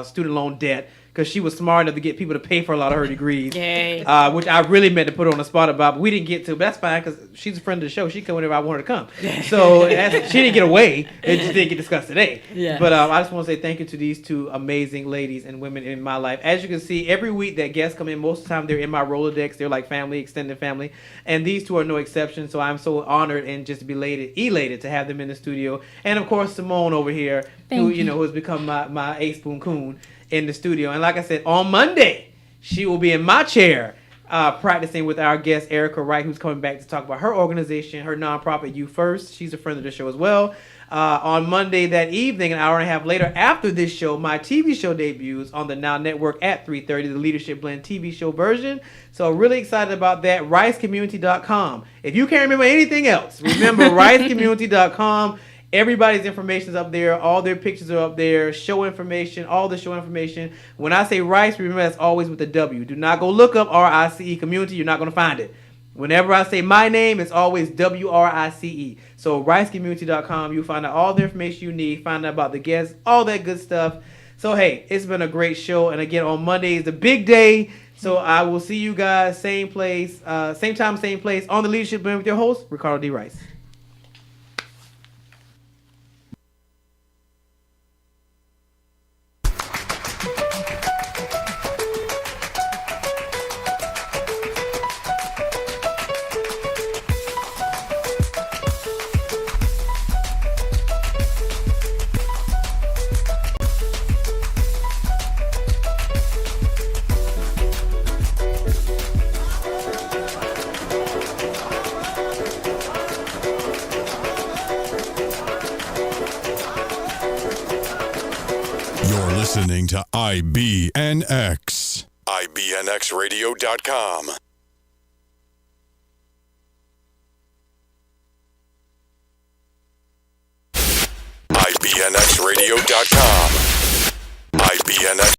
student loan debt because she was smart enough to get people to pay for a lot of her degrees. Yay. Which I really meant to put her on the spot about, but we didn't get to. But that's fine because she's a friend of the show. She come whenever I want her to come. So she didn't get away. It just didn't get discussed today. Yeah. But I just want to say thank you to these two amazing ladies and women in my life. As you can see, every week that guests come in, most of the time they're in my Rolodex. They're like family, extended family. And these two are no exception. So I'm so honored and just elated to have them in the studio. And of course, Simone over here, who has become my ace spoon coon in the studio. And like I said, on Monday, she will be in my chair practicing with our guest Erica Wright, who's coming back to talk about her organization, her nonprofit You First. She's a friend of the show as well. On Monday that evening, an hour and a half later after this show, my TV show debuts on the Now Network at 3:30, the Leadership Blend TV show version. So really excited about that. RiceCommunity.com. If you can't remember anything else, remember RiceCommunity.com. Everybody's information is up there. All their pictures are up there. Show information, all the show information. When I say Rice, remember that's always with a W. Do not go look up RICE Community. You're not going to find it. Whenever I say my name, it's always WRICE. So RiceCommunity.com, you'll find out all the information you need, find out about the guests, all that good stuff. So, hey, it's been a great show. And again, on Monday is the big day. So I will see you guys, same place, same time, same place, on the Leadership Blend with your host, Ricardo D. Rice. Listening to IBNX. IBNXradio.com. IBNXradio.com. IBNX.